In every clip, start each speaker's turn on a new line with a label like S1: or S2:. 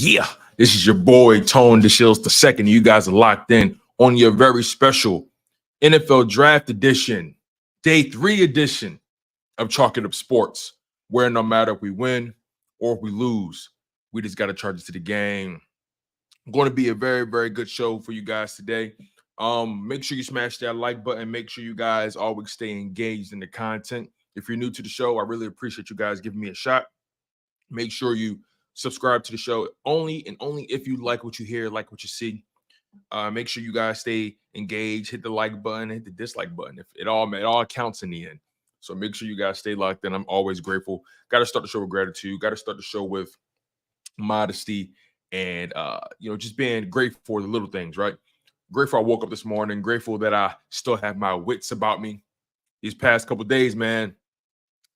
S1: Yeah, this is your boy, Tone DeShields II. You guys are locked in on your very special NFL Draft Edition, Day 3 edition of Chalk It Up Sports, where no matter if we win or if we lose, we just got to charge it to the game. Going to be a very, very good show for you guys today. Make sure you smash that like button. Make sure you guys always stay engaged in the content. If you're new to the show, I really appreciate you guys giving me a shot. Make sure you subscribe to the show only if you like what you hear, like what you see. Make sure you guys stay engaged. Hit the like button, hit the dislike button. If it all counts in the end. So make sure you guys stay locked in. I'm always grateful. Got to start the show with gratitude. Got to start the show with modesty and just being grateful for the little things, right? Grateful I woke up this morning. Grateful that I still have my wits about me. These past couple of days, man,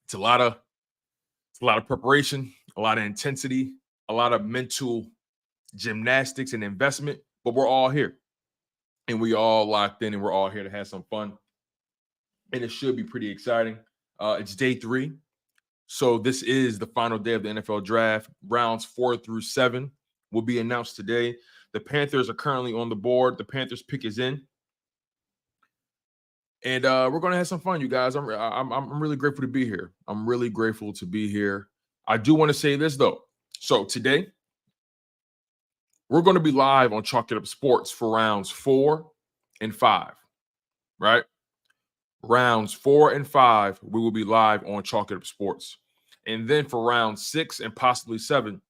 S1: it's a lot of preparation, a lot of intensity, a lot of mental gymnastics and investment, but we're all here and we all locked in and we're all here to have some fun. And it should be pretty exciting. It's day 3. So this is the final day of the NFL draft. Rounds 4 through 7 will be announced today. The Panthers are currently on the board. The Panthers pick is in. And we're going to have some fun, you guys. I'm really grateful to be here. I'm really grateful to be here. I do want to say this, though. So today, we're going to be live on Chalk It Up Sports for rounds 4 and 5, right? Rounds 4 and 5, we will be live on Chalk It Up Sports. And then for round 6 and possibly 7,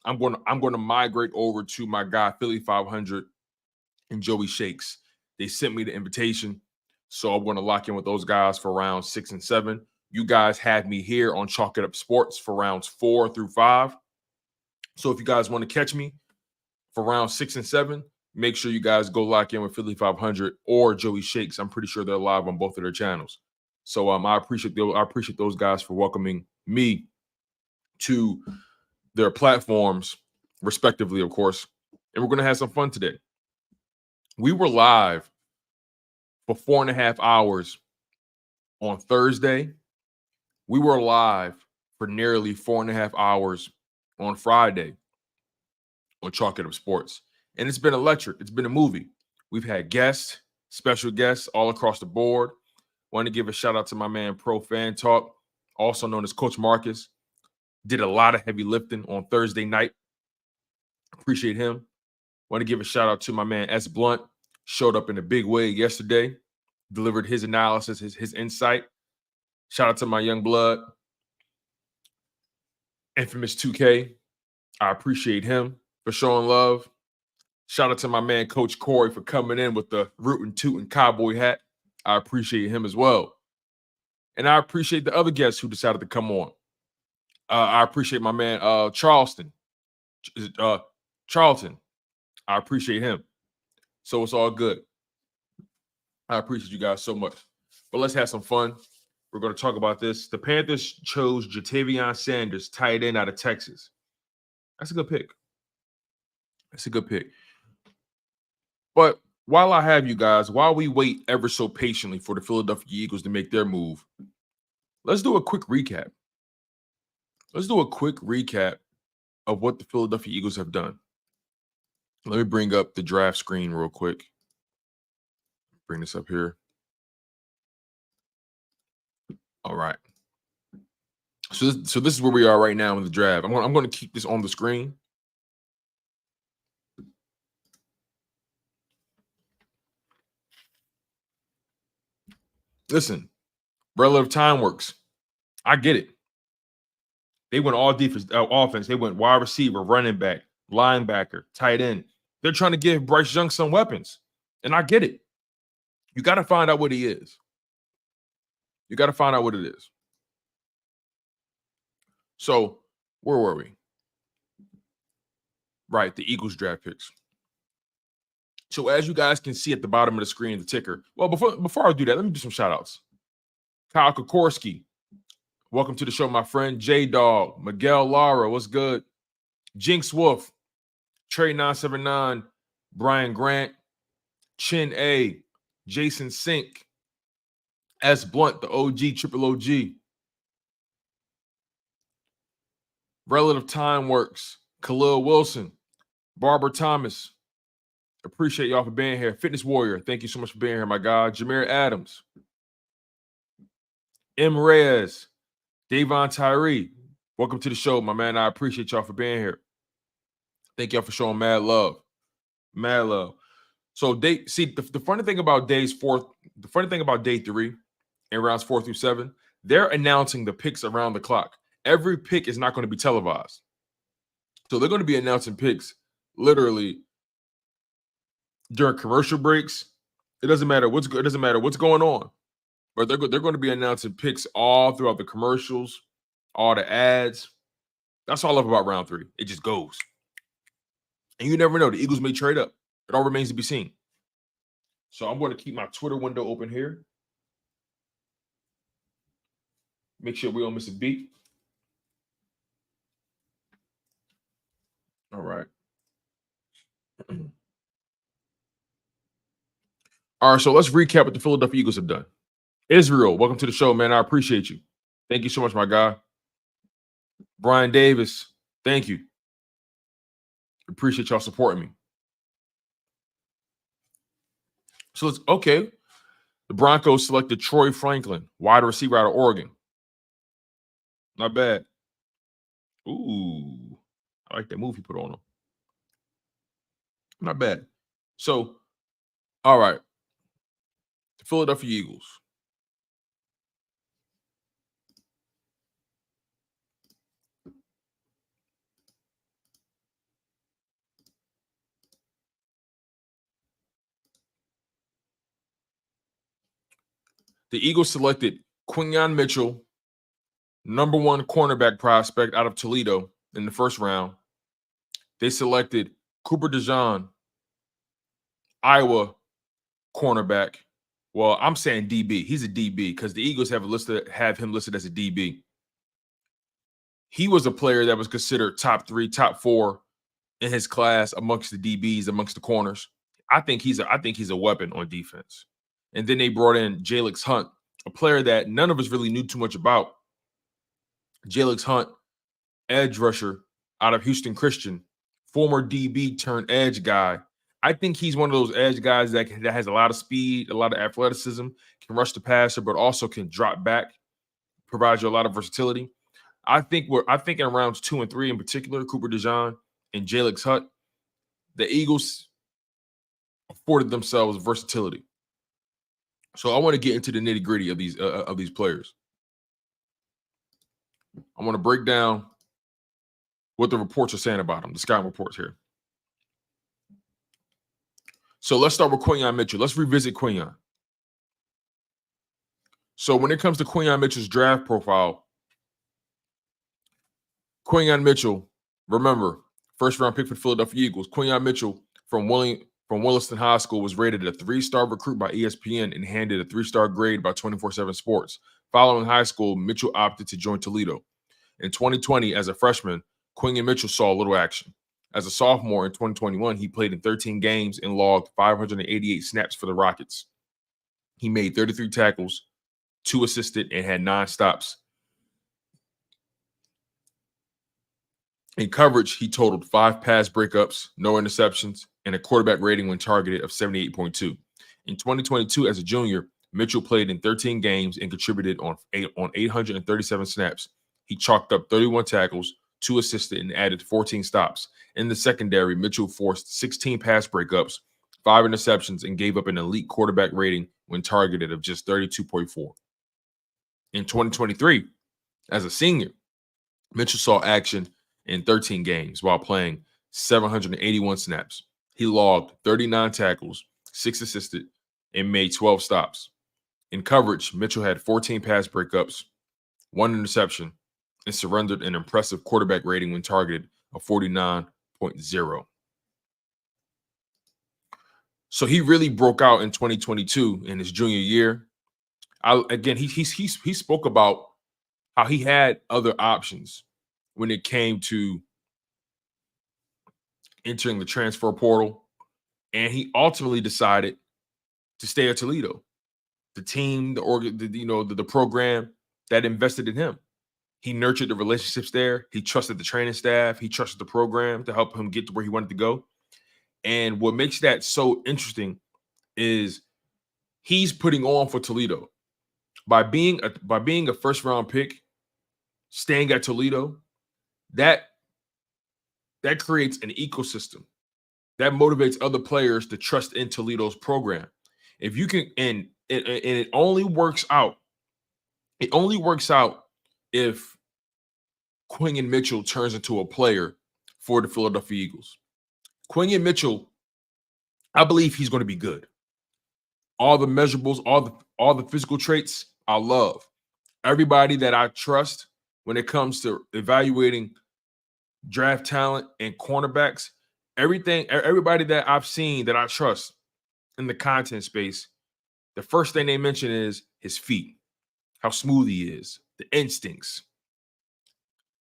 S1: I'm going to migrate over to my guy, Philly 500 and Joey Shakes. They sent me the invitation. So I'm going to lock in with those guys for rounds 6 and 7. You guys have me here on Chalk It Up Sports for rounds 4 through 5. So if you guys want to catch me for rounds 6 and 7, make sure you guys go lock in with Philly 500 or Joey Shakes. I'm pretty sure they're live on both of their channels. So I appreciate those guys for welcoming me to their platforms, respectively, of course. And we're going to have some fun today. We were live for 4.5 hours on Thursday. We were live for nearly 4.5 hours on Friday on Chalk It Up Sports. And it's been electric. It's been a movie. We've had guests, special guests all across the board. Want to give a shout out to my man Pro Fan Talk, also known as Coach Markus. Did a lot of heavy lifting on Thursday night. Appreciate him. Want to give a shout out to my man S. Blunt. Showed up in a big way yesterday. Delivered his analysis, his insight. Shout out to my young blood. Infamous 2K. I appreciate him for showing love. Shout out to my man Coach Corey for coming in with the rootin' tootin' cowboy hat. I appreciate him as well. And I appreciate the other guests who decided to come on. I appreciate my man Charlton. I appreciate him. So it's all good. I appreciate you guys so much. But let's have some fun. We're going to talk about this. The Panthers chose Ja'Tavion Sanders, tight end out of Texas. That's a good pick. But while I have you guys, while we wait ever so patiently for the Philadelphia Eagles to make their move, let's do a quick recap. Let's do a quick recap of what the Philadelphia Eagles have done. Let me bring up the draft screen real quick. Bring this up here. All right. So this is where we are right now in the draft. I'm going to keep this on the screen. Listen, relative time works. I get it. They went all defense, offense. They went wide receiver, running back, linebacker, tight end. They're trying to give Bryce Young some weapons, and I get it. You got to find out what he is. You got to find out what it is. So where were we? Right, the Eagles draft picks. So as you guys can see at the bottom of the screen, the ticker. Well, before I do that, let me do some shout outs. Kyle Kokorski, welcome to the show, my friend. J-Dog, Miguel Lara, what's good? Jinx Wolf, Trey 979, Brian Grant, Chin A, Jason Sink, S. Blunt, the OG, Triple OG. Relative Time Works, Khalil Wilson, Barbara Thomas, appreciate y'all for being here. Fitness Warrior, thank you so much for being here, my God. Jameer Adams, M. Reyes, Devon Tyree, welcome to the show, my man. I appreciate y'all for being here. Thank y'all for showing mad love. Mad love. So the funny thing about day 3 and rounds 4 through 7, they're announcing the picks around the clock. Every pick is not going to be televised. So they're going to be announcing picks literally during commercial breaks. It doesn't matter what's going on, but they're going to be announcing picks all throughout the commercials, all the ads. That's all I love about round 3. It just goes. And you never know. The Eagles may trade up. It all remains to be seen. So I'm going to keep my Twitter window open here. Make sure we don't miss a beat. All right. All right, so let's recap what the Philadelphia Eagles have done. Israel, welcome to the show, man. I appreciate you. Thank you so much, my guy. Brian Davis, thank you. Appreciate y'all supporting me. So the Broncos selected Troy Franklin, wide receiver out of Oregon. Not bad. Ooh, I like that move he put on him. Not bad. So, all right. The Philadelphia Eagles. The Eagles selected Quinyon Mitchell, number 1 cornerback prospect out of Toledo in the first round. They selected Cooper DeJean, Iowa cornerback. Well, I'm saying DB. He's a DB because the Eagles have him listed as a DB. He was a player that was considered top 3, top 4 in his class amongst the DBs, amongst the corners. I think he's a weapon on defense. And then they brought in Jayx Hunt, a player that none of us really knew too much about. Jayx Hunt, edge rusher out of Houston Christian, former DB turned edge guy. I think he's one of those edge guys that has a lot of speed, a lot of athleticism, can rush the passer, but also can drop back, provide you a lot of versatility. I think in rounds 2 and 3 in particular, Cooper DeJean and Jayx Hunt, the Eagles afforded themselves versatility. So I want to get into the nitty-gritty of these players. I want to break down what the reports are saying about them, the scouting reports here. So let's start with Quinyon Mitchell. Let's revisit Quinyon. So when it comes to Quinyon Mitchell's draft profile, Quinyon Mitchell, remember, first-round pick for the Philadelphia Eagles. Quinyon Mitchell from Williston High School was rated a 3-star recruit by ESPN and handed a 3-star grade by 24/7 Sports. Following high school, Mitchell opted to join Toledo. In 2020, as a freshman, Quinyon Mitchell saw little action. As a sophomore in 2021, he played in 13 games and logged 588 snaps for the Rockets. He made 33 tackles, 2 assisted, and had 9 stops. In coverage, he totaled 5 pass breakups, no interceptions, and a quarterback rating when targeted of 78.2. In 2022, as a junior, Mitchell played in 13 games and contributed on 837 snaps. He chalked up 31 tackles, 2 assisted, and added 14 stops. In the secondary, Mitchell forced 16 pass breakups, 5 interceptions, and gave up an elite quarterback rating when targeted of just 32.4. In 2023, as a senior, Mitchell saw action in 13 games while playing 781 snaps. He logged 39 tackles, 6 assisted, and made 12 stops. In coverage, Mitchell had 14 pass breakups, 1 interception, and surrendered an impressive quarterback rating when targeted of 49.0. So he really broke out in 2022 in his junior year. He spoke about how he had other options when it came to entering the transfer portal, and he ultimately decided to stay at Toledo. The team, the program that invested in him. He nurtured the relationships there. He trusted the training staff. He trusted the program to help him get to where he wanted to go. And what makes that so interesting is he's putting on for Toledo by being a first round pick, staying at Toledo. That creates an ecosystem that motivates other players to trust in Toledo's program. If you can, and it only works out. It only works out if Quinyon Mitchell turns into a player for the Philadelphia Eagles. Quinyon Mitchell, I believe he's going to be good. All the measurables, all the physical traits, I love. Everybody that I trust when it comes to evaluating draft talent and cornerbacks, everybody that I've seen that I trust in the content space, the first thing they mention is his feet, how smooth he is, the instincts,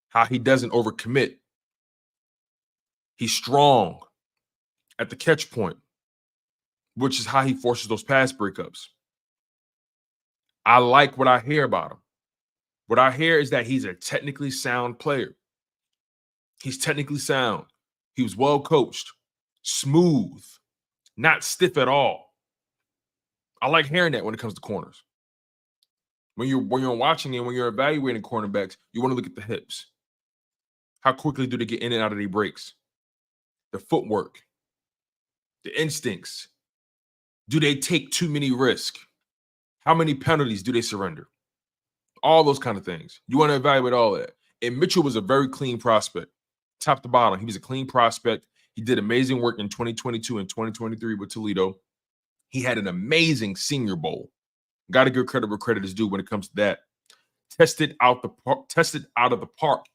S1: how he doesn't overcommit. He's strong at the catch point, which is how he forces those pass breakups. I like what I hear about him. What I hear is that he's a technically sound player. He's technically sound. He was well coached, smooth, not stiff at all. I like hearing that when it comes to corners. When you're watching and when you're evaluating cornerbacks, you want to look at the hips. How quickly do they get in and out of their breaks? The footwork, the instincts. Do they take too many risks? How many penalties do they surrender? All those kind of things. You want to evaluate all that. And Mitchell was a very clean prospect, top to bottom. He was a clean prospect. He did amazing work in 2022 and 2023 with Toledo. He had an amazing Senior Bowl. Got to give credit where credit is due when it comes to that. Tested out of the park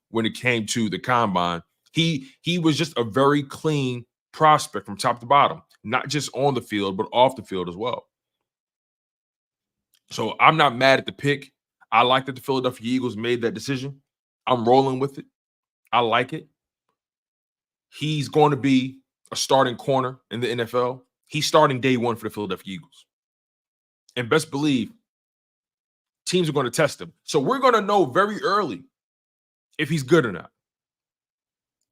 S1: when it came to the combine. He was just a very clean prospect from top to bottom, not just on the field, but off the field as well. So I'm not mad at the pick. I like that the Philadelphia Eagles made that decision. I'm rolling with it. I like it. He's going to be a starting corner in the NFL. He's starting day one for the Philadelphia Eagles. And best believe teams are going to test him. So we're going to know very early if he's good or not.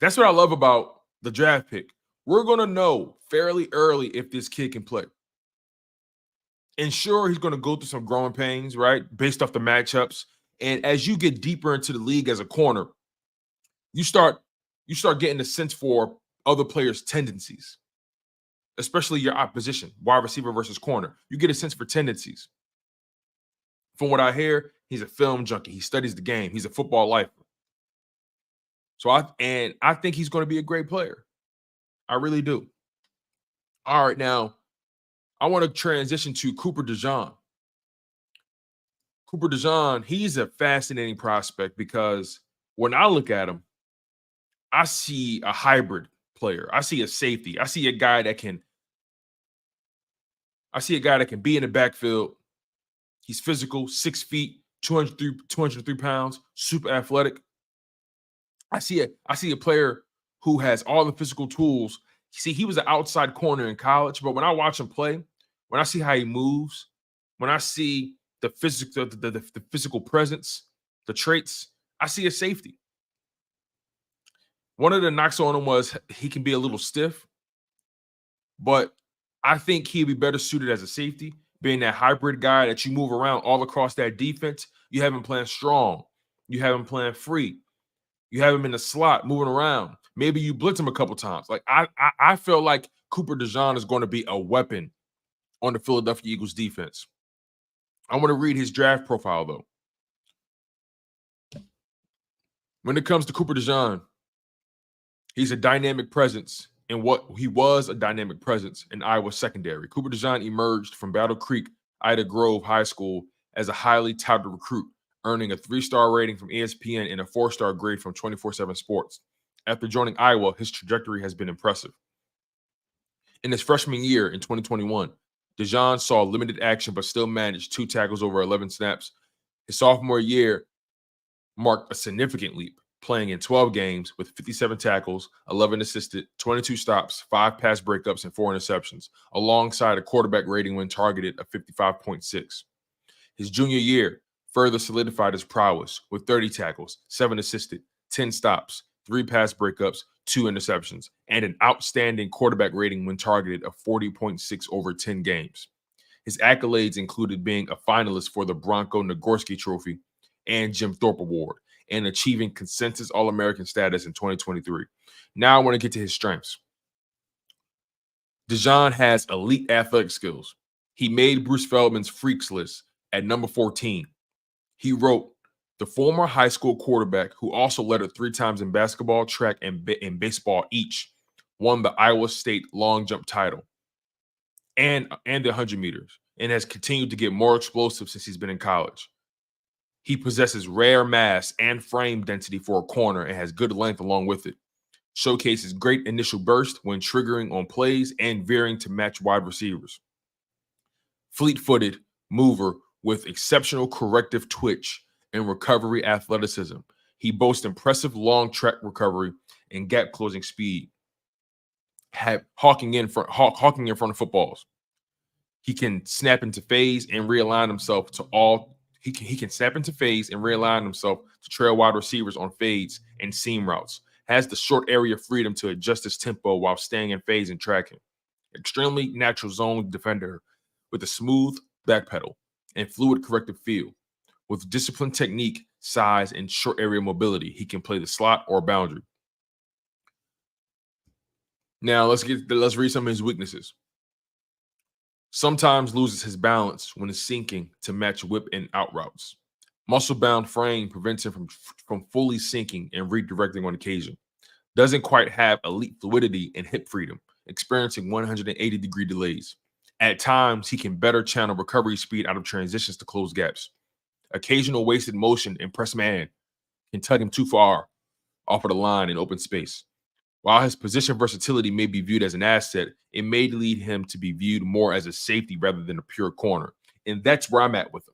S1: That's what I love about the draft pick. We're going to know fairly early if this kid can play. And sure, he's going to go through some growing pains, right, based off the matchups. And as you get deeper into the league as a corner, you start getting a sense for other players' tendencies, especially your opposition, wide receiver versus corner. You get a sense for tendencies. From what I hear, he's a film junkie. He studies the game. He's a football lifer. So I think he's going to be a great player. I really do. All right, now I want to transition to Cooper DeJean. Cooper DeJean, he's a fascinating prospect because when I look at him, I see a hybrid player. I see a safety. I see a guy that can be in the backfield. He's physical, 6 feet, 203 pounds, super athletic. I see a player who has all the physical tools. See, he was an outside corner in college, but when I watch him play, when I see how he moves, when I see the physical presence, the traits, I see a safety. One of the knocks on him was he can be a little stiff, but I think he'd be better suited as a safety, being that hybrid guy that you move around all across that defense. You have him playing strong. You have him playing free. You have him in the slot, moving around. Maybe you blitz him a couple times. Like I feel like Cooper DeJean is going to be a weapon on the Philadelphia Eagles defense. I want to read his draft profile, though. When it comes to Cooper DeJean, he's a dynamic presence in what he was a dynamic presence in Iowa secondary. Cooper DeJean emerged from Battle Creek, Ida Grove High School as a highly touted recruit, earning a 3-star rating from ESPN and a 4-star grade from 24/7 Sports. After joining Iowa, his trajectory has been impressive. In his freshman year in 2021, DeJean saw limited action but still managed 2 tackles over 11 snaps. His sophomore year marked a significant leap, playing in 12 games with 57 tackles, 11 assisted, 22 stops, 5 pass breakups, and 4 interceptions, alongside a quarterback rating when targeted of 55.6. His junior year further solidified his prowess with 30 tackles, 7 assisted, 10 stops, 3 pass breakups, 2 interceptions, and an outstanding quarterback rating when targeted of 40.6 over 10 games. His accolades included being a finalist for the Bronco Nagorski Trophy and Jim Thorpe Award, and achieving consensus All-American status in 2023. Now I want to get to his strengths. DeJean has elite athletic skills. He made Bruce Feldman's Freaks list at number 14. He wrote, the former high school quarterback who also led it 3 times in basketball, track, and baseball each, won the Iowa State long jump title and the 100 meters, and has continued to get more explosive since he's been in college. He possesses rare mass and frame density for a corner and has good length along with it. Showcases great initial burst when triggering on plays and veering to match wide receivers. Fleet-footed mover with exceptional corrective twitch and recovery athleticism. He boasts impressive long track recovery and gap closing speed. Hawking in front of footballs. He can snap into phase and realign himself to all. He can snap into phase and realign himself to trail wide receivers on fades and seam routes. Has the short area freedom to adjust his tempo while staying in phase and tracking. Extremely natural zone defender with a smooth back pedal and fluid corrective feel. With disciplined technique, size, and short area mobility, he can play the slot or boundary. Now let's read some of his weaknesses. Sometimes loses his balance when sinking to match whip and out routes. Muscle-bound frame prevents him from fully sinking and redirecting on occasion. Doesn't quite have elite fluidity and hip freedom, experiencing 180-degree delays. At times, he can better channel recovery speed out of transitions to close gaps. Occasional wasted motion and press man can tug him too far off of the line in open space. While his position versatility may be viewed as an asset, it may lead him to be viewed more as a safety rather than a pure corner. And that's where I'm at with him.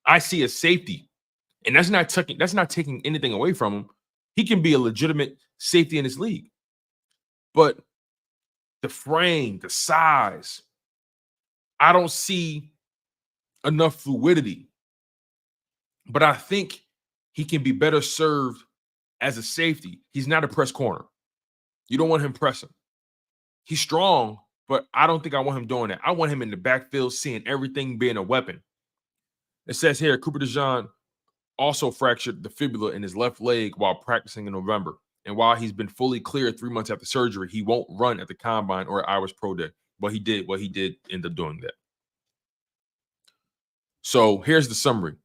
S1: I see a safety, and that's not taking anything away from him. He can be a legitimate safety in this league. But the frame, the size, I don't see enough fluidity. But I think he can be better served as a safety. He's not a press corner. You don't want him pressing. He's strong, but I don't think I want him doing that. I want him in the backfield, seeing everything, being a weapon. It says here, Cooper DeJean also fractured the fibula in his left leg while practicing in November. And while he's been fully cleared 3 months after surgery, he won't run at the combine or at Iowa's Pro Day. But he did end up doing that. So here's the summary.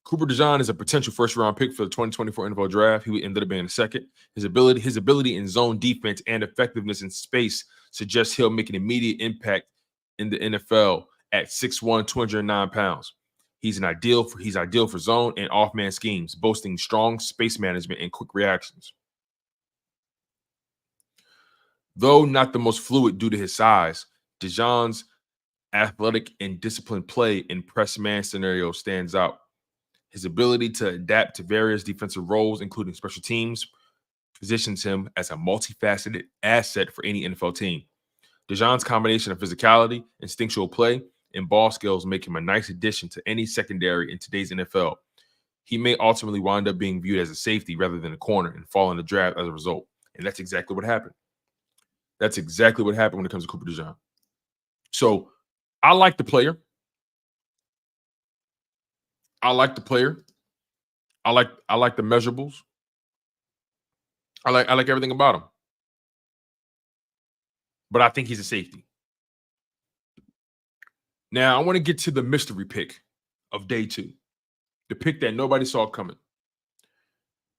S1: Cooper DeJean is a potential first-round pick for the 2024 NFL Draft. He ended up being a second. His ability in zone defense and effectiveness in space suggests he'll make an immediate impact in the NFL at 6'1", 209 pounds. He's ideal for zone and off-man schemes, boasting strong space management and quick reactions. Though not the most fluid due to his size, DeJean's athletic and disciplined play in press man scenario stands out. His ability to adapt to various defensive roles, including special teams, positions him as a multifaceted asset for any NFL team. DeJean's combination of physicality, instinctual play, and ball skills make him a nice addition to any secondary in today's NFL. He may ultimately wind up being viewed as a safety rather than a corner and fall in the draft as a result. And that's exactly what happened. That's exactly what happened when it comes to Cooper DeJean. So I like the player. I like the measurables. I like everything about him. But I think he's a safety. Now, I want to get to the mystery pick of day 2. The pick that nobody saw coming.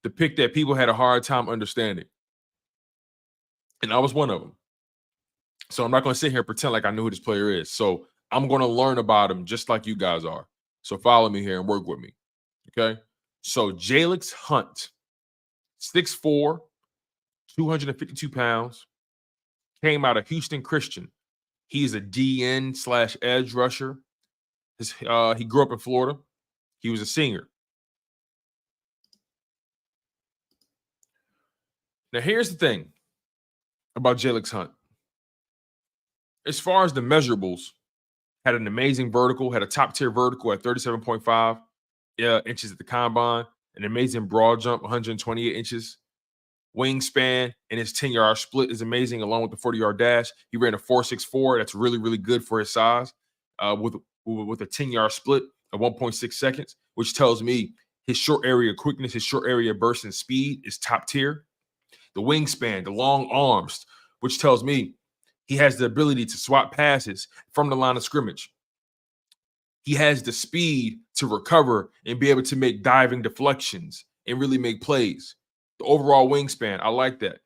S1: The pick that people had a hard time understanding. And I was one of them. So I'm not going to sit here and pretend like I know who this player is. So I'm going to learn about him just like you guys are. So follow me here and work with me. Okay? So Jayx Hunt, 6'4", 252 pounds, came out of Houston Christian. He's a DN/edge rusher. He grew up in Florida. He was a senior. Now, here's the thing about Jayx Hunt. As far as the measurables, had an amazing vertical, had a top-tier vertical at 37.5 inches at the combine, an amazing broad jump, 128 inches. wingspan and his 10-yard split is amazing, along with the 40-yard dash. He ran a 4.64. That's really, really good for his size, with a 10-yard split of 1.6 seconds, which tells me his short area quickness, his short area burst and speed is top tier. The wingspan, the long arms, which tells me he has the ability to swap passes from the line of scrimmage. He has the speed to recover and be able to make diving deflections and really make plays. The overall wingspan, I like that.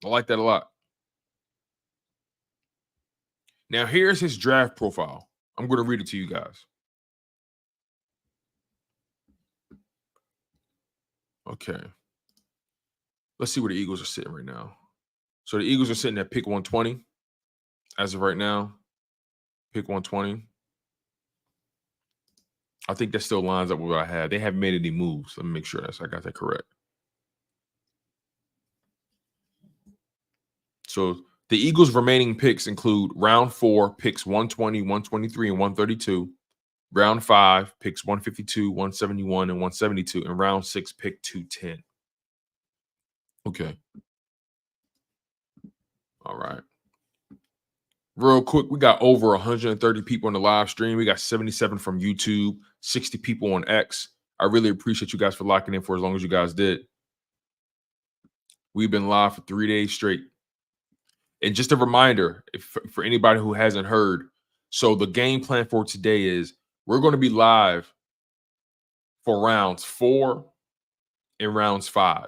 S1: I like that a lot. Now, here's his draft profile. I'm going to read it to you guys. Okay. Let's see where the Eagles are sitting right now. So the Eagles are sitting at pick 120 as of right now. Pick 120. I think that still lines up with what I had. They haven't made any moves. Let me make sure I got that correct. So the Eagles' remaining picks include round 4, picks 120, 123, and 132. Round 5, picks 152, 171, and 172. And round 6, pick 210. Okay. All right. Real quick, we got over 130 people on the live stream. We got 77 from YouTube, 60 people on X. I really appreciate you guys for locking in for as long as you guys did. We've been live for 3 days straight. And just a reminder, for anybody who hasn't heard, so the game plan for today is we're going to be live for rounds 4 and rounds 5.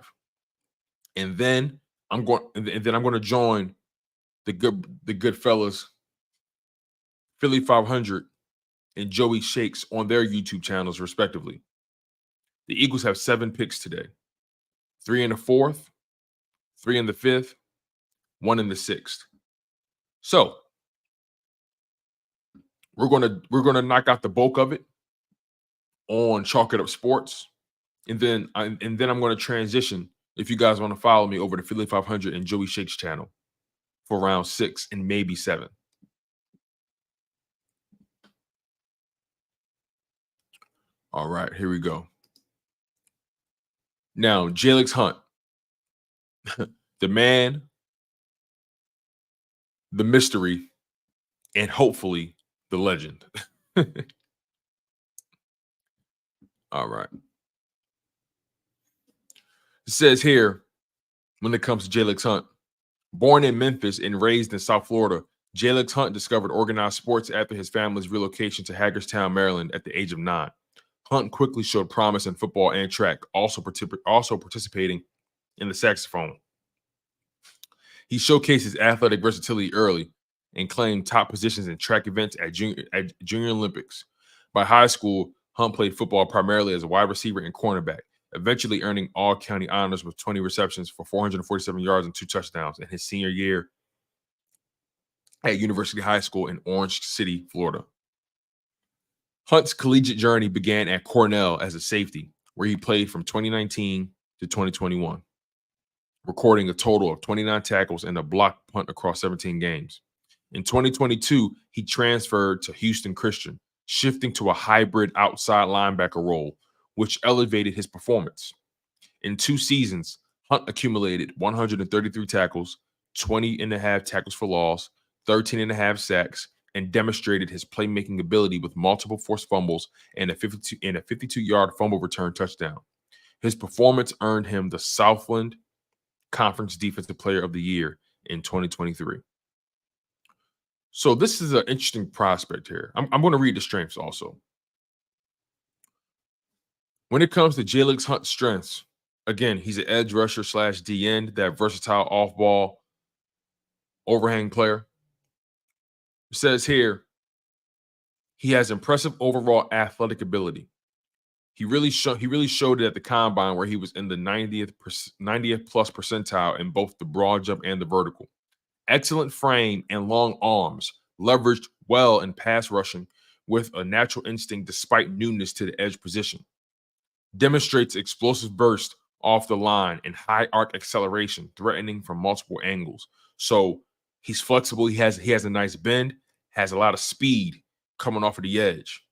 S1: And then I'm going to join the good fellas, Philly 500 and Joey Shakes on their YouTube channels, respectively. The Eagles have 7 picks today. 3 in the 4th, 3 in the 5th, 1 in the 6th. So we're gonna knock out the bulk of it on Chalk It Up Sports, and then I'm going to transition. If you guys want to follow me over to Philly 500 and Joey Shakes channel for round 6 and maybe 7. All right, here we go. Now, Jayx Hunt, the man, the mystery, and hopefully the legend. All right. It says here, when it comes to Jayx Hunt, born in Memphis and raised in South Florida, Jayx Hunt discovered organized sports after his family's relocation to Hagerstown, Maryland at the age of 9. Hunt quickly showed promise in football and track, also participating in the saxophone. He showcased his athletic versatility early and claimed top positions in track events at Junior Olympics. By high school, Hunt played football primarily as a wide receiver and cornerback, eventually earning all-county honors with 20 receptions for 447 yards and 2 touchdowns in his senior year at University High School in Orange City, Florida. Hunt's collegiate journey began at Cornell as a safety, where he played from 2019 to 2021, recording a total of 29 tackles and a blocked punt across 17 games. In 2022, he transferred to Houston Christian, shifting to a hybrid outside linebacker role, which elevated his performance. In 2 seasons, Hunt accumulated 133 tackles, 20.5 tackles for loss, 13.5 sacks, and demonstrated his playmaking ability with multiple forced fumbles and a 52-yard fumble return touchdown. His performance earned him the Southland Conference Defensive Player of the Year in 2023. So this is an interesting prospect here. I'm going to read the strengths also. When it comes to Jayx Hunt's strengths, again, he's an edge rusher / DN, that versatile off-ball overhang player. It says here, he has impressive overall athletic ability. He really showed it at the combine, where he was in the 90th plus percentile in both the broad jump and the vertical. Excellent frame and long arms, leveraged well in pass rushing with a natural instinct despite newness to the edge position. Demonstrates explosive burst off the line and high arc acceleration, threatening from multiple angles. So he's flexible. He has a nice bend, has a lot of speed coming off of the edge.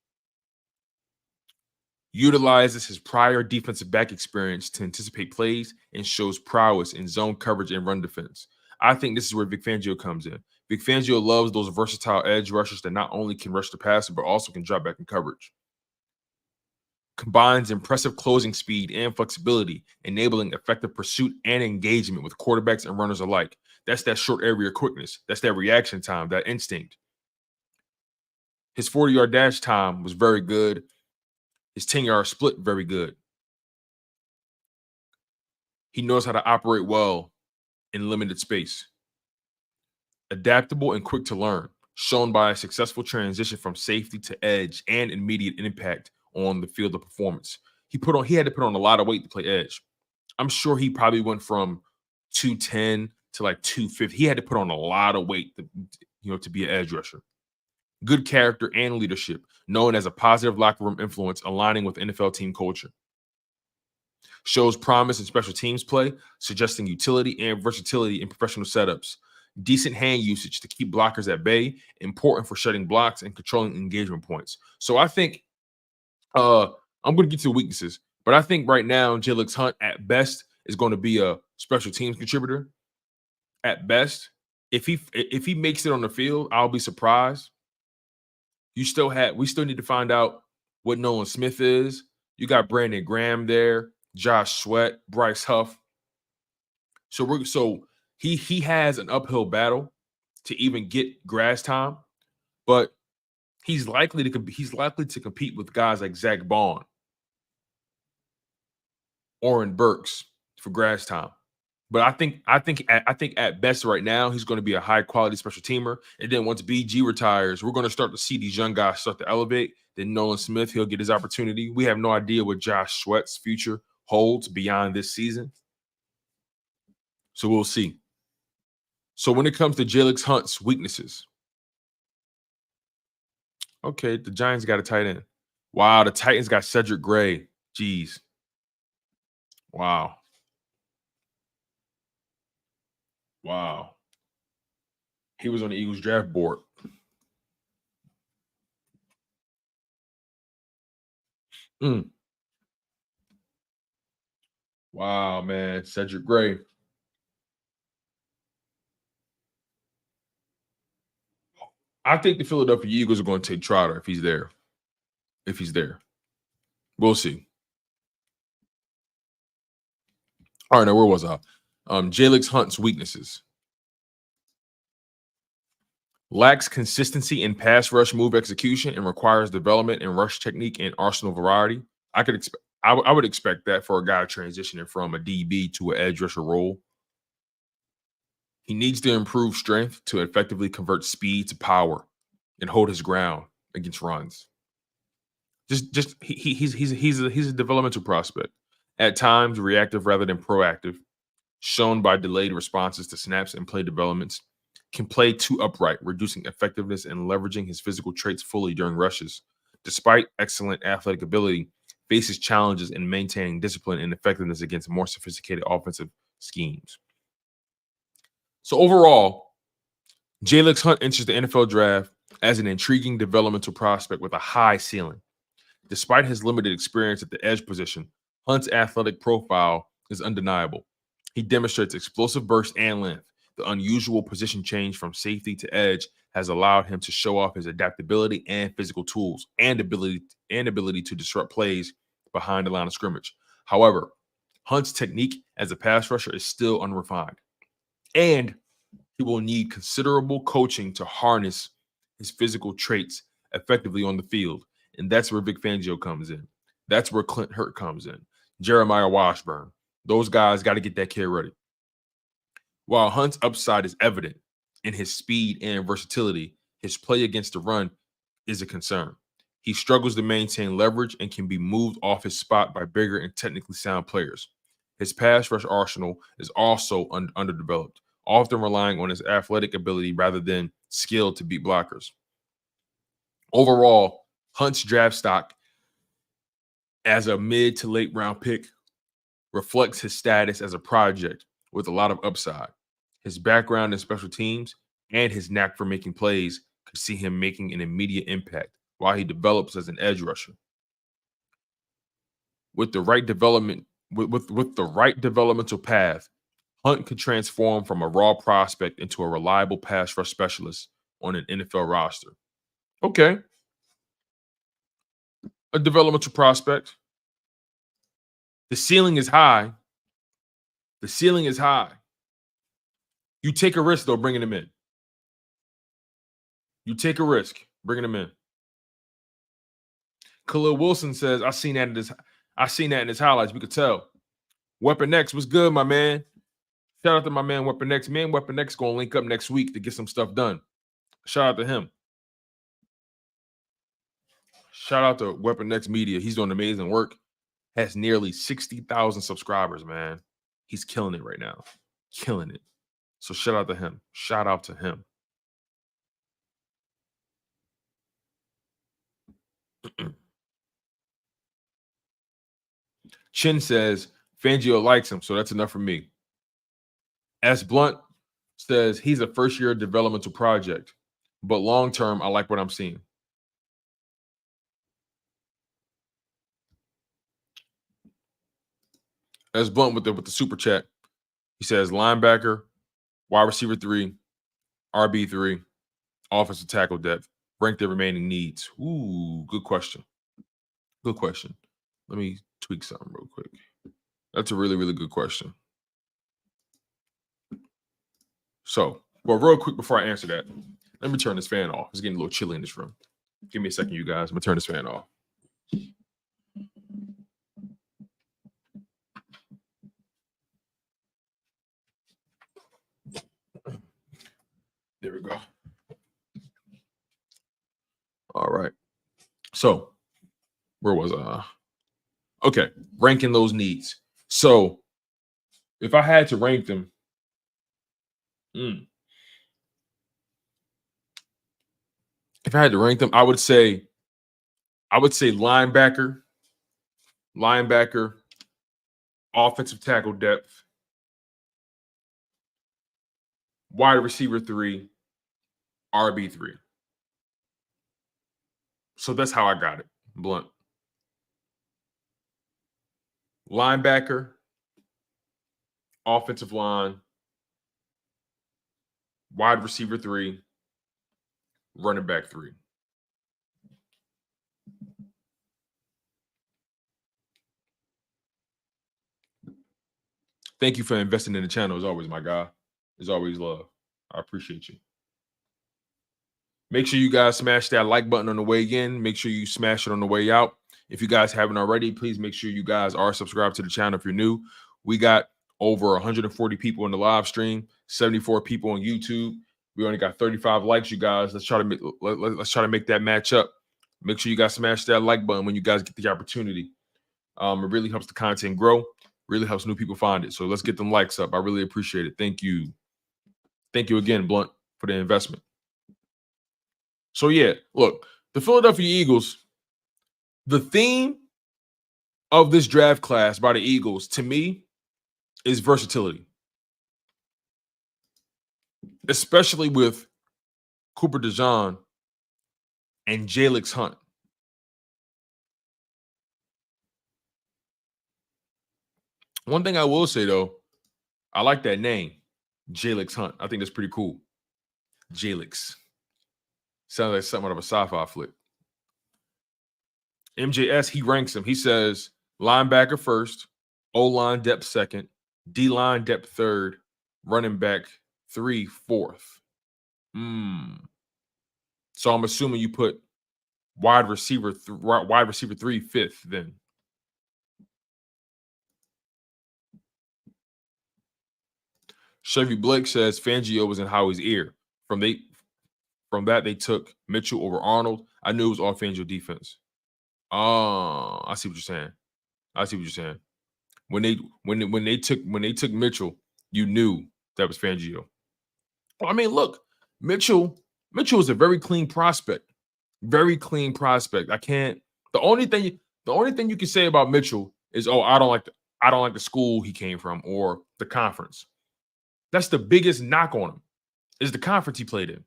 S1: utilizes his prior defensive back experience to anticipate plays, and shows prowess in zone coverage and run defense. I think this is where Vic Fangio comes in. Vic Fangio loves those versatile edge rushers that not only can rush the passer, but also can drop back in coverage. Combines impressive closing speed and flexibility, enabling effective pursuit and engagement with quarterbacks and runners alike. That's that short area quickness. That's that reaction time, that instinct. His 40-yard dash time was very good. His 10-yard split, very good. He knows how to operate well in limited space. Adaptable and quick to learn, shown by a successful transition from safety to edge and immediate impact on the field of performance. He had to put on a lot of weight to play edge. I'm sure he probably went from 210 to like 250. He had to put on a lot of weight to be an edge rusher. Good character and leadership, known as a positive locker room influence, aligning with NFL team culture. Shows promise in special teams play, suggesting utility and versatility in professional setups. Decent hand usage to keep blockers at bay, important for shutting blocks and controlling engagement points. So I think I'm going to get to the weaknesses, but I think right now Jayx Hunt at best is going to be a special teams contributor. At best, if he makes it on the field, I'll be surprised. We still need to find out what Nolan Smith is. You got Brandon Graham there, Josh Sweat, Bryce Huff. So he has an uphill battle to even get grass time, but he's likely to compete with guys like Zach Bond, Oren Burks for grass time. But I think at best right now he's going to be a high quality special teamer. And then once BG retires, we're going to start to see these young guys start to elevate. Then Nolan Smith, he'll get his opportunity. We have no idea what Josh Sweat's future holds beyond this season, so we'll see. So when it comes to Jayx Hunt's weaknesses, okay, the Giants got a tight end. Wow, the Titans got Cedric Gray. Jeez. Wow. He was on the Eagles draft board. Wow, man. Cedric Gray. I think the Philadelphia Eagles are going to take Trotter if he's there. We'll see. All right, now where was I? Jayx Hunt's weaknesses. Lacks consistency in pass rush move execution and requires development in rush technique and arsenal variety. I would expect that for a guy transitioning from a DB to an edge rusher role. He needs to improve strength to effectively convert speed to power and hold his ground against runs. He's a developmental prospect. At times, reactive rather than proactive, shown by delayed responses to snaps and play developments. Can play too upright, reducing effectiveness and leveraging his physical traits fully during rushes. Despite excellent athletic ability, faces challenges in maintaining discipline and effectiveness against more sophisticated offensive schemes. So overall, Jayx Hunt enters the NFL draft as an intriguing developmental prospect with a high ceiling. Despite his limited experience at the edge position, Hunt's athletic profile is undeniable. He demonstrates explosive burst and length. The unusual position change from safety to edge has allowed him to show off his adaptability and physical tools and ability to disrupt plays behind the line of scrimmage. However, Hunt's technique as a pass rusher is still unrefined, and he will need considerable coaching to harness his physical traits effectively on the field. And that's where Vic Fangio comes in. That's where Clint Hurt comes in. Jeremiah Washburn. Those guys got to get that kid ready. While Hunt's upside is evident in his speed and versatility, his play against the run is a concern. He struggles to maintain leverage and can be moved off his spot by bigger and technically sound players. His pass rush arsenal is also underdeveloped, often relying on his athletic ability rather than skill to beat blockers. Overall, Hunt's draft stock as a mid to late round pick reflects his status as a project with a lot of upside. His background in special teams and his knack for making plays could see him making an immediate impact while he develops as an edge rusher. with the right development, with the right developmental path, Hunt could transform from a raw prospect into a reliable pass rush specialist on an NFL roster. Okay. A developmental prospect. The ceiling is high. The ceiling is high. You take a risk, though, bringing him in. You take a risk bringing him in. Khalil Wilson says, I seen that in his highlights. We could tell. Weapon X was good, my man. Shout out to my man Weapon X. Me and Weapon X gonna link up next week to get some stuff done. Shout out to him. Shout out to Weapon X Media. He's doing amazing work. Has nearly 60,000 subscribers, man. He's killing it right now. Killing it. So shout out to him. Shout out to him. Chin says, Fangio likes him, so that's enough for me. S. Blunt says, he's a first-year developmental project, but long-term, I like what I'm seeing. S. Blunt with the super chat. He says, linebacker, wide receiver 3, RB3, offensive tackle depth. Rank the remaining needs. Ooh, good question. Good question. Let me tweak something real quick. That's a really, really good question. So, well, real quick before I answer that, let me turn this fan off. It's getting a little chilly in this room. Give me a second, you guys. I'm going to turn this fan off. There we go. All right. So, where was I? Okay, ranking those needs. So, if I had to rank them, I would say linebacker, offensive tackle depth, wide receiver 3, RB3. So that's how I got it, Blunt. Linebacker, offensive line, wide receiver 3, running back 3. Thank you for investing in the channel as always, my guy. As always, love. I appreciate you. Make sure you guys smash that like button on the way in. Make sure you smash it on the way out. If you guys haven't already, please make sure you guys are subscribed to the channel if you're new. We got over 140 people in the live stream, 74 people on YouTube. We only got 35 likes, you guys. Let's try to make that match up. Make sure you guys smash that like button when you guys get the opportunity. It really helps the content grow. Really helps new people find it. So let's get them likes up. I really appreciate it. Thank you. Thank you again, Blunt, for the investment. So, yeah, look, the Philadelphia Eagles, the theme of this draft class by the Eagles, to me, is versatility. Especially with Cooper DeJean and Jayx Hunt. One thing I will say, though, I like that name, Jayx Hunt. I think that's pretty cool. Jalyx. Sounds like something out of a sci-fi flick. MJS, he ranks him. He says linebacker first, O-line depth second, D-line depth third, running back 3 fourth. So I'm assuming you put wide receiver 3 fifth then. Chevy Blake says Fangio was in Howie's ear. From that, they took Mitchell over Arnold. I knew it was all Fangio defense. Oh, I see what you're saying. When they took Mitchell, you knew that was Fangio. I mean, look, Mitchell is a very clean prospect. Very clean prospect. The only thing you can say about Mitchell is, oh, I don't like the school he came from or the conference. That's the biggest knock on him, is the conference he played in,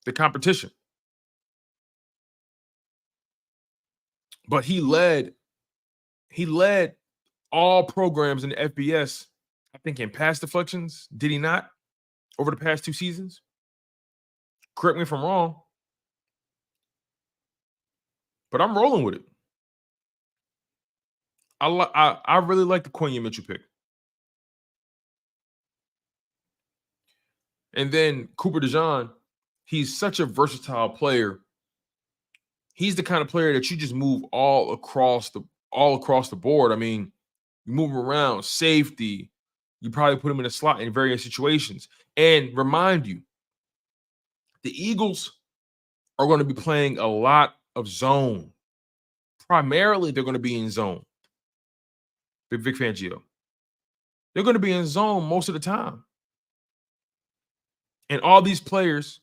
S1: the competition. But he led He led all programs in the FBS, I think, in pass deflections. Did he not? Over the past 2 seasons? Correct me if I'm wrong. But I'm rolling with it. I really like the Quinyon Mitchell pick. And then Cooper DeJean, he's such a versatile player. He's the kind of player that you just move all across the board. I mean, you move him around, safety. You probably put him in a slot in various situations. And remind you, the Eagles are going to be playing a lot of zone. Primarily, they're going to be in zone. Vic Fangio. They're going to be in zone most of the time. And all these players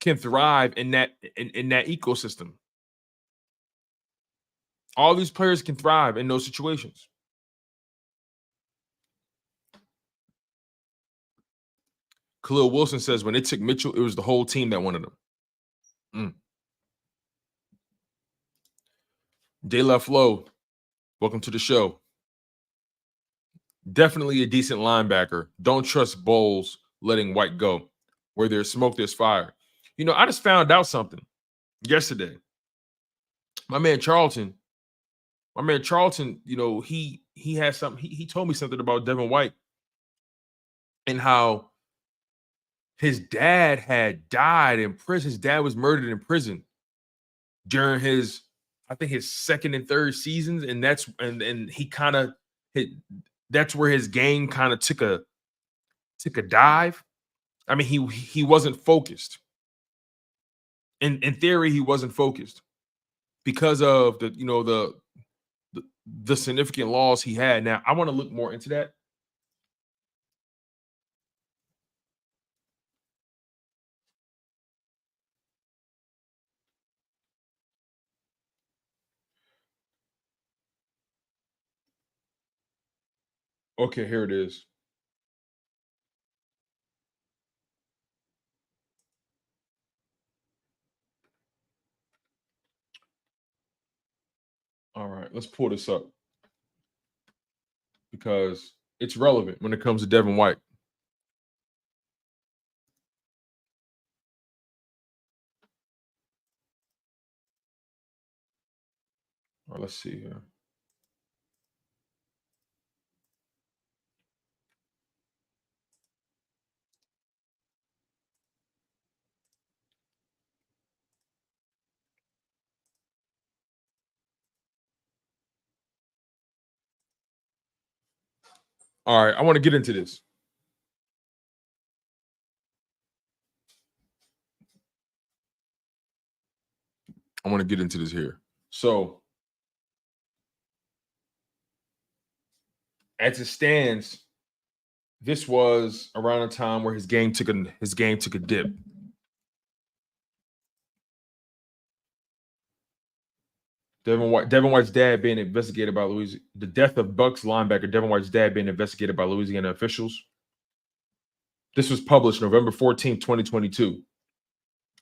S1: can thrive in that ecosystem. All these players can thrive in those situations. Khalil Wilson says when they took Mitchell, it was the whole team that wanted him. De La Flo, welcome to the show. Definitely a decent linebacker. Don't trust Bowles letting White go. Where there's smoke, there's fire. You know, I just found out something yesterday. My man Charlton, you know, he has something. He told me something about Devon White and how his dad had died in prison. His dad was murdered in prison during his, I think, his second and third seasons, and that's he kind of hit. That's where his game kind of took a dive. I mean, he wasn't focused. In theory, he wasn't focused because of the significant loss he had. Now, I want to look more into that. Okay, here it is. All right, let's pull this up because it's relevant when it comes to Devon White. All right, let's see here. All right, I want to get into this. I want to get into this here. So, as it stands, this was around a time where his game took a dip. Devon White's dad being investigated by Louisiana. The death of Bucks linebacker Devon White's dad being investigated by Louisiana officials. This was published November 14th, 2022.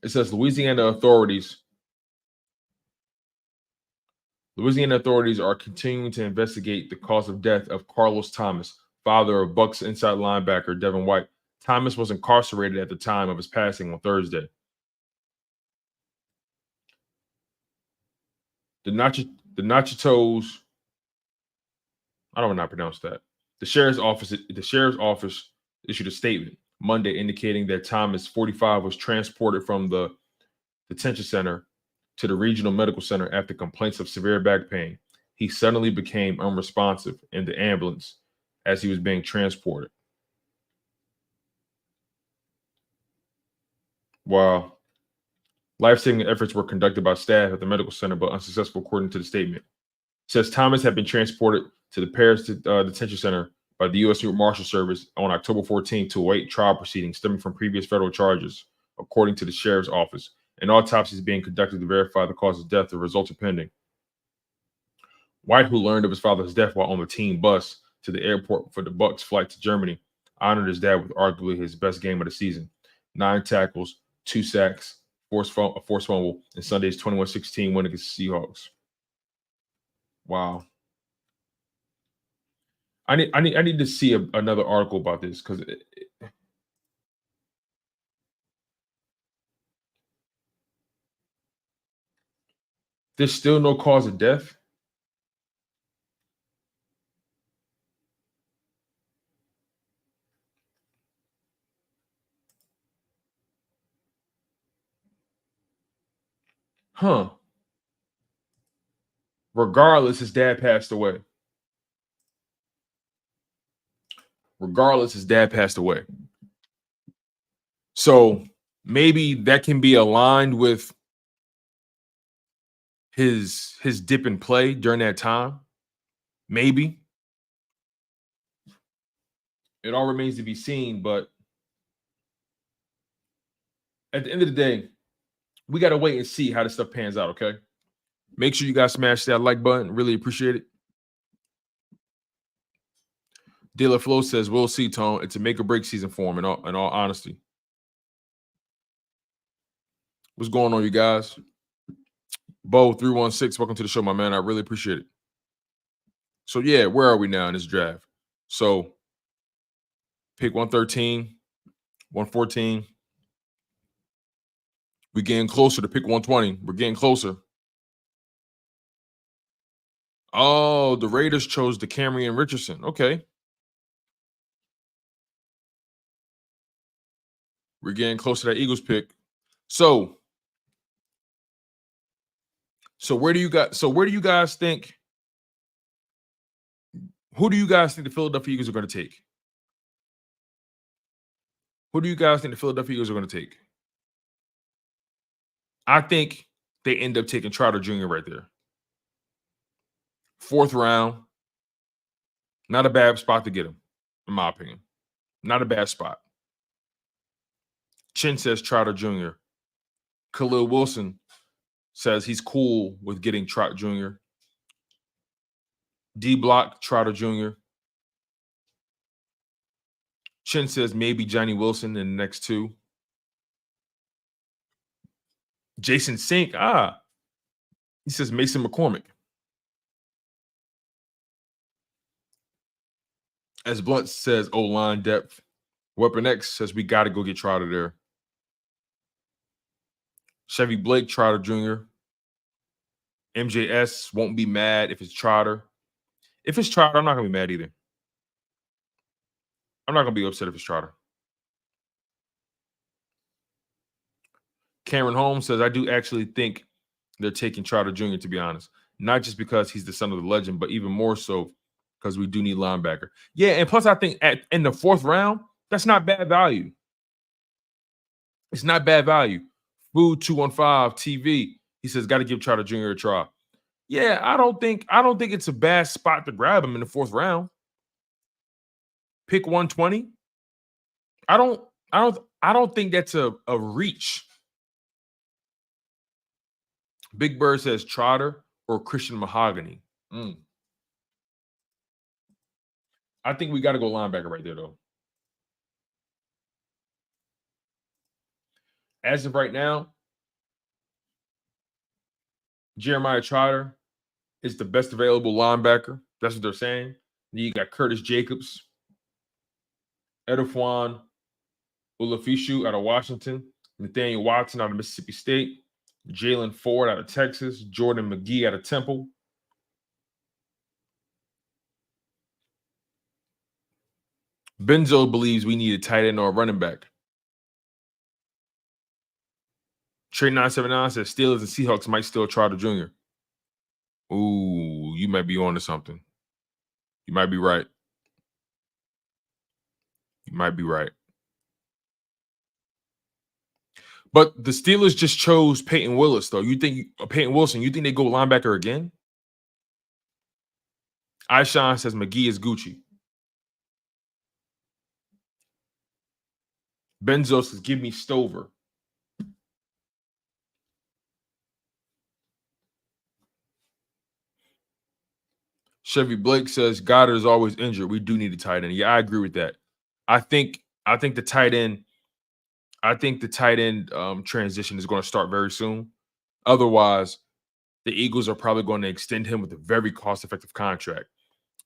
S1: It says Louisiana authorities are continuing to investigate the cause of death of Carlos Thomas, father of Bucks inside linebacker Devon White. Thomas was incarcerated at the time of his passing on Thursday. The Nachitos, I don't know how to pronounce that. The sheriff's office issued a statement Monday indicating that Thomas, 45, was transported from the detention center to the regional medical center after complaints of severe back pain. He suddenly became unresponsive in the ambulance as he was being transported. While life-saving efforts were conducted by staff at the medical center, but unsuccessful, according to the statement. It says Thomas had been transported to the Paris detention center by the U.S. Marshal Service on October 14th to await trial proceedings stemming from previous federal charges, according to the sheriff's office. An autopsy is being conducted to verify the cause of death. The results are pending. White, who learned of his father's death while on the team bus to the airport for the Bucks flight to Germany, honored his dad with arguably his best game of the season. 9 tackles, 2 sacks, a forced fumble, and Sunday's 21-16 win against the Seahawks. Wow. I need to see another article about this because there's still no cause of death. Huh. Regardless, his dad passed away. Regardless, his dad passed away. So maybe that can be aligned with his dip in play during that time. Maybe. It all remains to be seen, but at the end of the day, we got to wait and see how this stuff pans out, okay? Make sure you guys smash that like button. Really appreciate it. Dealer Flow says, we'll see, Tone. It's a make or break season for him, in all honesty. What's going on, you guys? Bo316, welcome to the show, my man. I really appreciate it. So, yeah, where are we now in this draft? So, pick 113, 114. We're getting closer to pick 120. We're getting closer. Oh, the Raiders chose DeCamerion Richardson. Okay. We're getting close to that Eagles pick. So where do you guys think? Who do you guys think the Philadelphia Eagles are going to take? Who do you guys think the Philadelphia Eagles are going to take? I think they end up taking Trotter Jr. right there. 4th round. Not a bad spot to get him, in my opinion. Not a bad spot. Chin says Trotter Jr. Khalil Wilson says he's cool with getting Trotter Jr. D-Block, Trotter Jr. Chin says maybe Johnny Wilson in the next 2. Jason Sink, he says Mason McCormick. As Blunt says, O-line depth. Weapon X says we got to go get Trotter there. Chevy Blake, Trotter Jr. MJS won't be mad if it's Trotter. If it's Trotter, I'm not going to be mad either. I'm not going to be upset if it's Trotter. Cameron Holmes says, I do actually think they're taking Trotter Jr., to be honest. Not just because he's the son of the legend, but even more so because we do need linebacker. Yeah, and plus I think in the 4th round, that's not bad value. It's not bad value. Food 215 TV, he says, got to give Trotter Jr. a try. Yeah, I don't think it's a bad spot to grab him in the 4th round. Pick 120. I don't think that's a reach. Big Bird says Trotter or Christian Mahogany. I think we got to go linebacker right there, though. As of right now, Jeremiah Trotter is the best available linebacker. That's what they're saying. Then you got Curtis Jacobs, Edifwan Ulafishu out of Washington, Nathaniel Watson out of Mississippi State, Jalen Ford out of Texas, Jordan McGee out of Temple. Benzo believes we need a tight end or a running back. Trey 979 says Steelers and Seahawks might steal Trotter Jr. Ooh, you might be on to something. You might be right. You might be right. But the Steelers just chose Peyton Willis, though. You think Peyton Wilson, you think they go linebacker again? Aishan says McGee is Gucci. Benzo says, give me Stover. Chevy Blake says Goddard is always injured. We do need a tight end. Yeah, I agree with that. I think the tight end. I think the tight end transition is going to start very soon. Otherwise, the Eagles are probably going to extend him with a very cost-effective contract.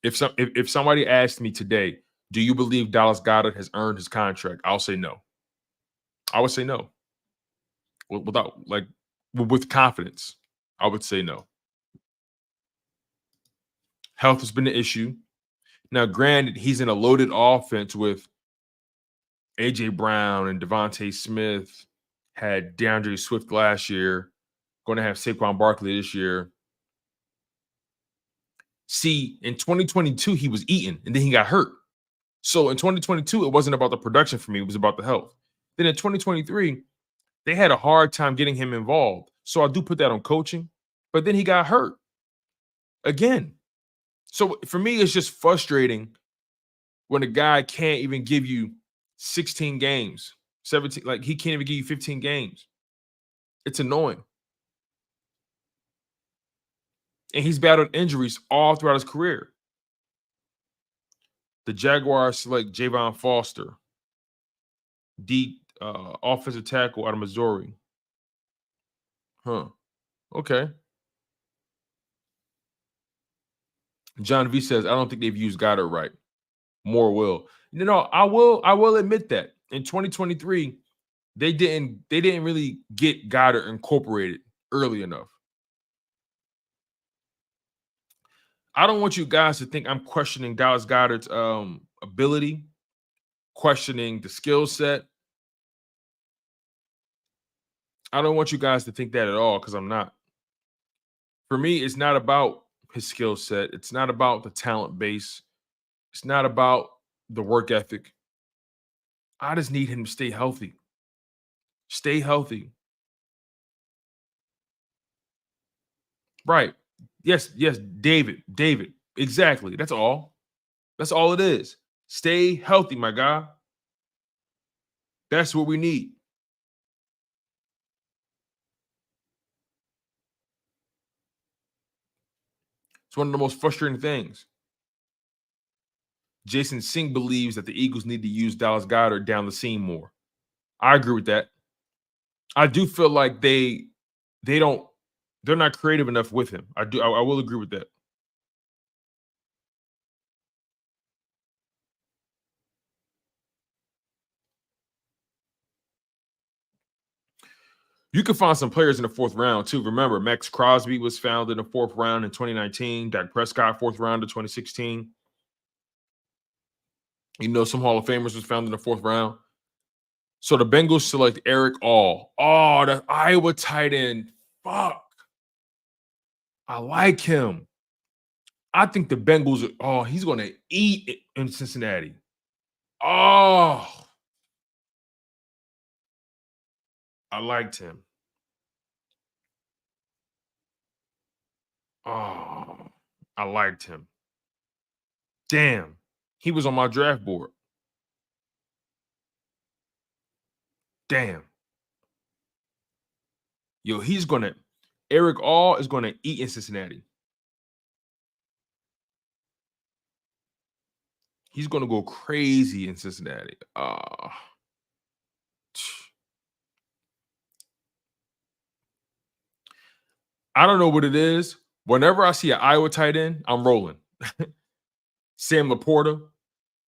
S1: If somebody asked me today, do you believe Dallas Goedert has earned his contract? I'll say no. I would say no. With confidence, I would say no. Health has been an issue. Now, granted, he's in a loaded offense with A.J. Brown and Devontae Smith, had DeAndre Swift last year, going to have Saquon Barkley this year. See, in 2022, he was eating, and then he got hurt. So in 2022, it wasn't about the production for me. It was about the health. Then in 2023, they had a hard time getting him involved. So I do put that on coaching. But then he got hurt again. So for me, it's just frustrating when a guy can't even give you 16 games, 17, like he can't even give you 15 games. It's annoying. And he's battled injuries all throughout his career. The Jaguars select Javon Foster, deep offensive tackle out of Missouri. Huh. Okay. John V says, I don't think they've used Goddard right. More will. I will admit that in 2023, they didn't really get Goddard incorporated early enough. I don't want you guys to think I'm questioning Dallas Goedert's ability, questioning the skill set. I don't want you guys to think that at all, because I'm not. For me, it's not about his skill set. It's not about the talent base. It's not about the work ethic. I just need him to stay healthy. Stay healthy. Right. Yes, David. Exactly. That's all. That's all it is. Stay healthy, my guy. That's what we need. It's one of the most frustrating things. Jason Singh believes that the Eagles need to use Dallas Goedert down the seam more. I agree with that. I do feel like they're not creative enough with him. I will agree with that. You can find some players in the fourth round too. Remember, Max Crosby was found in the fourth round in 2019. Dak Prescott, fourth round in 2016. Some Hall of Famers was found in the fourth round. So the Bengals select Eric All. Oh, the Iowa tight end. Fuck. I like him. I think the Bengals he's going to eat it in Cincinnati. Oh, I liked him. Oh, I liked him. Damn. He was on my draft board. Damn. Yo, Eric All is going to eat in Cincinnati. He's going to go crazy in Cincinnati. I don't know what it is. Whenever I see an Iowa tight end, I'm rolling. Sam Laporta,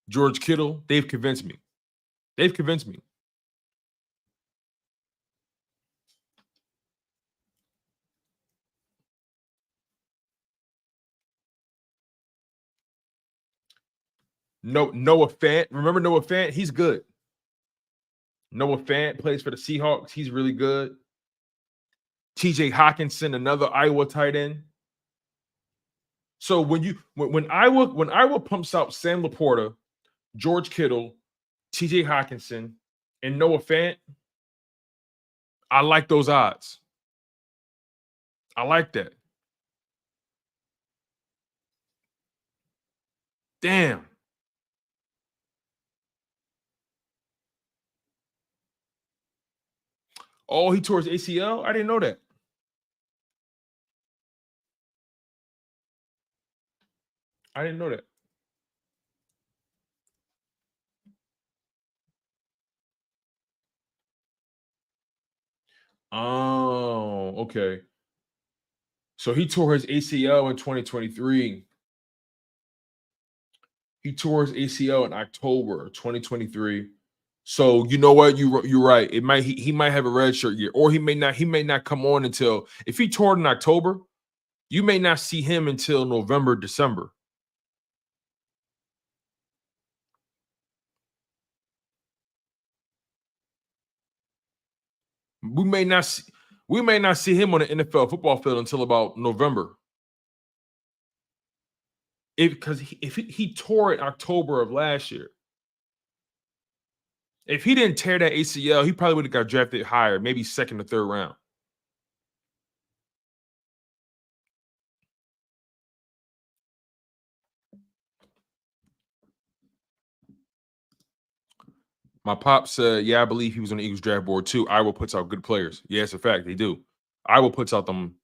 S1: George Kittle, they've convinced me. No, Noah Fant. Remember Noah Fant? He's good. Noah Fant plays for the Seahawks. He's really good. TJ Hawkinson, another Iowa tight end. So when Iowa pumps out Sam Laporta, George Kittle, TJ Hawkinson, and Noah Fant, I like those odds. I like that. Damn. Oh, he tore his ACL? I didn't know that. I didn't know that. Oh, okay. So he tore his ACL in 2023. He tore his ACL in October 2023. So you know what? You're right. It might he might have a red shirt year, or he may not come on until, if he tore it in October, you may not see him until November, December. We may not see him on the NFL football field until about November. Because if he tore it October of last year. If he didn't tear that ACL, he probably would have got drafted higher, maybe second or third round. My pop said, "Yeah, I believe he was on the Eagles draft board too. Iowa puts out good players. Yeah, it's a fact. They do. Iowa puts out them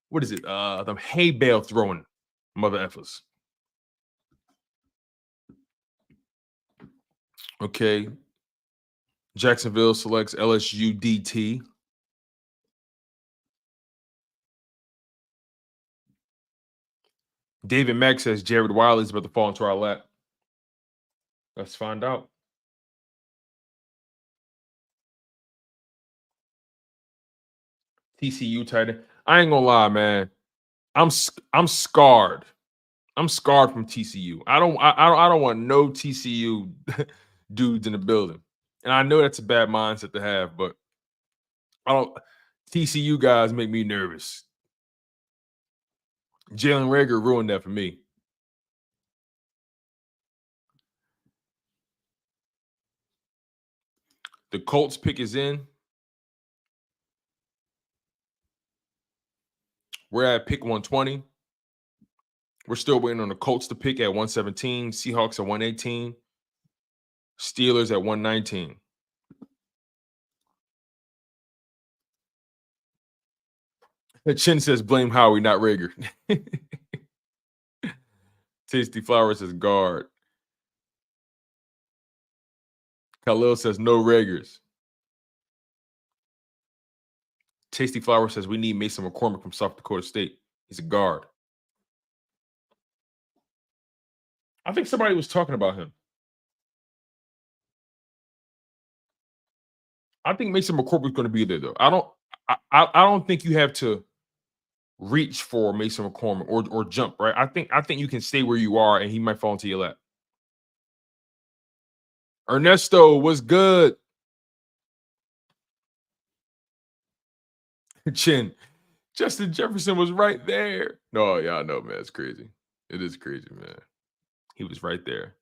S1: what is it? Them hay bale throwing mother effers." Okay. Jacksonville selects LSU DT. David Mack says Jared Wiley's about to fall into our lap. Let's find out. TCU tight end. I ain't gonna lie, man. I'm scarred. I'm scarred from TCU. I don't want no TCU dudes in the building. And I know that's a bad mindset to have, but TCU guys make me nervous. Jalen Reagor ruined that for me. The Colts pick is in. We're at pick 120. We're still waiting on the Colts to pick at 117, Seahawks at 118, Steelers at 119. Chin says blame Howie, not Reagor. Tasty Flowers says guard. Khalil says no Raegers. Tasty Flower says we need Mason McCormick from South Dakota State. He's a guard. I think somebody was talking about him. I think Mason McCormick is going to be there, though. I don't think you have to reach for Mason McCormick or jump, right? I think you can stay where you are, and he might fall into your lap. Ernesto, what's good? Chin. Justin Jefferson was right there. No, yeah, I know, man. It's crazy. It is crazy, man. He was right there.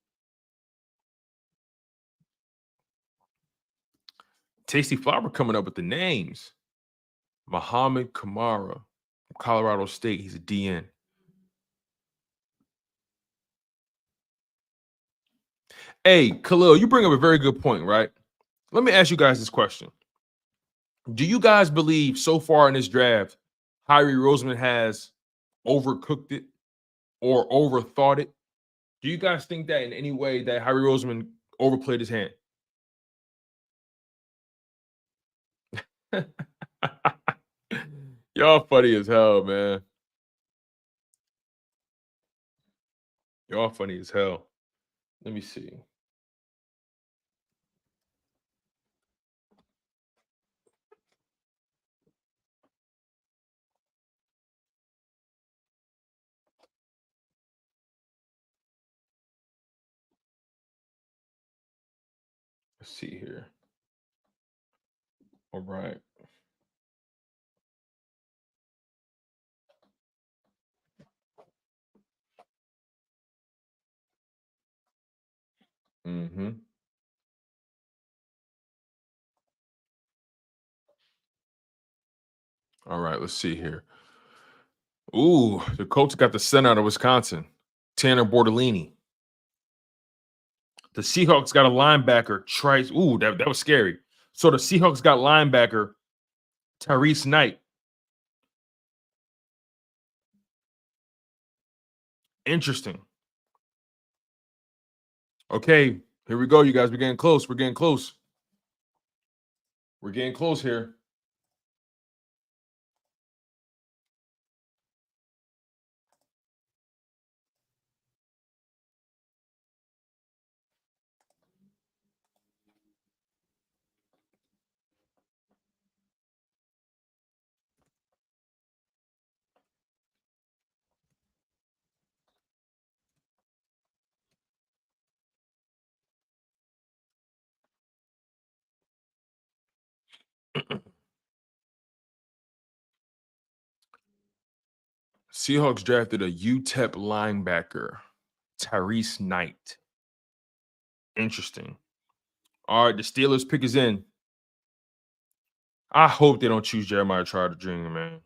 S1: Tasty Flower coming up with the names. Muhammad Kamara from Colorado State. He's a DN. Hey, Khalil, you bring up a very good point, right? Let me ask you guys this question. Do you guys believe so far in this draft, Howie Roseman has overcooked it or overthought it? Do you guys think that in any way that Howie Roseman overplayed his hand? Y'all funny as hell, man. Y'all funny as hell. Let me see. Let's see here. All right. Mm-hmm. All right, let's see here. Ooh, the Colts got the center out of Wisconsin, Tanner Bortolini. The Seahawks got a linebacker, Trice. Ooh, that was scary. So the Seahawks got linebacker, Tyrese Knight. Interesting. Okay, here we go, you guys. We're getting close. We're getting close. We're getting close here. Seahawks drafted a UTEP linebacker, Tyrese Knight. Interesting. All right, the Steelers pick is in. I hope they don't choose Jeremiah Trotter Jr., man.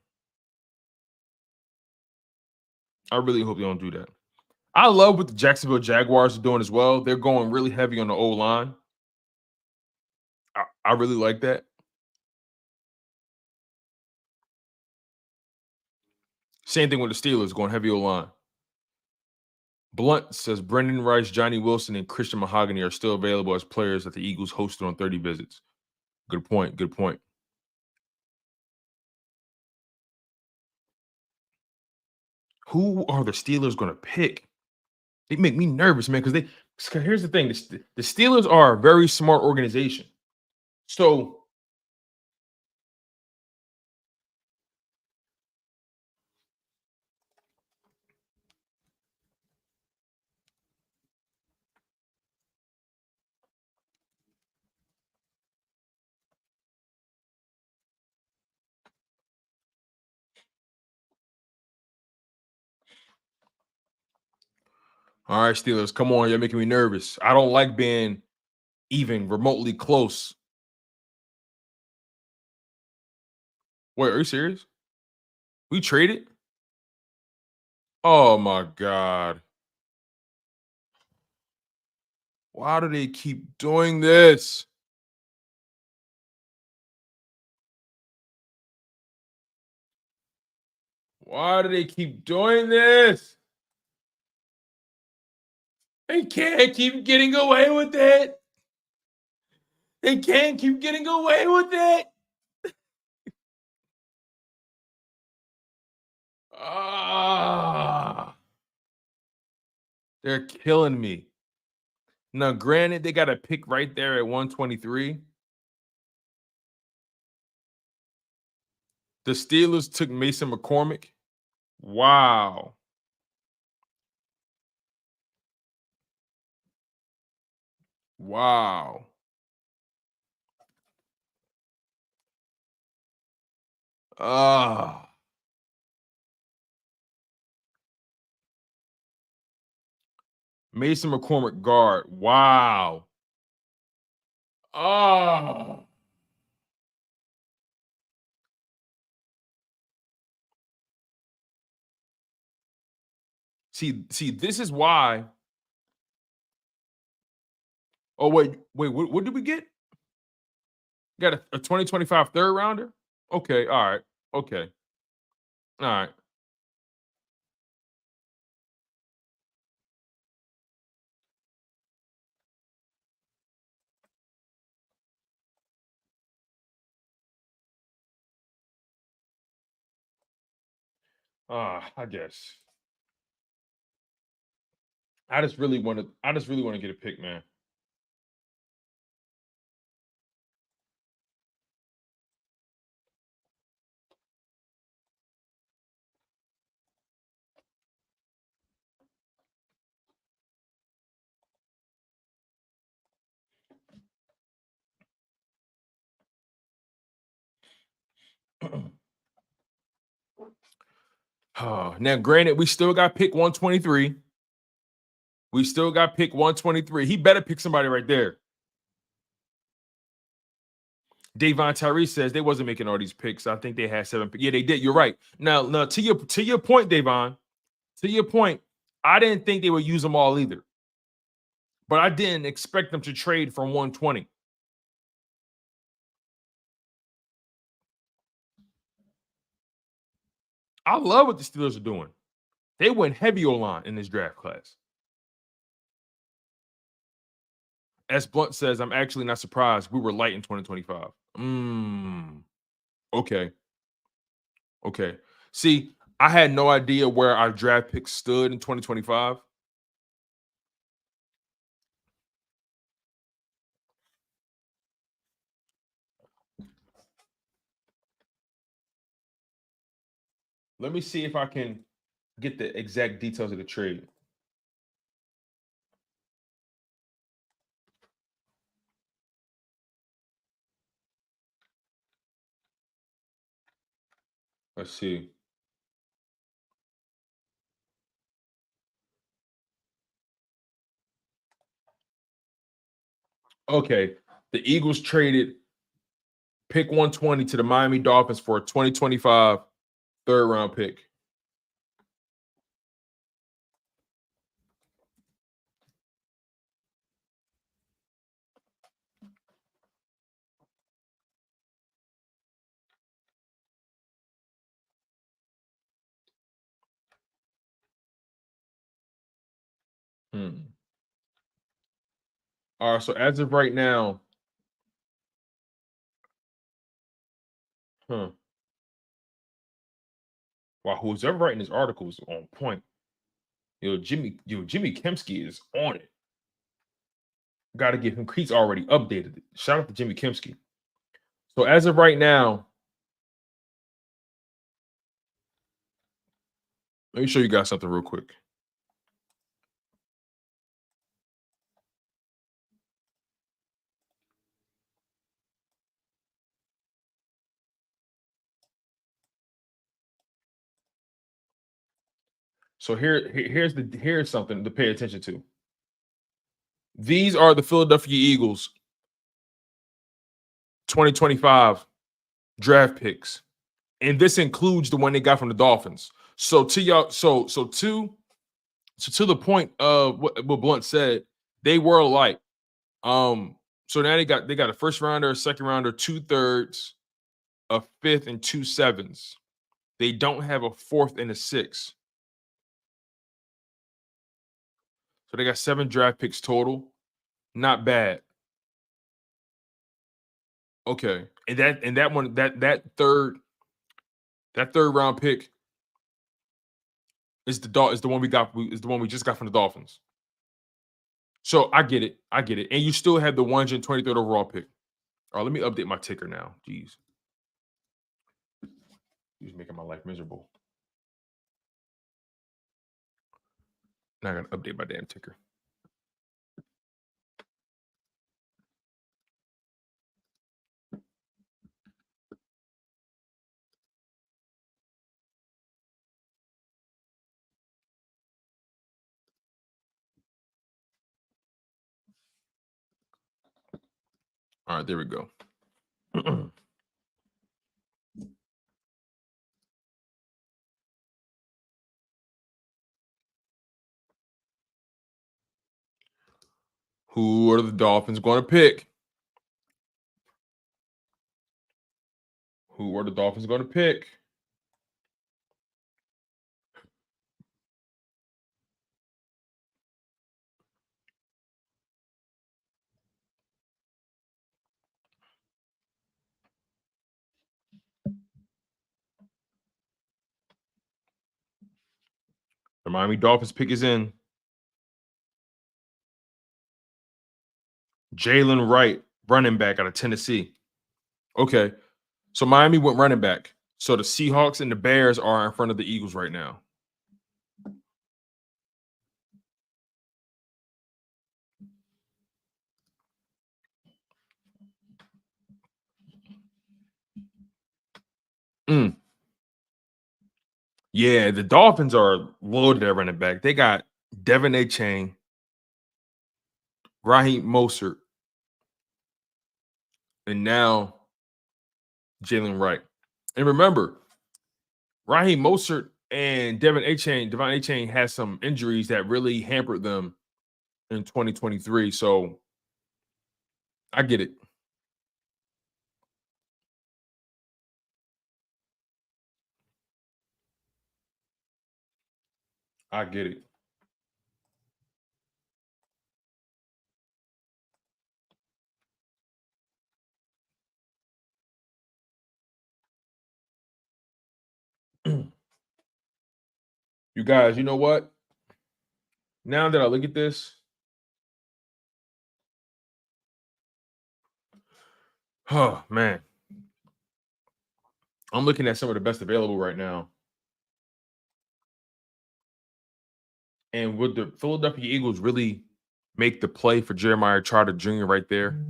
S1: I really hope they don't do that. I love what the Jacksonville Jaguars are doing as well. They're going really heavy on the O-line. I really like that. Same thing with the Steelers, going heavy O-line. Blunt says Brendan Rice, Johnny Wilson, and Christian Mahogany are still available as players that the Eagles hosted on 30 visits. Good point. Good point. Who are the Steelers going to pick? They make me nervous, man, because here's the thing. The Steelers are a very smart organization. So all right, Steelers, come on. You're making me nervous. I don't like being even remotely close. Wait, are you serious? We traded? Oh, my God. Why do they keep doing this? Why do they keep doing this? They can't keep getting away with it. They can't keep getting away with it. Ah, they're killing me. Now, granted, they got a pick right there at 123. The Steelers took Mason McCormick. Wow. Wow. Ah. Mason McCormick guard. Wow. Ah. See, this is why. Oh, wait. What did we get? Got a 2025 third rounder? Okay. All right. Okay. All right. I guess. I just really want to get a pick, man. Now, granted, we still got pick 123. We still got pick 123. He better pick somebody right there. Devon Tyrese says they wasn't making all these picks. I think they had 7 picks. Yeah, they did. You're right. Now to your point, Devon, to your point, I didn't think they would use them all either. But I didn't expect them to trade from 120. I love what the Steelers are doing. They went heavy O-line in this draft class. S. Blunt says, I'm actually not surprised. We were light in 2025. Okay. Okay. See, I had no idea where our draft picks stood in 2025. Let me see if I can get the exact details of the trade. Let's see. Okay. The Eagles traded pick 120 to the Miami Dolphins for a 2025 third-round pick. All right, so as of right now, wow, who's ever writing this article is on point. Jimmy Kempski is on it. Got to give him. He's already updated it. Shout out to Jimmy Kempski. So as of right now, let me show you guys something real quick. So here's something to pay attention to. These are the Philadelphia Eagles 2025 draft picks, and this includes the one they got from the Dolphins. So to y'all, so to the point of what Blunt said, they were alike. So now they got a first rounder, a second rounder, 2/3, a fifth, and 2 7s. They don't have a fourth and a sixth. So they got 7 draft picks total. Not bad. Okay. And that third round pick is the one we just got from the Dolphins. So I get it. And you still have the 123rd overall pick. All right, let me update my ticker now. Jeez. He's making my life miserable. Now I gotta update my damn ticker. All right, there we go. Who are the Dolphins going to pick? Who are the Dolphins going to pick? The Miami Dolphins pick is in. Jalen Wright, running back out of Tennessee. Okay. So Miami went running back. So the Seahawks and the Bears are in front of the Eagles right now. Yeah, the Dolphins are loaded at running back. They got Devon White, Raheem Mostert, and now Jalen Wright. And remember, Raheem Mostert and Devon White had some injuries that really hampered them in 2023. So I get it. I get it. You guys, you know what? Now that I look at this, oh man, I'm looking at some of the best available right now. And would the Philadelphia Eagles really make the play for Jeremiah Trotter Jr. right there?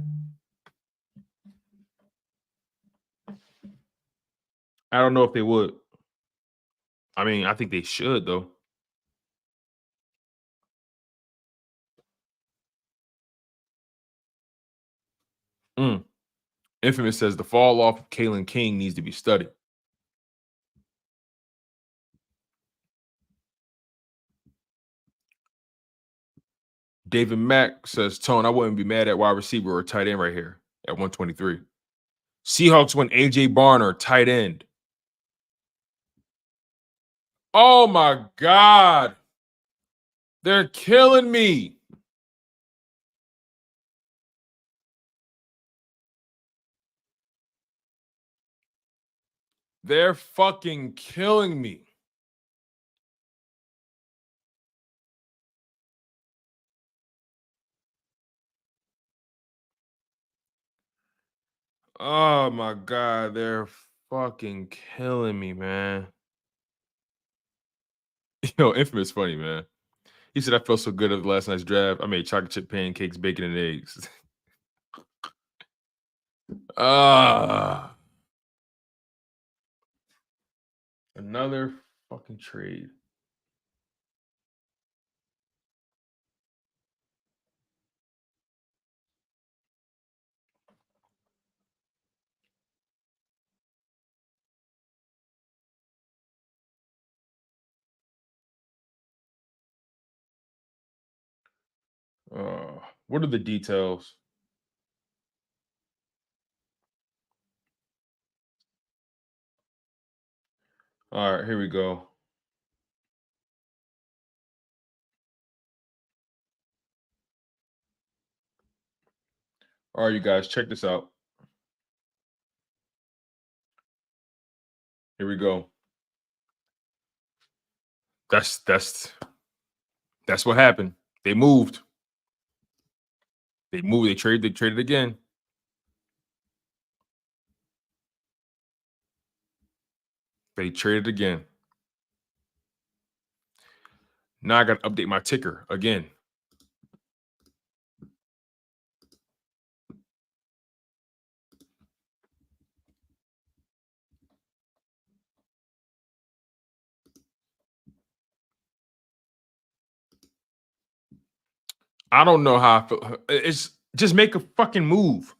S1: I don't know if they would. I mean, I think they should, though. Infamous says the fall off of Kalen King needs to be studied. David Mack says, Tone, I wouldn't be mad at wide receiver or tight end right here at 123. Seahawks went AJ Barner, tight end. Oh my God. They're killing me. They're fucking killing me. Oh my God. They're fucking killing me, man. Yo, Infamous funny, man. He said, I felt so good at the last night's draft. I made chocolate chip pancakes, bacon, and eggs. Another fucking trade. What are the details? All right, here we go. All right, you guys, check this out. Here we go. That's what happened. They moved. They moved. They traded again. They traded again. Now I got to update my ticker again. I don't know how I feel. It's just make a fucking move.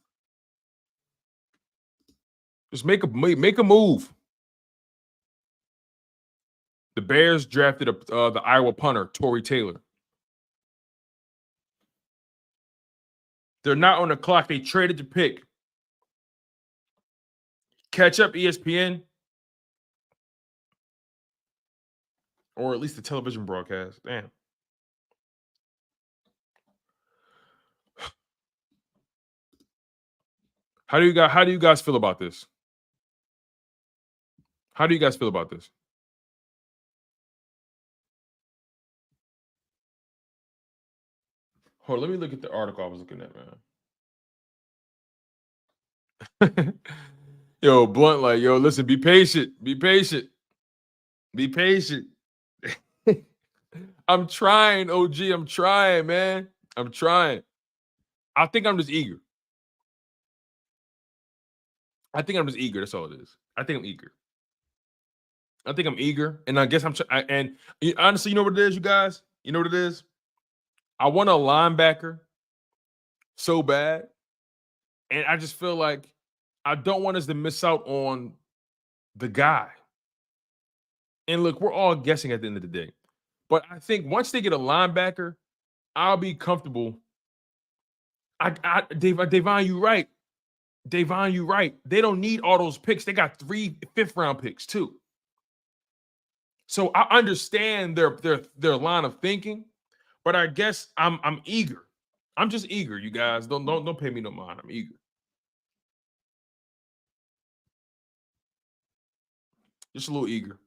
S1: Just make a move. The Bears drafted the Iowa punter, Tory Taylor. They're not on the clock. They traded the pick. Catch up, ESPN. Or at least the television broadcast. Damn. How do you guys feel about this? How do you guys feel about this? Hold on, let me look at the article I was looking at, man. Yo, Blunt, like, yo, listen, be patient. Be patient. Be patient. I'm trying, OG. I'm trying, man. I'm trying. I think I'm just eager. That's all it is. I think I'm eager. And I guess and honestly, you know what it is, you guys? You know what it is? I want a linebacker so bad. And I just feel like I don't want us to miss out on the guy. And look, we're all guessing at the end of the day. But I think once they get a linebacker, I'll be comfortable. Devon, you right. Devon, you right. They don't need all those picks. They got 3 fifth-round picks too. So I understand their line of thinking, but I guess I'm eager. I'm just eager, you guys. Don't pay me no mind. I'm eager. Just a little eager.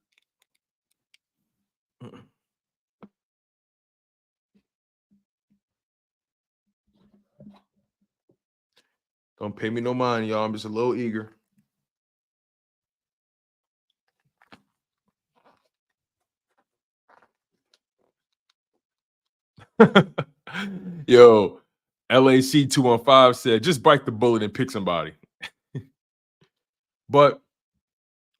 S1: Don't pay me no mind, y'all. I'm just a little eager. Yo, LAC 215 said, just bite the bullet and pick somebody. But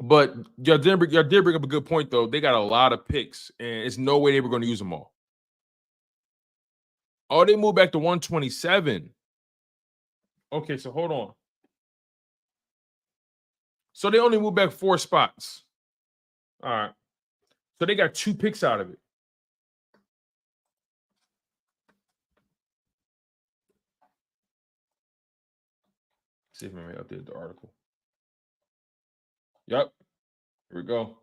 S1: But y'all did bring up a good point, though. They got a lot of picks, and it's no way they were going to use them all. Oh, they moved back to 127. Okay, so hold on. So they only moved back 4 spots. All right. So they got 2 picks out of it. See if I updated the article. Yep. Here we go.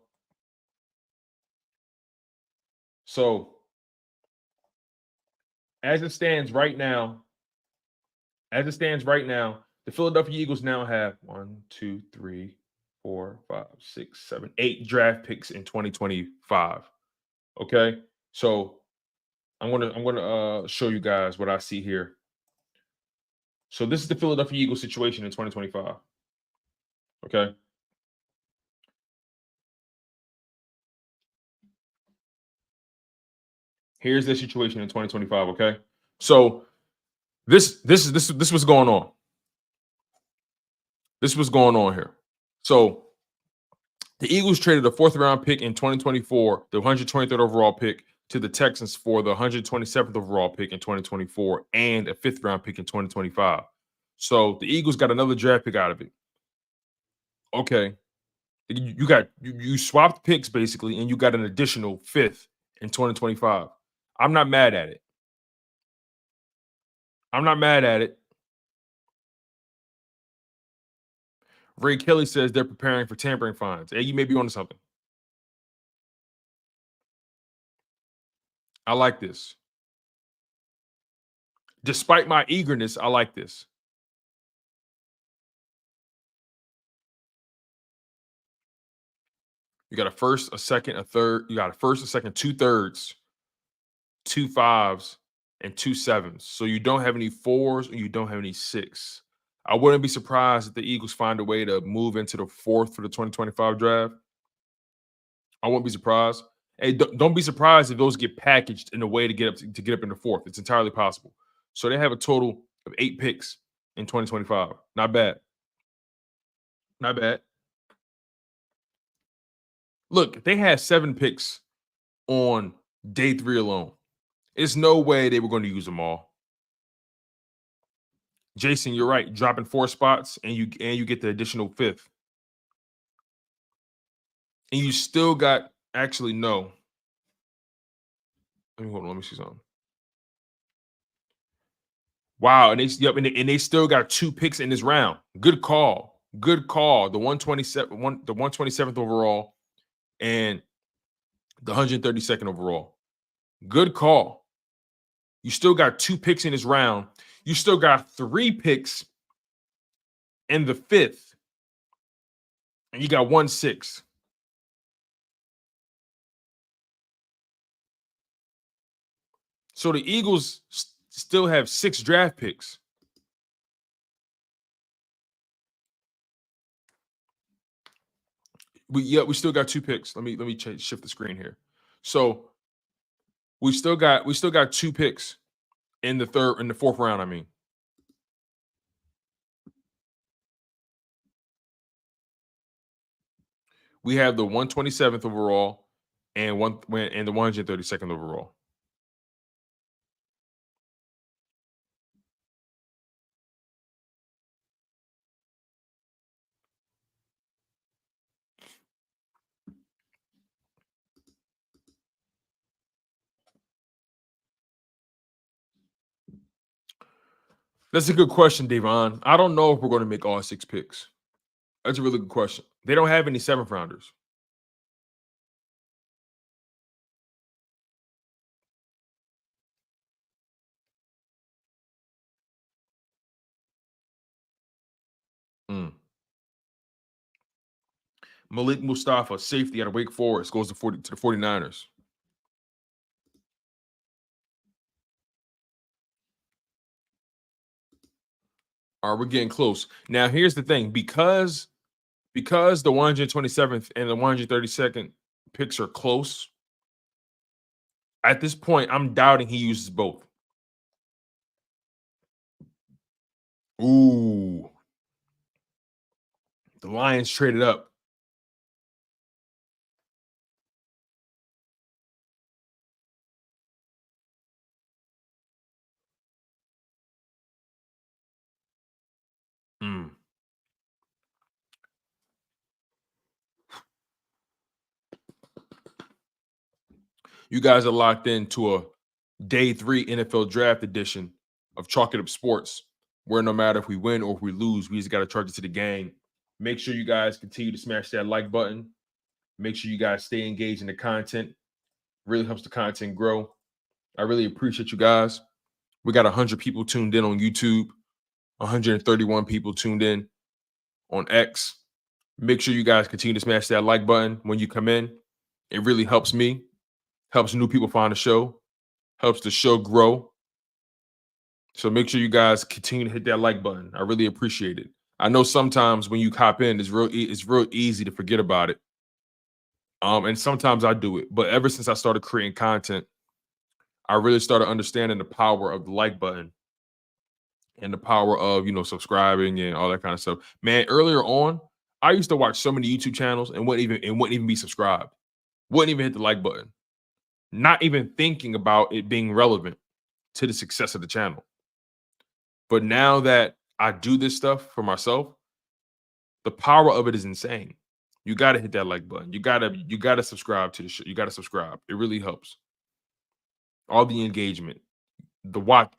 S1: So as it stands right now, the Philadelphia Eagles now have 1, 2, 3, 4, 5, 6, 7, 8 draft picks in 2025. Okay, so I'm gonna show you guys what I see here. So this is the Philadelphia Eagles situation in 2025. Okay. Here's the situation in 2025. Okay. So this was going on. This was going on here. So the Eagles traded a 4th round pick in 2024, the 123rd overall pick, to the Texans for the 127th overall pick in 2024 and a 5th round pick in 2025. So the Eagles got another draft pick out of it. Okay. You swapped picks basically, and you got an additional 5th in 2025. I'm not mad at it. Ray Kelly says they're preparing for tampering fines. Hey, you may be onto something. I like this. Despite my eagerness, I like this. You got a first, a second, a third. You got a first, a second, 2 thirds, 2 5s, and 2 7s. So you don't have any 4s and you don't have any 6. I wouldn't be surprised if the Eagles find a way to move into the 4th for the 2025 draft. I won't be surprised. Hey, don't be surprised if those get packaged in a way to get up in the 4th. It's entirely possible. So they have a total of 8 picks in 2025. Not bad. Not bad. Look, they had 7 picks on day 3 alone. There's no way they were going to use them all. Jason, you're right. Dropping 4 spots and you get the additional 5th. And you still got actually no. Hold on, let me see something. Wow, and they still got 2 picks in this round. Good call. Good call. The 127th overall and the 132nd overall. Good call. You still got 2 picks in this round. You still got 3 picks in the 5th. And you got 1 6. So the Eagles still have 6 draft picks. We still got 2 picks. Let me shift the screen here. So we still got 2 picks in the 4th round. I mean, we have the 127th overall and the 132nd overall. That's a good question, Devon. I don't know if we're going to make all 6 picks. That's a really good question. They don't have any 7th rounders. Malik Mustafa, safety out of Wake Forest, goes to the 49ers. All right, we're getting close. Now, here's the thing. Because the 127th and the 132nd picks are close, at this point, I'm doubting he uses both. Ooh. The Lions traded up. You guys are locked into a day 3 NFL draft edition of Chalk It Up Sports, where no matter if we win or if we lose, we just got to charge it to the game. Make sure you guys continue to smash that like button. Make sure you guys stay engaged in the content. Really helps the content grow. I really appreciate you guys. We got 100 people tuned in on YouTube, 131 people tuned in on X. Make sure you guys continue to smash that like button when you come in. It really helps me, helps new people find the show, helps the show grow. So make sure you guys continue to hit that like button. I really appreciate it. I know sometimes when you hop in, it's real easy to forget about it. And sometimes I do it, but ever since I started creating content, I really started understanding the power of the like button and the power of, subscribing and all that kind of stuff. Man, earlier on, I used to watch so many YouTube channels and wouldn't even be subscribed. Wouldn't even hit the like button. Not even thinking about it being relevant to the success of the channel. But now that I do this stuff for myself, the power of it is insane. You got to hit that like button. You got to subscribe to the show. You got to subscribe. It really helps. All the engagement, the watch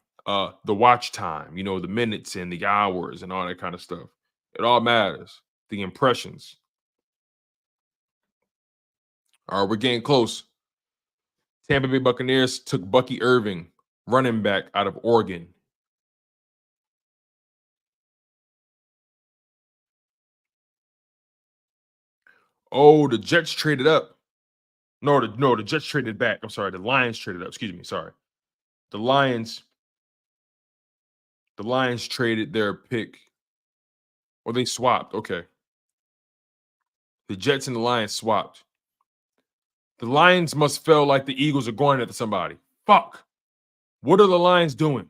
S1: time, the minutes and the hours and all that kind of stuff. It all matters. The impressions. All right, we're getting close. Tampa Bay Buccaneers took Bucky Irving, running back out of Oregon. Oh, the Jets traded up. No, the Jets traded back. I'm sorry, the Lions traded up. Excuse me, sorry. The Lions traded their pick. Or they swapped. Okay. The Jets and the Lions swapped. The Lions must feel like the Eagles are going after somebody. Fuck. What are the Lions doing?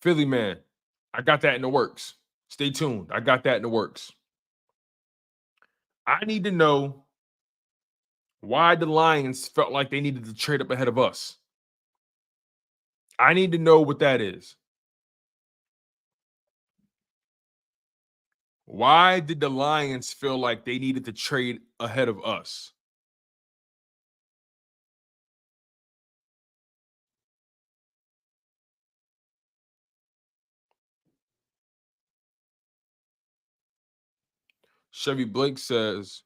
S1: Philly, man, I got that in the works. Stay tuned. I got that in the works. I need to know why the Lions felt like they needed to trade up ahead of us. I need to know what that is. Why did the Lions feel like they needed to trade ahead of us? Chevy Blake says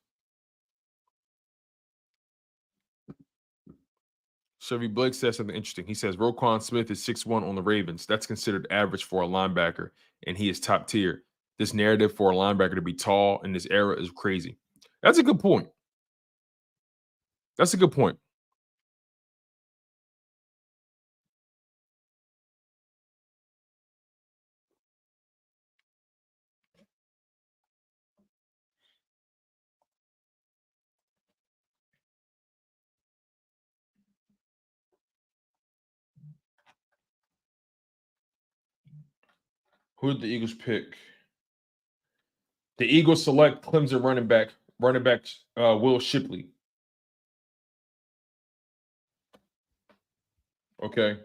S1: something interesting. He says Roquan Smith is 6'1" on the Ravens. That's considered average for a linebacker, and he is top tier. This narrative for a linebacker to be tall in this era is crazy. That's a good point. That's a good point. Who did the Eagles pick? The Eagles select Clemson running back Will Shipley. Okay.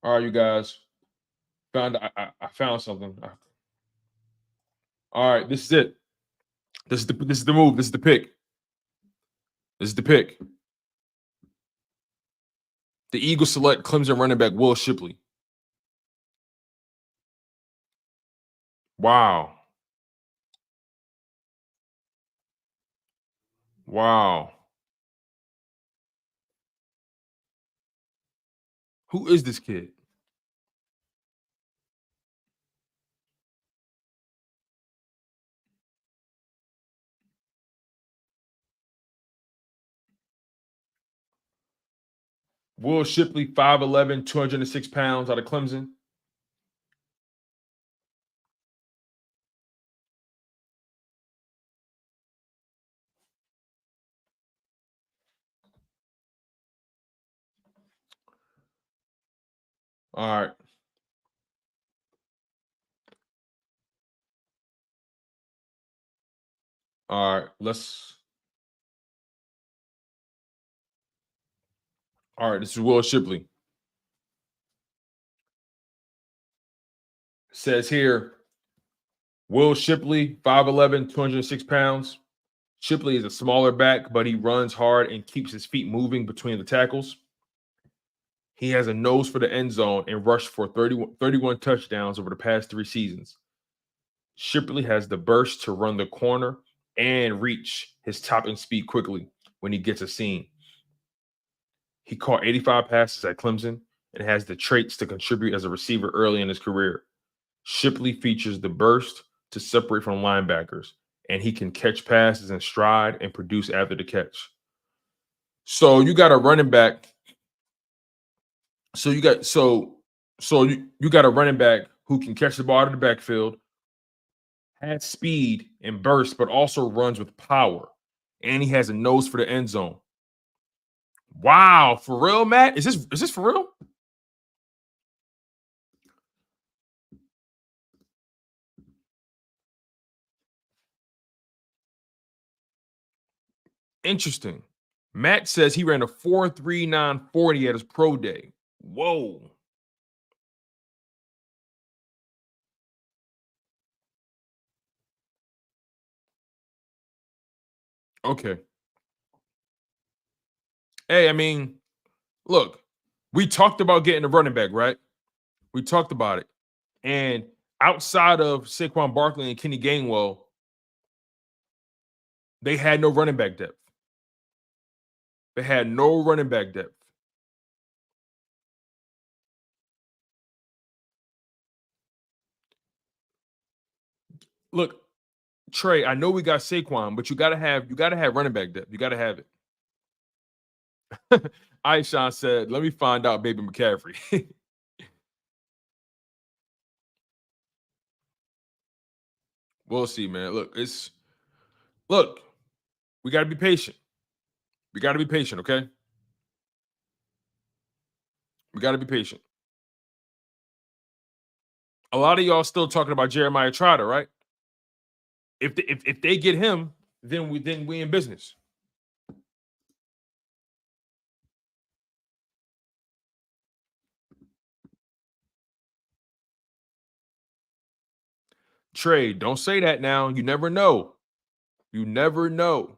S1: All right, you guys. I found something. All right, this is it. This is the move. This is the pick. This is the pick. The Eagles select Clemson running back Will Shipley. Wow. Wow. Who is this kid? Will Shipley, 5'11", 206 pounds out of Clemson. All right. All right. All right. This is Will Shipley. Says here, Will Shipley, 5'11", 206 pounds. Shipley is a smaller back, but he runs hard and keeps his feet moving between the tackles. He has a nose for the end zone and rushed for 31 touchdowns over the past 3 seasons. Shipley has the burst to run the corner and reach his top end speed quickly when he gets a seam. He caught 85 passes at Clemson and has the traits to contribute as a receiver early in his career. Shipley features the burst to separate from linebackers, and he can catch passes in stride and produce after the catch. So you got a running back. So you got you got a running back who can catch the ball out of the backfield, has speed and burst, but also runs with power, and he has a nose for the end zone. Wow, for real, Matt? Is this for real? Interesting. Matt says he ran a 4.39 40 at his pro day. Whoa. Okay. Hey, I mean, look, we talked about getting a running back, right? We talked about it. And outside of Saquon Barkley and Kenny Gainwell, they had no running back depth. They had no running back depth. Look, Trey, I know we got Saquon, but you gotta have running back depth. You gotta have it. Aishan said, let me find out, baby McCaffrey. We'll see, man. Look, we gotta be patient. We gotta be patient, okay? We gotta be patient. A lot of y'all still talking about Jeremiah Trotter, right? If they get him, then we in business. Trey, don't say that now. You never know. You never know.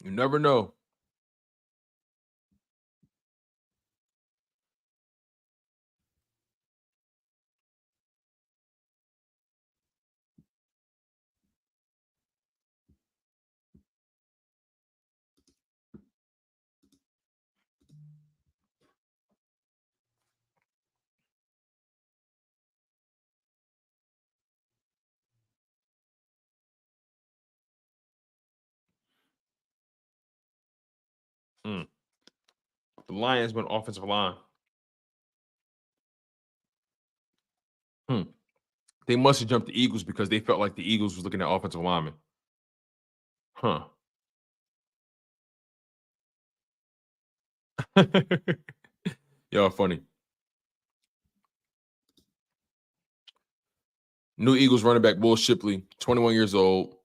S1: You never know. Mm. The Lions went offensive line. They must have jumped the Eagles because they felt like the Eagles was looking at offensive linemen. Huh. Y'all funny. New Eagles running back Will Shipley, 21 years old,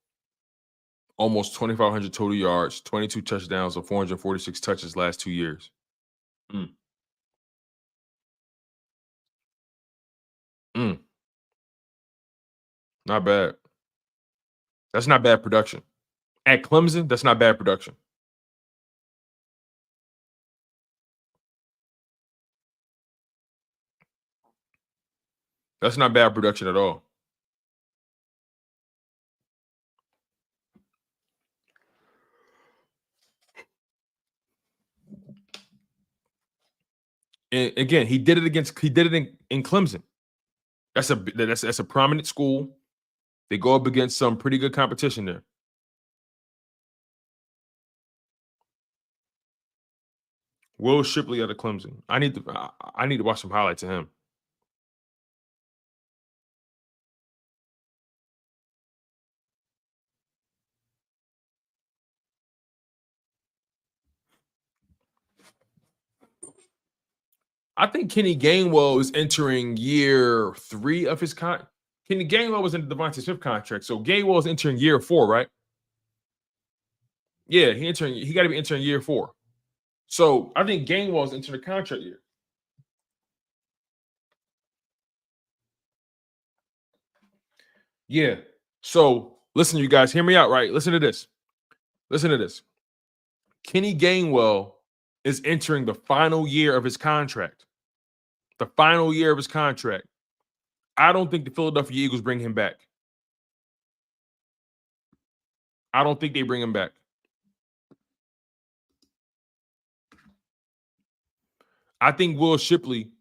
S1: almost 2,500 total yards, 22 touchdowns, and 446 touches last 2 years. Mm. Mm. Not bad. That's not bad production. At Clemson, that's not bad production. That's not bad production at all. And again, he did it in Clemson. That's a prominent school. They go up against some pretty good competition there. Will Shipley out of Clemson. I need to watch some highlights of him. I think Kenny Gainwell is entering year 3 of his Kenny Gainwell was in the Devontae Smith contract, so Gainwell is entering year 4, right? Yeah, he got to be entering year 4. So I think Gainwell is entering the contract year. Yeah. So listen, you guys, hear me out, right? Listen to this. Listen to this. Kenny Gainwell is entering the final year of his contract. The final year of his contract. I don't think the Philadelphia Eagles bring him back. I don't think they bring him back. I think Will Shipley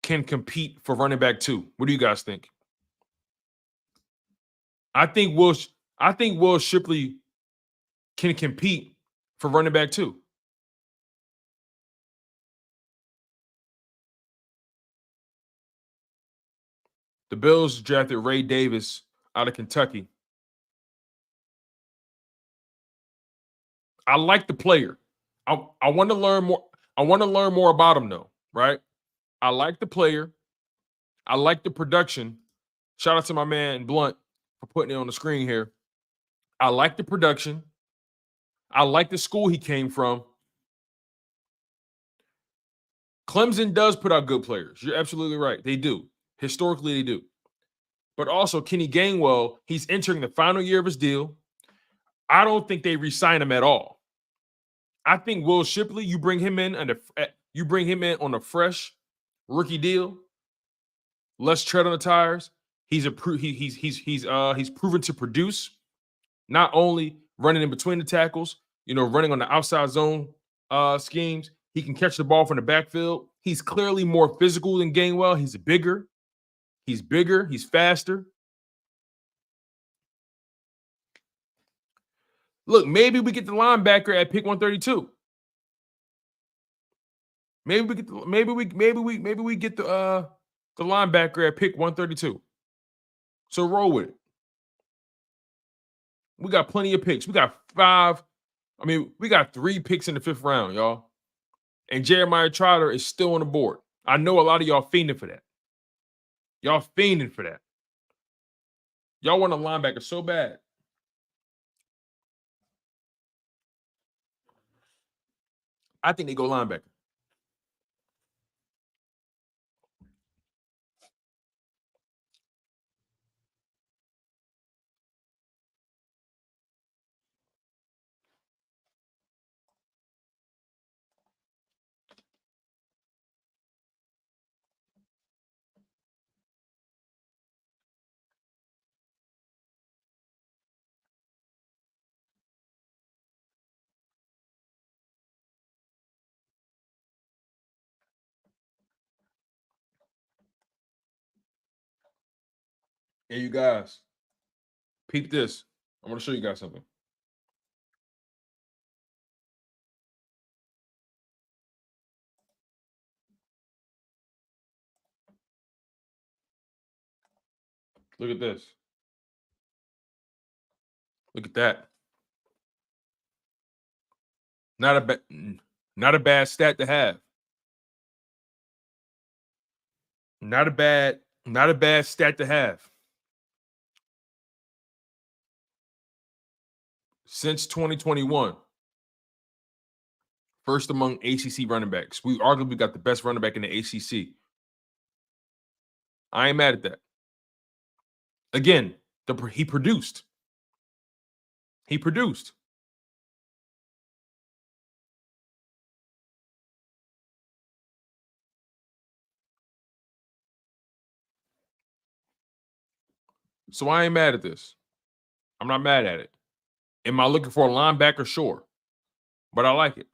S1: can compete for running back 2. What do you guys think? I think Will Shipley can compete for running back 2. The Bills drafted Ray Davis out of Kentucky. I like the player. I want to learn more. I want to learn more about him, though, right? I like the player. I like the production. Shout out to my man Blunt for putting it on the screen here. I like the production. I like the school he came from. Clemson does put out good players. You're absolutely right. They do. Historically, they do. But also, Kenny Gainwell, he's entering the final year of his deal. I don't think they re-sign him at all. I think Will Shipley, you bring him in on a fresh rookie deal, less tread on the tires. He's proven to produce, not only running in between the tackles, running on the outside zone schemes. He can catch the ball from the backfield. He's clearly more physical than Gainwell. He's bigger. He's faster. Look, maybe we get the linebacker at pick 132. Maybe we get the linebacker at pick 132. So roll with it. We got plenty of picks. We got 5. We got 3 picks in the 5th round, y'all. And Jeremiah Trotter is still on the board. I know a lot of y'all fiending for that. Y'all want a linebacker so bad. I think they go linebacker. Hey, you guys, peep this. I want to show you guys something. Look at this. Look at that. Not a bad stat to have. Not a bad stat to have. Since 2021, first among ACC running backs. We arguably got the best running back in the ACC. I ain't mad at that. Again, he produced. He produced. So I ain't mad at this. I'm not mad at it. Am I looking for a linebacker? Sure. But I like it.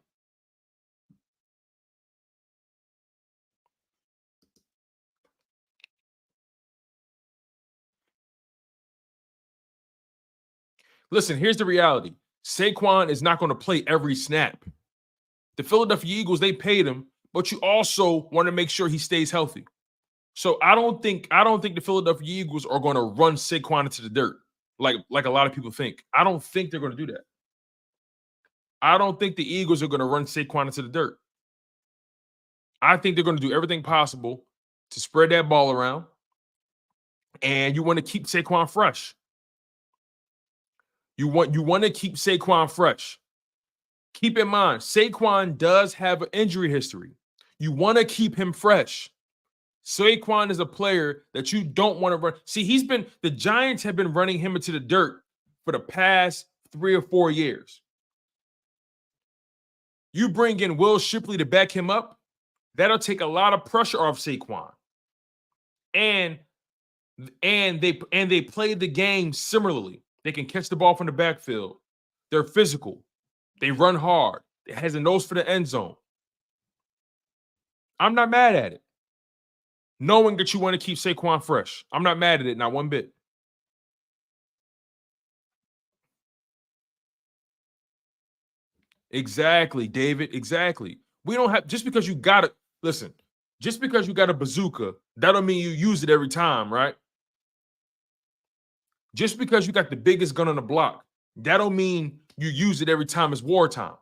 S1: Listen, here's the reality. Saquon is not going to play every snap. The Philadelphia Eagles, they paid him, but you also want to make sure he stays healthy. So I don't think the Philadelphia Eagles are going to run Saquon into the dirt like a lot of people think. I don't think they're going to do that. I don't think the Eagles are going to run Saquon into the dirt. I think they're going to do everything possible to spread that ball around, and you want to keep Saquon fresh. You want to keep Saquon fresh. Keep in mind, Saquon does have an injury history. You want to keep him fresh. Saquon is a player that you don't want to run. See, the Giants have been running him into the dirt for the past 3 or 4 years. You bring in Will Shipley to back him up, that'll take a lot of pressure off Saquon. And they play the game similarly. They can catch the ball from the backfield. They're physical. They run hard. It has a nose for the end zone. I'm not mad at it. Knowing that you want to keep Saquon fresh. I'm not mad at it, not one bit. Exactly, David. Exactly. We don't have, just because you got it, listen, just because you got a bazooka, that don't mean you use it every time, right? Just because you got the biggest gun on the block, that don't mean you use it every time it's wartime.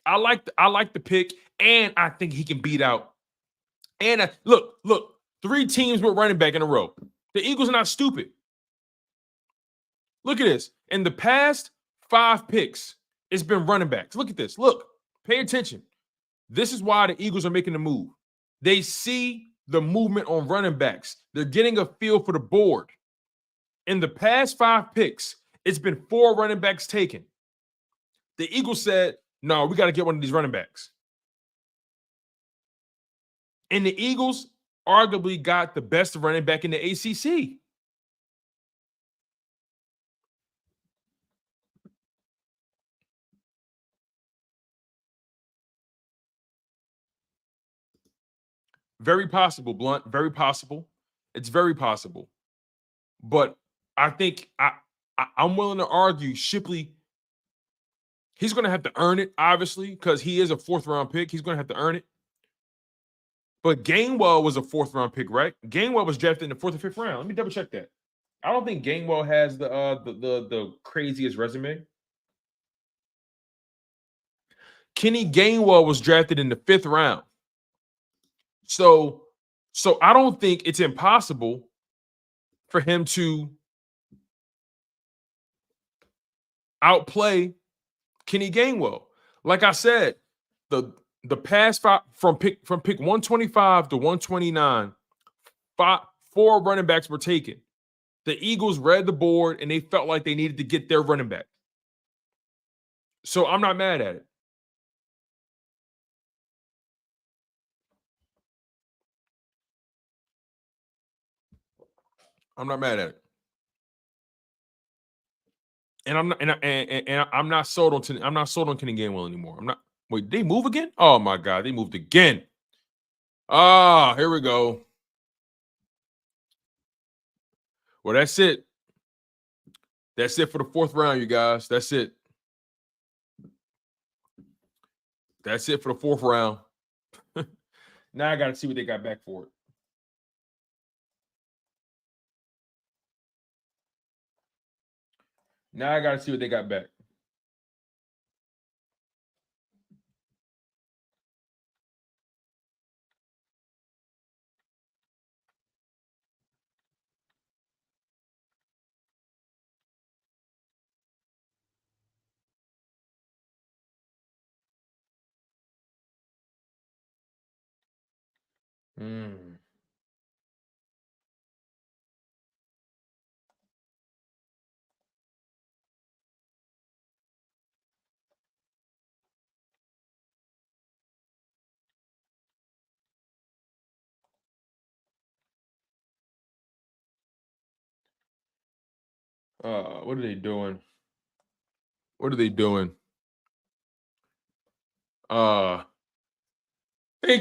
S1: I like the pick, and I think he can beat out. And look, 3 teams with running back in a row. The Eagles are not stupid. Look at this. In the past 5 picks, it's been running backs. Look at this. Look, pay attention. This is why the Eagles are making the move. They see the movement on running backs. They're getting a feel for the board. In the past 5 picks, it's been 4 running backs taken. The Eagles said, no, we got to get one of these running backs. And the Eagles arguably got the best running back in the ACC. Very possible, Blunt. Very possible. It's very possible. But I think I'm willing to argue Shipley, he's going to have to earn it, obviously, because he is a 4th-round pick. He's going to have to earn it. But Gainwell was a 4th-round pick, right? Gainwell was drafted in the 4th or 5th round. Let me double check that. I don't think Gainwell has the craziest resume. Kenny Gainwell was drafted in the 5th round. So I don't think it's impossible for him to outplay Kenny Gainwell. Like I said, the past 5 from pick 125 to 129, 4 running backs were taken. The Eagles read the board and they felt like they needed to get their running back. So I'm not mad at it. I'm not mad at it. And I'm not sold on Kenny Gainwell anymore. I'm not. Wait, they move again? Oh my God, they moved again. Ah, here we go. Well, that's it. That's it for the 4th round, you guys. That's it. That's it for the 4th round. Now I got to see what they got back for it. Now I got to see what they got back. What are they doing? What are they doing? They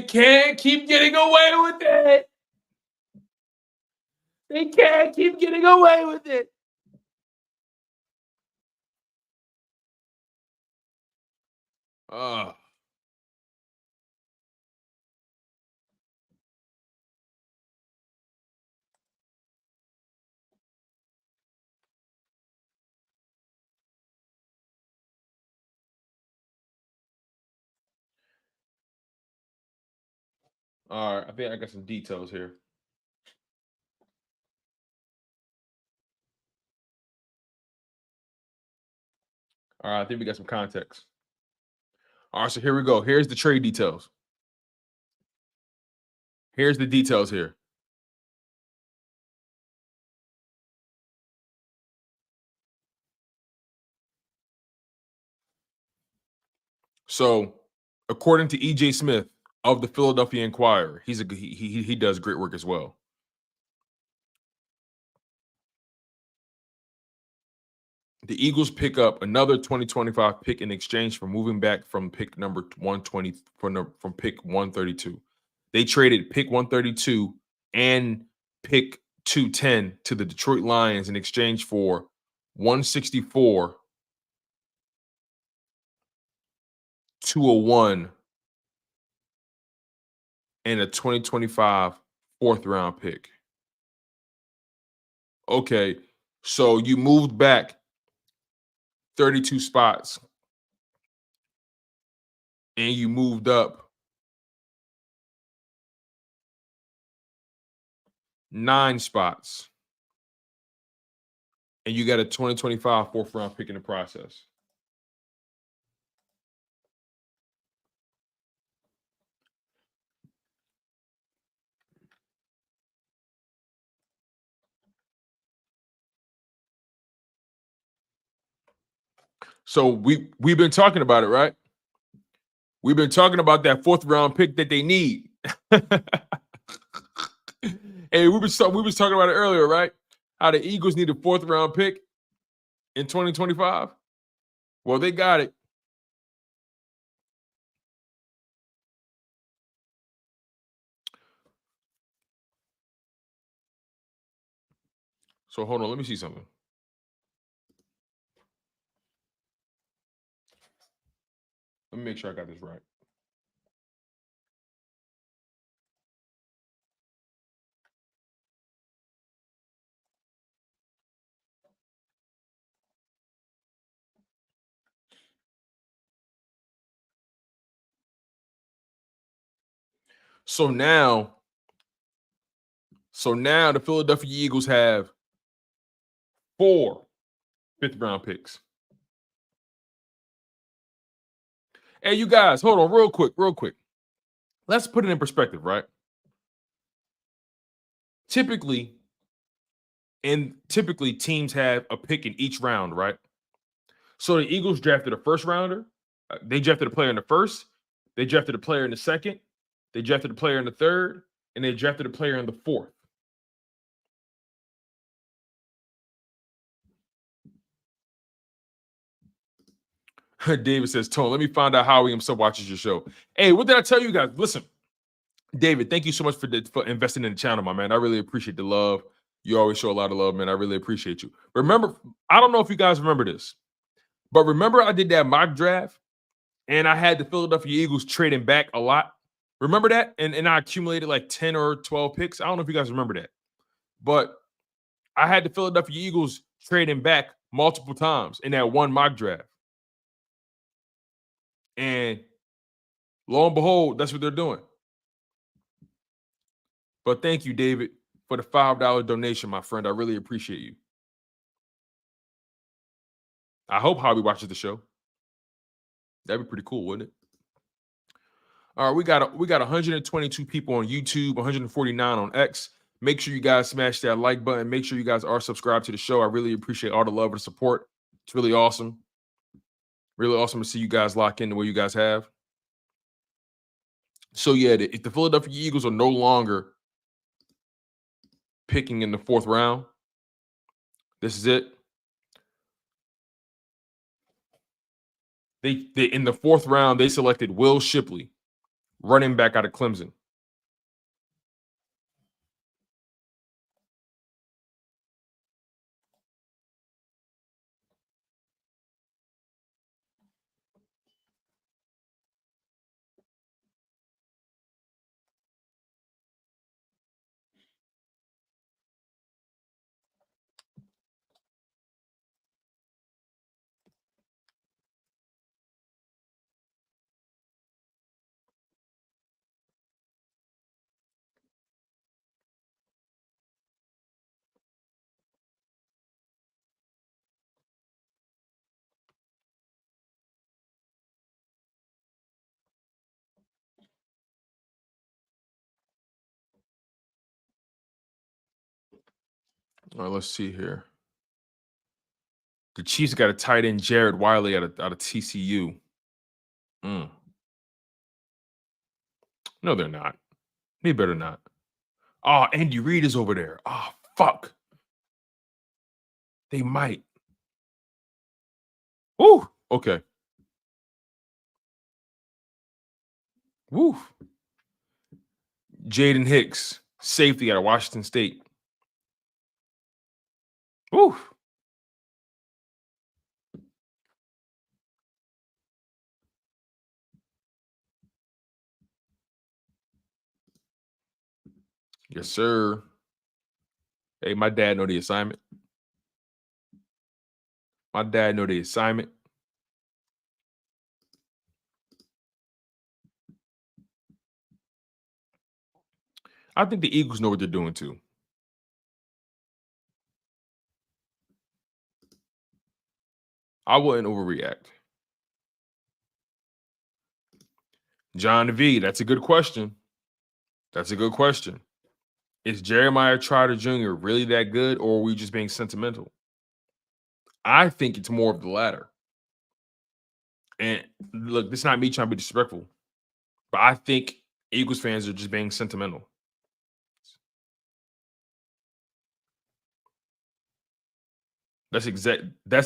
S1: can't keep getting away with it. They can't keep getting away with it. All right, I think I got some details here. All right, I think we got some context. All right, so here we go. Here's the trade details. Here's the details here. So, according to E.J. Smith of the Philadelphia Inquirer, he does great work as well. The Eagles pick up another 2025 pick in exchange for moving back from pick number 120 from pick 132. They traded pick 132 and pick 210 to the Detroit Lions in exchange for 164, 201, and a 2025 fourth round pick. Okay, so you moved back 32 spots and you moved up 9 spots and you got a 2025 fourth round pick in the process. So we've been talking about it, right? We've been talking about that fourth round pick that they need. Hey, we was talking about it earlier, right? How the Eagles need a fourth round pick in 2025. Well, they got it. So hold on, let me see something. Let me make sure I got this right. So now the Philadelphia Eagles have 4 fifth-round picks. Hey, you guys, hold on real quick. Let's put it in perspective, right? Typically, teams have a pick in each round, right? So the Eagles drafted a first rounder. They drafted a player in the first. They drafted a player in the second. They drafted a player in the third. And they drafted a player in the fourth. David says, Tone, let me find out Howie himself watches your show. Hey, what did I tell you guys? Listen, David, thank you so much for investing in the channel, my man. I really appreciate the love. You always show a lot of love, man. I really appreciate you. Remember, I don't know if you guys remember this, but remember I did that mock draft and I had the Philadelphia Eagles trading back a lot. Remember that? And I accumulated like 10 or 12 picks. I don't know if you guys remember that, but I had the Philadelphia Eagles trading back multiple times in that one mock draft. And lo and behold, that's what they're doing. But thank you, David, for the $5 donation, my friend. I really appreciate you. I hope Howie watches the show. That'd be pretty cool, wouldn't it? All right, we got 122 people on YouTube, 149 on X. Make sure you guys smash that like button. Make sure you guys are subscribed to the show. I really appreciate all the love and support. It's really awesome. Really awesome to see you guys lock in the way you guys have. So yeah, if the Philadelphia Eagles are no longer picking in the fourth round, this is it. They in the fourth round, they selected Will Shipley, running back out of Clemson. All right, let's see here. The Chiefs got a tight end, Jared Wiley, out of TCU. No, they're not. They better not. Oh, Andy Reid is over there. Oh, fuck. They might. Woo. Okay. Woo. Jaden Hicks, safety out of Washington State. Woo. Yes, sir. Hey, my dad know the assignment. My dad know the assignment. I think the Eagles know what they're doing too. I wouldn't overreact. John V, that's a good question. That's a good question. Is Jeremiah Trotter Jr. really that good, or are we just being sentimental? I think it's more of the latter. And look, this is not me trying to be disrespectful, but I think Eagles fans are just being sentimental. That's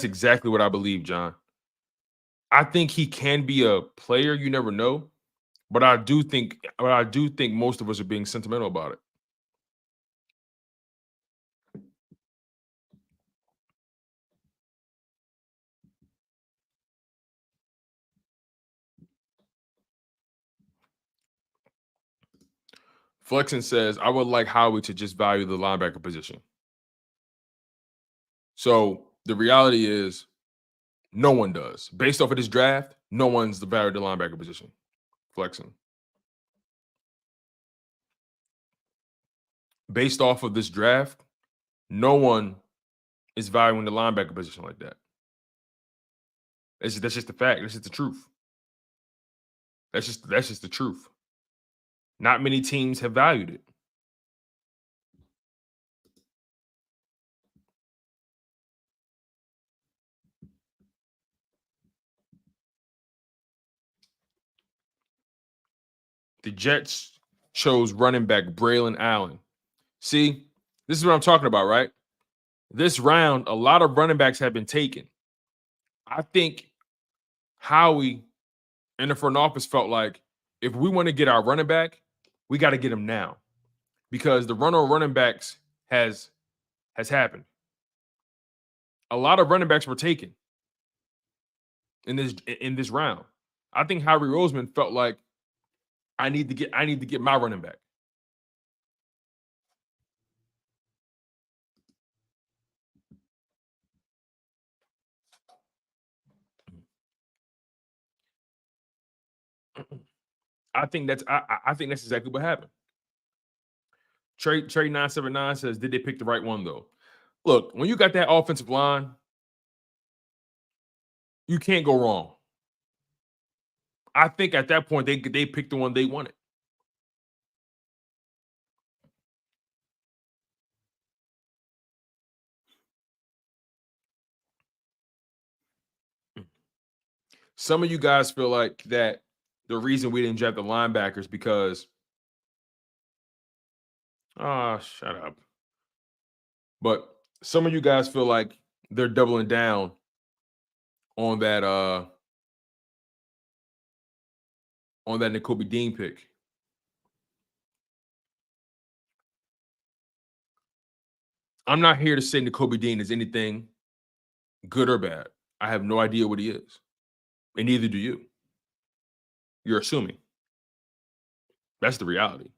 S1: exactly what I believe, John. I think he can be a player. You never know, but I do think most of us are being sentimental about it. Flexen says, I would like Howie to just value the linebacker position. So the reality is, no one does. Based off of this draft, no one's the value of the linebacker position. Flexing. Based off of this draft, no one is valuing the linebacker position like that. That's just the fact. That's just the truth. That's just the truth. Not many teams have valued it. The Jets chose running back Braylon Allen. See, this is what I'm talking about, right? This round, a lot of running backs have been taken. I think Howie and the front office felt like if we want to get our running back, we got to get him now, because the run on running backs has happened. A lot of running backs were taken in this round. I think Howie Roseman felt like I need to get my running back. I think that's exactly what happened. Trey 979 says, did they pick the right one though? Look, when you got that offensive line, you can't go wrong. I think at that point they picked the one they wanted. Some of you guys feel like that the reason we didn't draft the linebackers because shut up. But some of you guys feel like they're doubling down on that Nakobe Dean pick. I'm not here to say Nakobe Dean is anything good or bad. I have no idea what he is. And neither do you. You're assuming. That's the reality.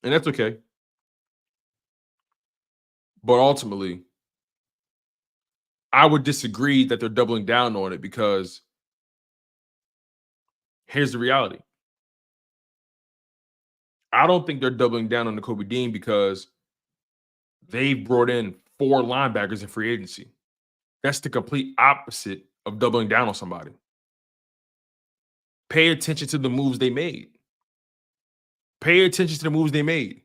S1: And that's okay. But ultimately, I would disagree that they're doubling down on it, because here's the reality. I don't think they're doubling down on Nakobe Dean because they brought in 4 linebackers in free agency. That's the complete opposite of doubling down on somebody. Pay attention to the moves they made. Pay attention to the moves they made.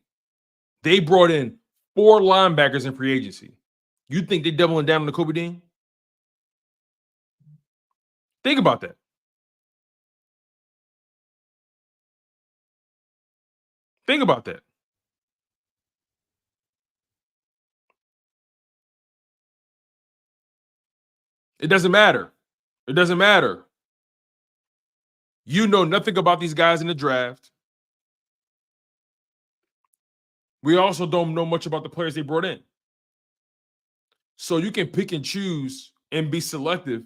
S1: They brought in 4 linebackers in free agency. You think they're doubling down on the Kobe Dean? Think about that. Think about that. It doesn't matter. It doesn't matter. You know nothing about these guys in the draft. We also don't know much about the players they brought in. So you can pick and choose and be selective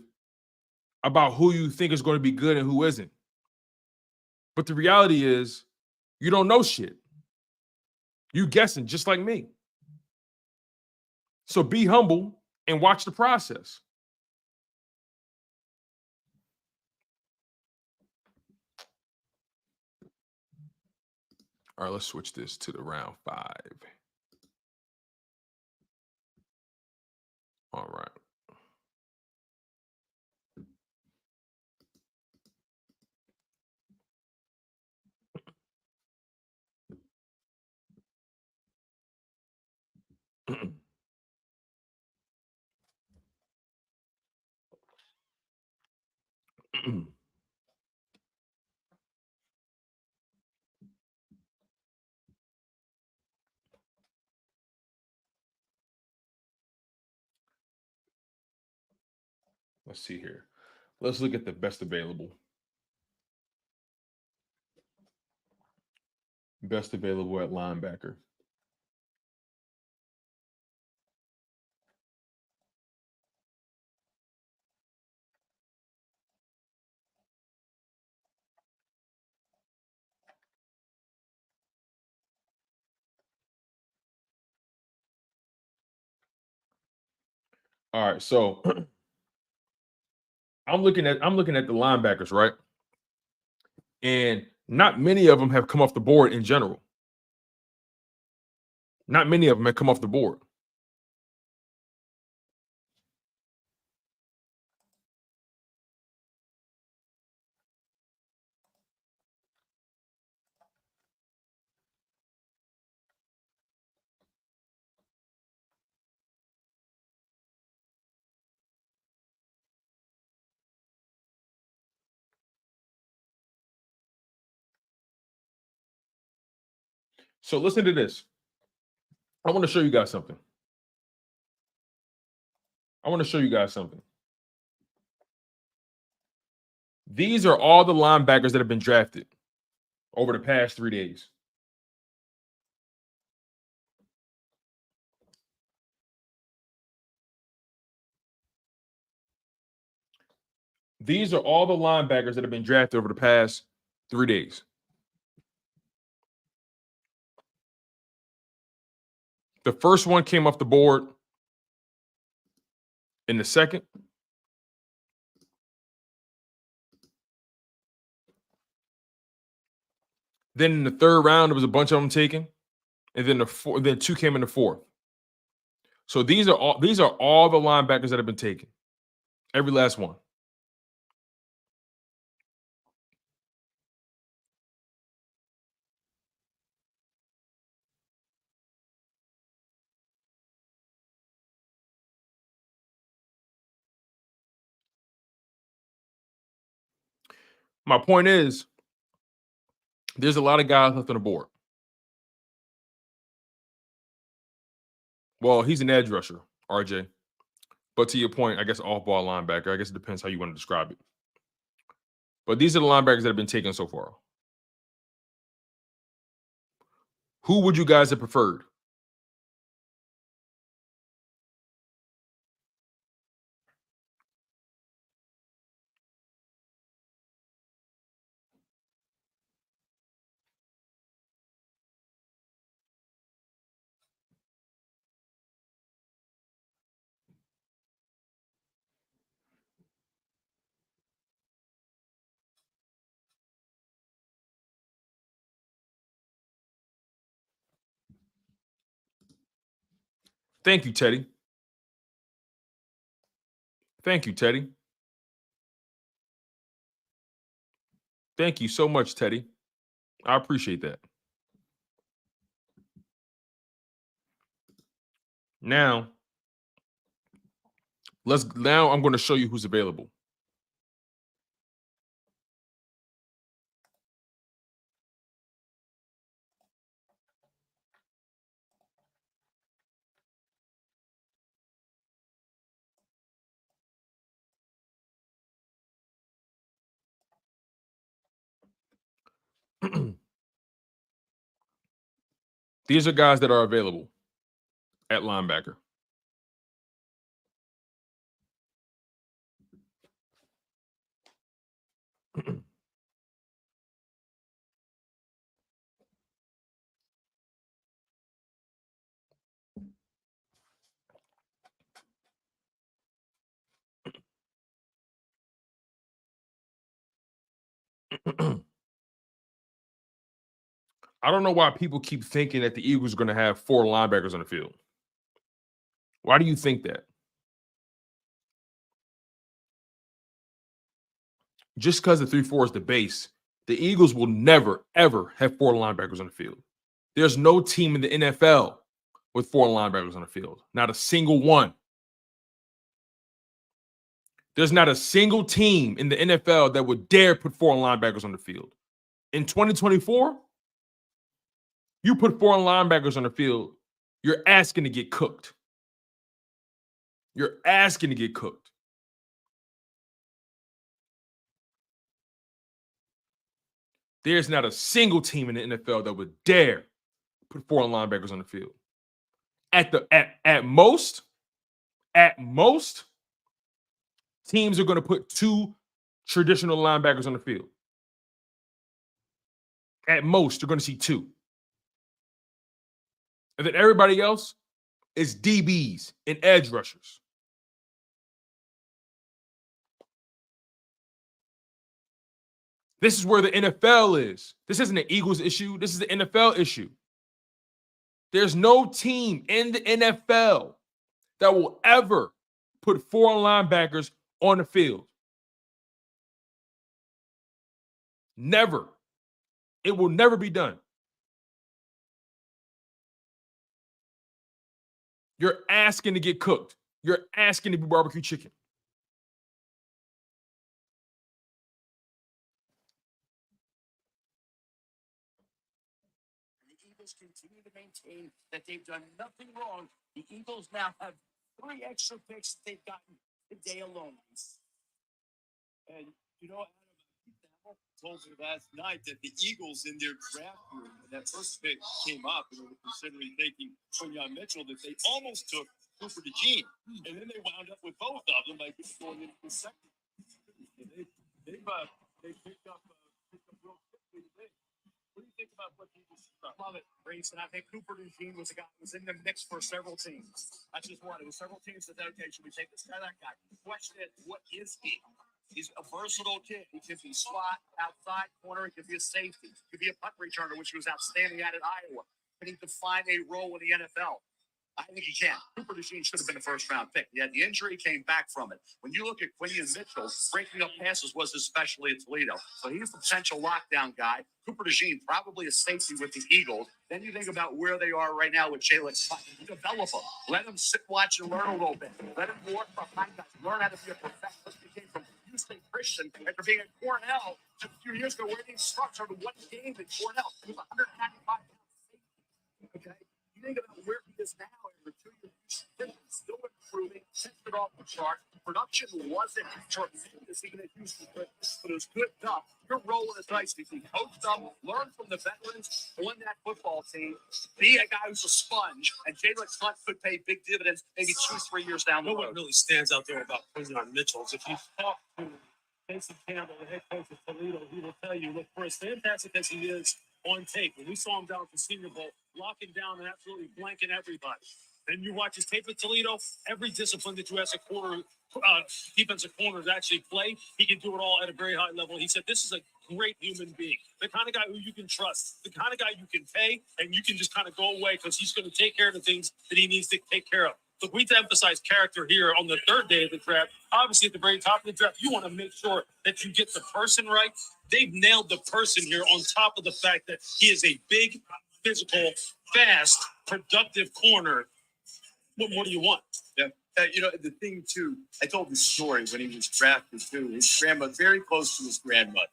S1: about who you think is going to be good and who isn't. But the reality is, you don't know shit. You guessing just like me. So be humble and watch the process. All right, let's switch this to the round 5. All right. Let's see here. Let's look at the best available. Best available at linebacker. All right, so I'm looking at the linebackers, right? And not many of them have come off the board in general. Not many of them have come off the board. So listen to this. I want to show you guys something. These are all the linebackers that have been drafted over the past 3 days. These are all the linebackers that have been drafted over the past 3 days. The first one came off the board in the second. Then in the third round, there was a bunch of them taken, and then 2 came in the fourth. So these are all the linebackers that have been taken. Every last one. My point is, there's a lot of guys left on the board. Well, he's an edge rusher, RJ. But to your point, I guess off-ball linebacker. I guess it depends how you want to describe it. But these are the linebackers that have been taken so far. Who would you guys have preferred? Thank you, Teddy. Thank you, Teddy. Thank you so much, Teddy. I appreciate that. Now I'm going to show you who's available. These are guys that are available at linebacker. I don't know why people keep thinking that the Eagles are going to have 4 linebackers on the field. Why do you think that? Just because the 3-4 is the base, the Eagles will never, ever have 4 linebackers on the field. There's no team in the NFL with 4 linebackers on the field. Not a single one. There's not a single team in the NFL that would dare put 4 linebackers on the field. In 2024, you put 4 linebackers on the field, you're asking to get cooked. You're asking to get cooked. There's not a single team in the NFL that would dare put 4 linebackers on the field. At most, teams are going to put 2 traditional linebackers on the field. At most, you're going to see 2. And then everybody else is DBs and edge rushers. This is where the NFL is. This isn't an Eagles issue. This is an NFL issue. There's no team in the NFL that will ever put 4 linebackers on the field. Never. It will never be done. You're asking to get cooked. You're asking to be barbecue chicken.
S2: The Eagles continue to maintain that they've done nothing wrong. The Eagles now have 3 extra picks that they've gotten today alone.
S3: And you know, Adam told me last night that the Eagles in their draft room, when that first pick came up, and they were considering taking Quinyon Mitchell, that they almost took Cooper DeJean, and then they wound up with both of them, like going into the second. They picked up real quickly today. What do you think about what he just said?
S2: Love it, Reese. And I think Cooper DeJean was a guy who was in the mix for several teams. That's just one. It was several teams that said, okay, should we take this guy, that guy? The question is, what is he? He's a versatile kid. He can be slot, outside corner. He can be a safety. He can be a punt returner, which he was outstanding at Iowa. Can he define a role in the NFL? I think he can. Cooper DeJean should have been a first-round pick. He had the injury, came back from it. When you look at Quinyon Mitchell, breaking up passes was his specialty at Toledo. So he's the potential lockdown guy. Cooper DeJean, probably a safety with the Eagles. Then you think about where they are right now with Jalyx Hunt. Develop them. Let them sit, watch, and learn a little bit. Let them work behind guys. Learn how to be a professional. He came from Houston Christian after being at Cornell just a few years ago, where he instructor to one game at Cornell. He was 195 pounds safety. Okay? You think about where he is now after 2 years. Still improving, tested off the chart. Production wasn't tremendous even at Houston, but it was good enough. You're rolling as nice. If you coached up, learn from the veterans, won that football team, be a guy who's a sponge, and Jalyx Hunt could pay big dividends maybe 2-3 years down the road.
S3: What really stands out there about Quinyon Mitchell is if you talk to Mason Campbell, the head coach of Toledo, he will tell you, look, for as fantastic as he is on tape, when we saw him down at the Senior Bowl, locking down and absolutely blanking everybody. Then you watch his tape at Toledo, every discipline that you ask a corner, defensive corners actually play, he can do it all at a very high level. He said, this is a great human being, the kind of guy who you can trust, the kind of guy you can pay, and you can just kind of go away because he's going to take care of the things that he needs to take care of. Look, we emphasize character here on the 3rd day of the draft. Obviously, at the very top of the draft, you want to make sure that you get the person right. They've nailed the person here on top of the fact that he is a big, physical, fast, productive corner. What more do you want?
S2: Yeah. The thing too, I told this story when he was drafted too. His grandma, very close to his grandmother,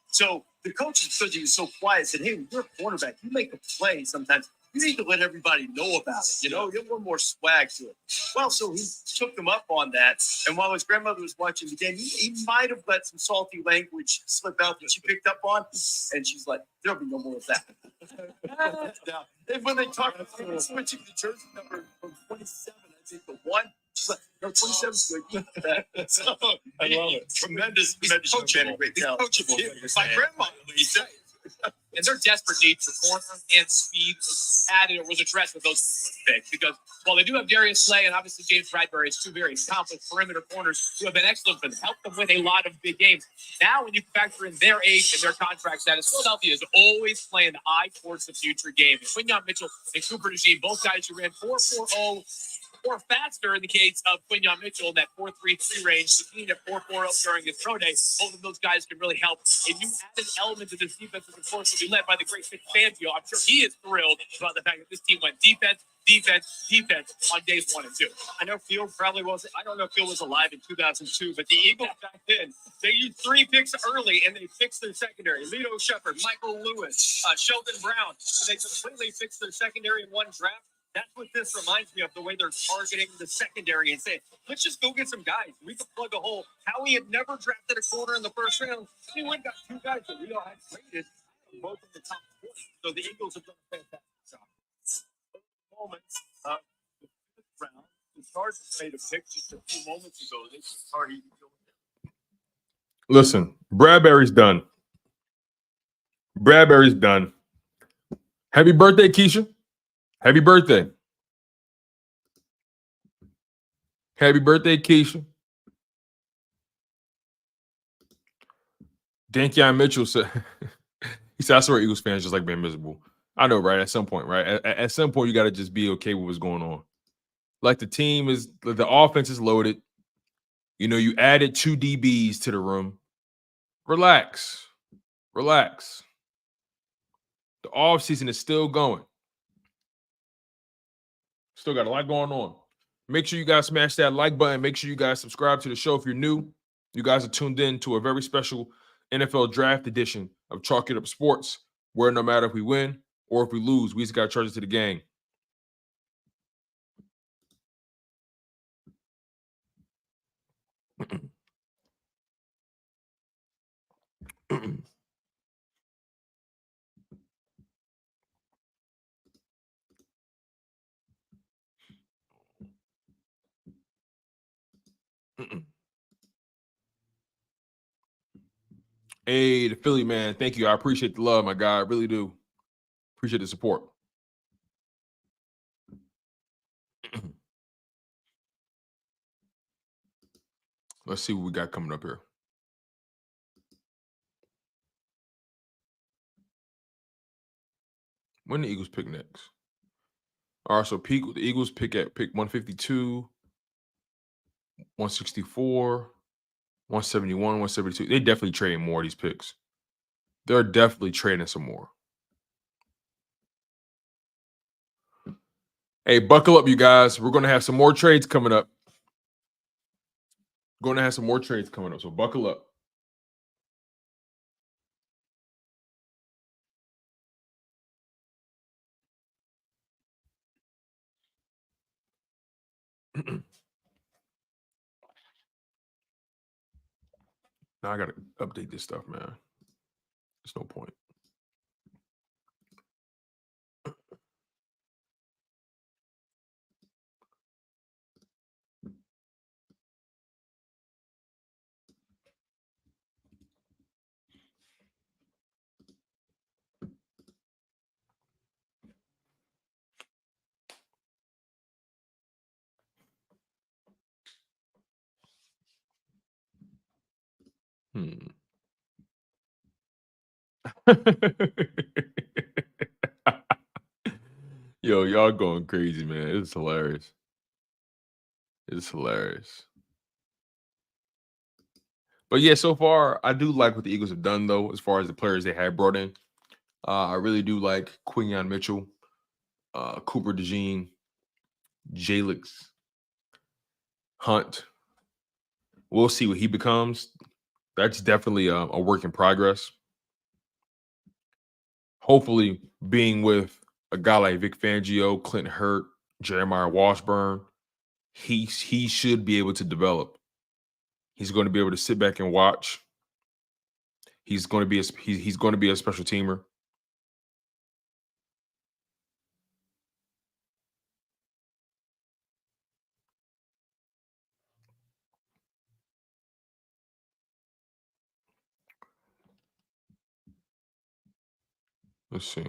S2: So the coach, because he was so quiet, said, "Hey, when you're a quarterback, you make a play sometimes. You need to let everybody know about it. You have a little more swag to it." Well, so he took him up on that. And while his grandmother was watching the game, he might have let some salty language slip out that she picked up on. And she's like, "There'll be no more of that." Now, and when they talk about switching the jersey number from 27, I think the 1, she's like, "No, 27's good." So,
S3: I love it.
S2: Tremendous coachable. Great talent.
S4: Coachable. My grandma, and their desperate need for corner and speed was added or was addressed with those picks because while they do have Darius Slay and obviously James Bradbury as two very accomplished perimeter corners who have been excellent for them, helped them win a lot of big games. Now, when you factor in their age and their contract status, Philadelphia is always playing the eye towards the future game. And Quinyon Mitchell and Cooper DeJean, both guys who ran 4.40 or faster in the case of Quinyon Mitchell in that 4.33 range, DeJean at 4.40 during his pro day. Both of those guys can really help. A new added element to this defense, of course, will be led by the great Vic Fangio. I'm sure he is thrilled about the fact that this team went defense on days 1 and 2.
S2: I know Field probably wasn't. I don't know if Field was alive in 2002, but the Eagles back then, they used 3 picks early and they fixed their secondary. Lito Shepherd, Michael Lewis, Sheldon Brown. So they completely fixed their secondary in one draft. That's what this reminds me of, the way they're targeting the secondary and saying, let's just go get some guys. We can plug a hole. Howie had never drafted a corner in the first round. He went and got 2 guys that we all had traded, both in the top 20. So the Eagles have done a fantastic job. Moments, the 5th round, the Chargers made a pick just a few moments ago. They just started.
S1: Listen, Bradbury's done. Bradbury's done. Happy birthday, Keisha. Happy birthday. Happy birthday, Keisha. Quinyon Mitchell said, he said, I swear Eagles fans just like being miserable. I know, right? At some point, right? At some point, you got to just be okay with what's going on. Like the offense is loaded. You added 2 DBs to the room. Relax. Relax. The offseason is still going. Still got a lot going on. Make sure you guys smash that like button. Make sure you guys subscribe to the show if you're new. You guys are tuned in to a very special NFL draft edition of Chalk It Up Sports, where no matter if we win or if we lose, we just got to charge it to the gang. Hey, the Philly man, thank you. I appreciate the love, my guy. I really do. Appreciate the support. Let's see what we got coming up here. When the Eagles pick next? All right, so the Eagles pick 152, 164, 171, 172. They definitely trading more of these picks. They're definitely trading some more. Hey, buckle up, you guys. We're going to have some more trades coming up. So buckle up. Now I got to update this stuff, man. There's no point. Yo, y'all going crazy, man. It's hilarious. It's hilarious. But yeah, so far, I do like what the Eagles have done, though, as far as the players they had brought in. I really do like Quinyon Mitchell, Cooper DeJean, Jayx Hunt. We'll see what he becomes. That's definitely a work in progress. Hopefully, being with a guy like Vic Fangio, Clint Hurt, Jeremiah Washburn, he should be able to develop. He's going to be able to sit back and watch. He's going to be he's going to be a special teamer. Let's see.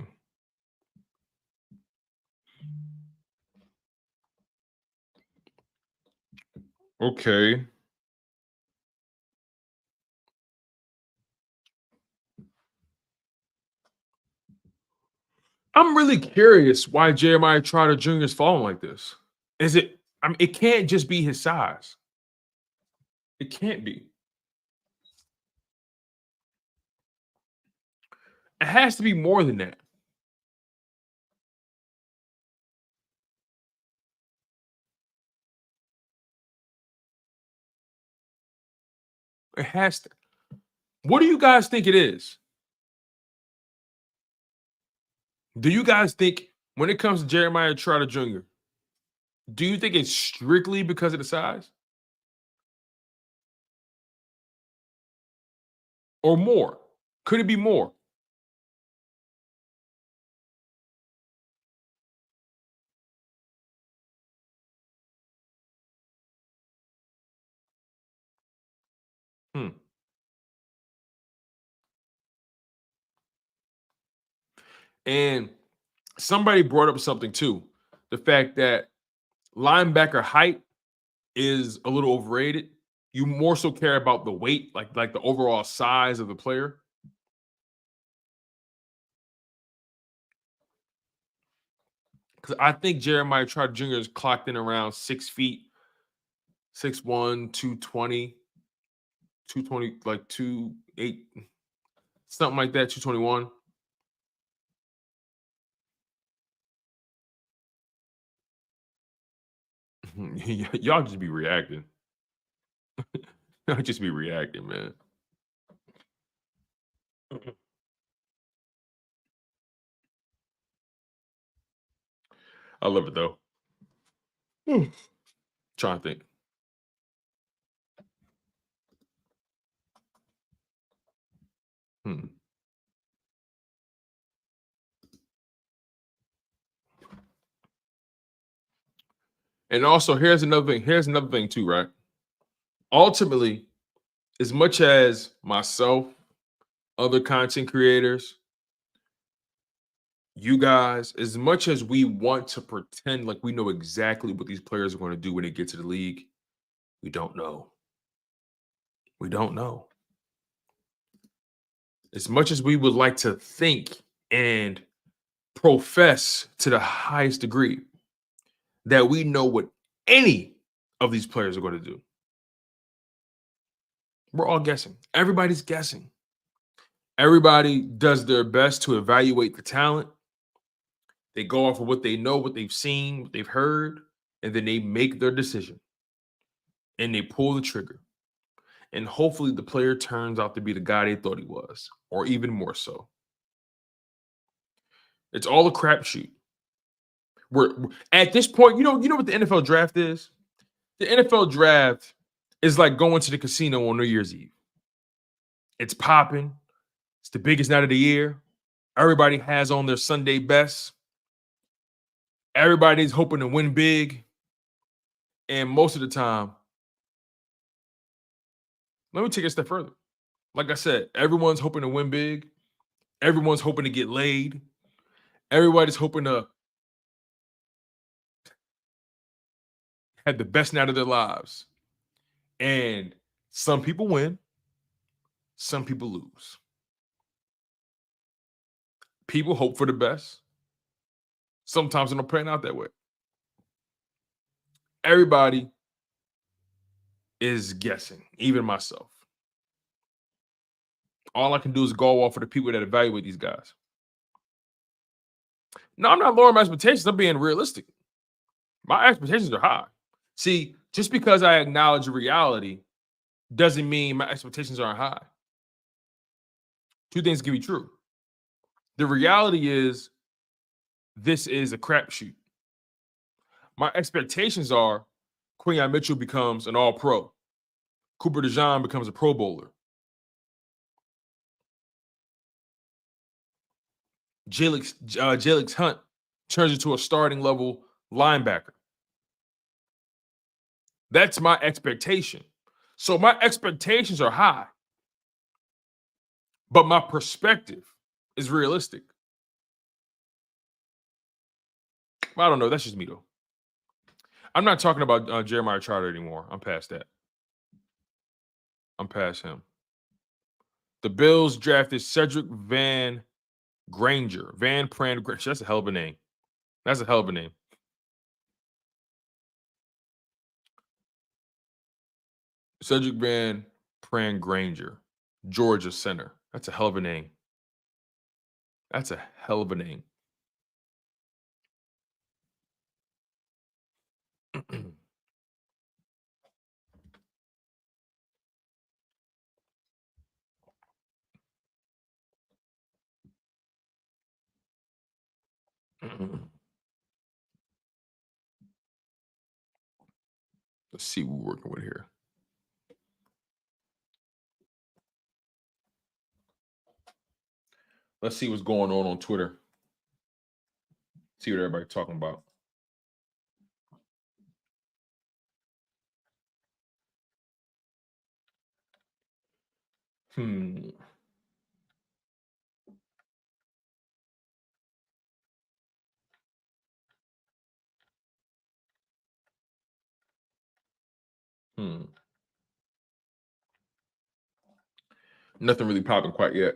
S1: Okay. I'm really curious why Jeremiah Trotter Jr. is falling like this. Is it? I mean, it can't just be his size. It can't be. It has to be more than that. It has to. What do you guys think it is? Do you guys think when it comes to Jeremiah Trotter Jr., do you think it's strictly because of the size? Or more? Could it be more? And somebody brought up something too. The fact that linebacker height is a little overrated. You more so care about the weight, like the overall size of the player. Because I think Jeremiah Trotter Jr. is clocked in around 6 feet, 6'1", 220, 220, like 2'8", something like that, 221. Y'all just be reacting. Y'all just be reacting, man. I love it though. Trying to think. And also, here's another thing. Here's another thing too, right? Ultimately, as much as myself, other content creators, you guys, as much as we want to pretend like we know exactly what these players are going to do when they get to the league, we don't know. We don't know. As much as we would like to think and profess to the highest degree that we know what any of these players are going to do, we're all guessing. Everybody's guessing. Everybody does their best to evaluate the talent. They go off of what they know, what they've seen, what they've heard, and then they make their decision. And they pull the trigger. And hopefully the player turns out to be the guy they thought he was, or even more so. It's all a crapshoot. We're at this point, you know what the NFL draft is? The NFL draft is like going to the casino on New Year's Eve. It's popping. It's the biggest night of the year. Everybody has on their Sunday best. Everybody's hoping to win big. And most of the time, let me take it a step further. Like I said, everyone's hoping to win big. Everyone's hoping to get laid. Everybody's hoping to have the best night of their lives. And some people win. Some people lose. People hope for the best. Sometimes it don't pan out that way. Everybody is guessing, even myself. All I can do is go off for the people that evaluate these guys. No, I'm not lowering my expectations. I'm being realistic. My expectations are high. See, just because I acknowledge reality doesn't mean my expectations aren't high. Two things can be true. The reality is this is a crapshoot. My expectations are Quinyon Mitchell becomes an all-pro. Cooper DeJean becomes a Pro Bowler. Jayx Hunt turns into a starting level linebacker. That's my expectation. So my expectations are high, but my perspective is realistic. I don't know. That's just me, though. I'm not talking about Jeremiah Trotter anymore. I'm past that. I'm past him. The Bills drafted Cedric Van Granger. Van Pran Granger. That's a hell of a name. That's a hell of a name. Cedric Van Pran Granger, Georgia center. That's a hell of a name. That's a hell of a name. Let's see what we're working with here. Let's see what's going on Twitter. See what everybody's talking about. Nothing really popping quite yet.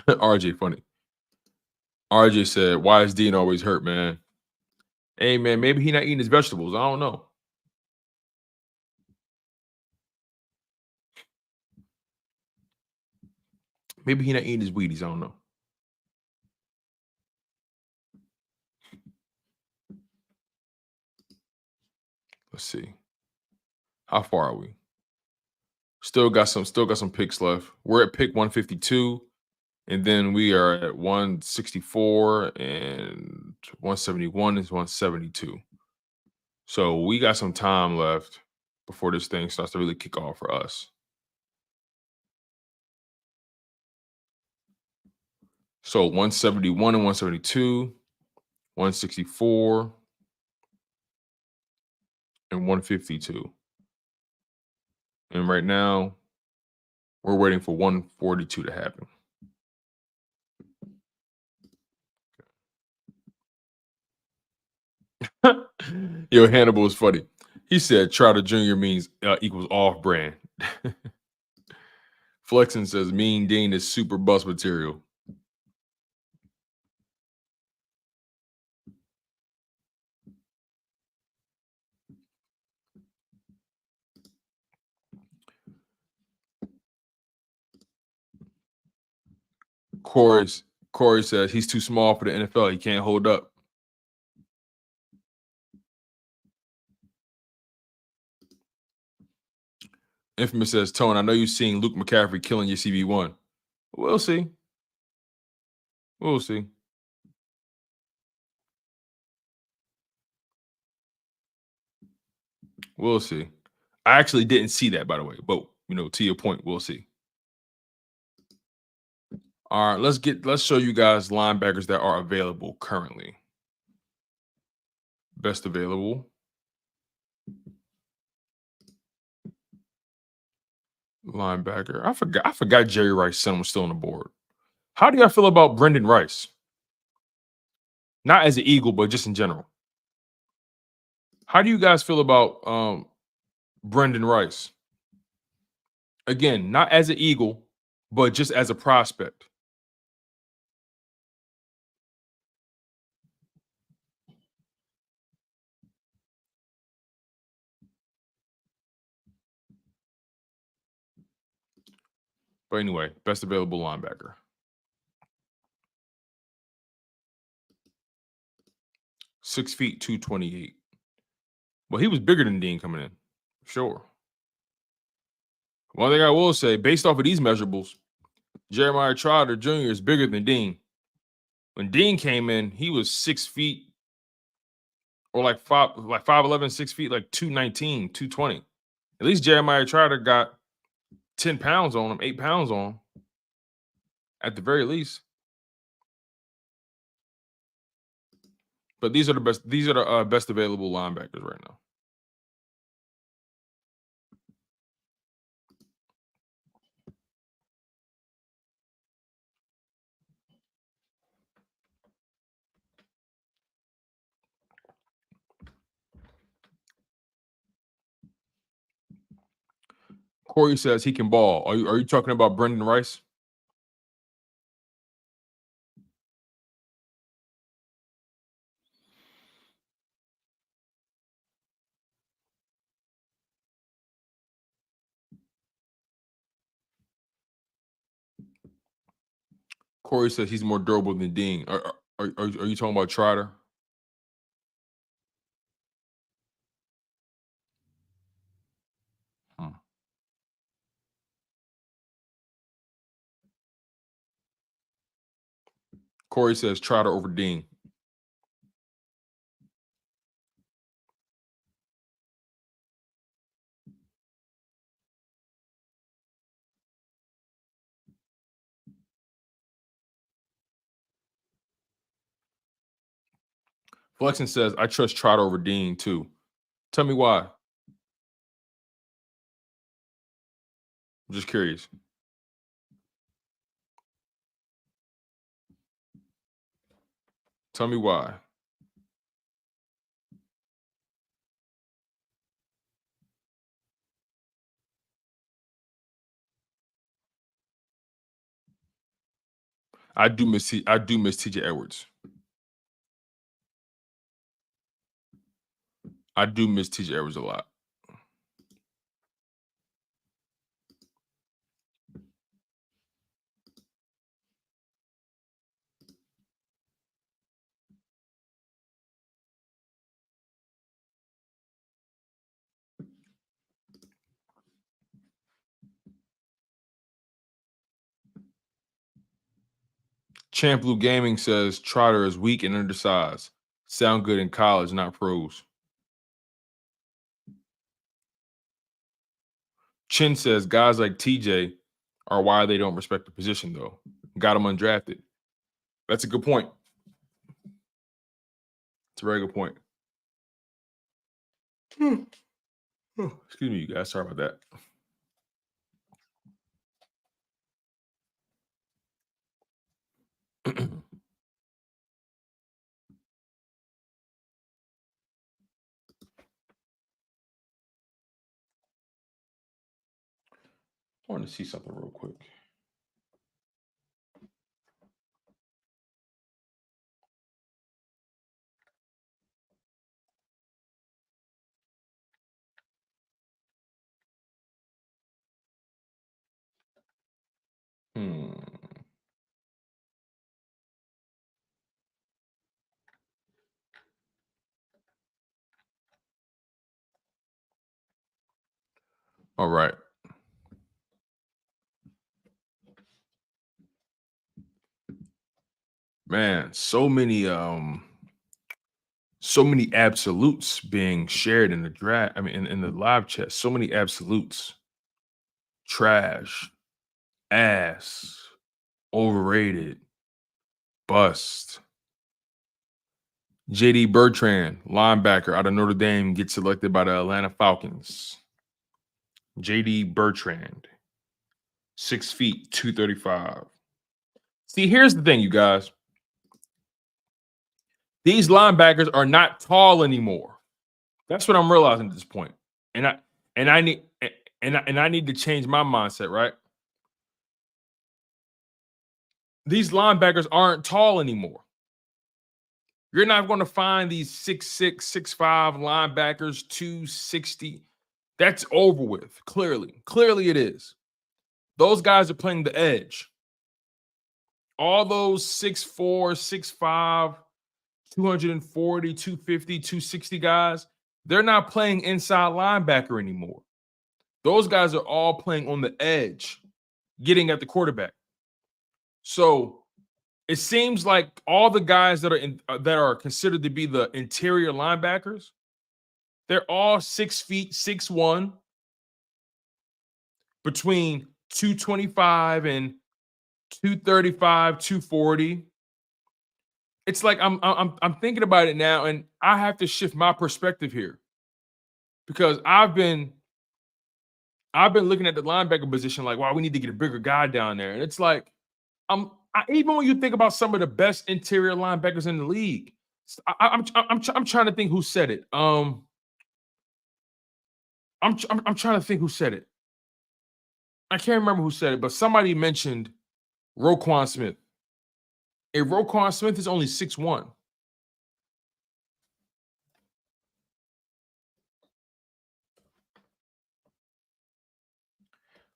S1: RJ funny. RJ said, "Why is Dean always hurt, man?" Hey, man, maybe he not eating his vegetables. I don't know. Maybe he not eating his Wheaties. I don't know. Let's see. How far are we? Still got some picks left. We're at pick 152, and then we are at 164, and 171 is 172. So we got some time left before this thing starts to really kick off for us. So 171 and 172, 164, and 152. And right now, we're waiting for 142 to happen. Yo, Hannibal is funny. He said Trotter Jr. means equals off-brand. Flexen says Mean Dean is super bus material. Corey says he's too small for the NFL. He can't hold up. Infamous says, Tone, I know you've seen Luke McCaffrey killing your CB1. We'll see. We'll see. We'll see. I actually didn't see that, by the way. But, to your point, we'll see. All right, let's show you guys linebackers that are available currently. Best available. Linebacker. I forgot Jerry Rice's son was still on the board. How do y'all feel about Brendan Rice? Not as an Eagle, but just in general. How do you guys feel about Brendan Rice? Again, not as an Eagle, but just as a prospect. But anyway, best available linebacker. 6 feet, 228. Well, he was bigger than Dean coming in. Sure. One thing I will say, based off of these measurables, Jeremiah Trotter Jr. is bigger than Dean. When Dean came in, he was 6 feet or like 5'11", 6 feet, like 219, 220. At least Jeremiah Trotter got 10 pounds on him, 8 pounds on him, at the very least. But these are the best. These are the best available linebackers right now. Corey says he can ball. Are you talking about Brendan Rice? Corey says he's more durable than Dean. Are you talking about Trotter? Corey says Trotter over Dean. Flexen says, I trust Trotter over Dean too. Tell me why. I'm just curious. Tell me why. I do miss TJ Edwards. I do miss TJ Edwards a lot. Champ Blue Gaming says Trotter is weak and undersized. Sound good in college, not pros. Chin says guys like TJ are why they don't respect the position, though. Got him undrafted. That's a good point. It's a very good point. Excuse me, you guys. Sorry about that. I want to see something real quick. All right. Man, so many absolutes being shared in the draft. I mean, in the live chat, so many absolutes. Trash, ass, overrated, bust. JD Bertrand, linebacker out of Notre Dame, gets selected by the Atlanta Falcons. JD Bertrand, 6 feet, 235. See, here's the thing, you guys. These linebackers are not tall anymore. That's what I'm realizing at this point. And I need to change my mindset, right? These linebackers aren't tall anymore. You're not going to find these 6'6", 6'5" linebackers, 260. That's over with, clearly. Clearly it is. Those guys are playing the edge. All those 6'4", 6'5", 240, 250, 260 guys, they're not playing inside linebacker anymore. Those guys are all playing on the edge, getting at the quarterback. So it seems like all the guys that are considered to be the interior linebackers, they're all 6 feet, 6'1", between 225 and 235, 240. It's like I'm thinking about it now, and I have to shift my perspective here because I've been looking at the linebacker position like, wow, we need to get a bigger guy down there, and it's like even when you think about some of the best interior linebackers in the league, I'm trying to think who said it. I'm trying to think who said it. I can't remember who said it, but somebody mentioned Roquan Smith. And Roquan Smith is only 6'1".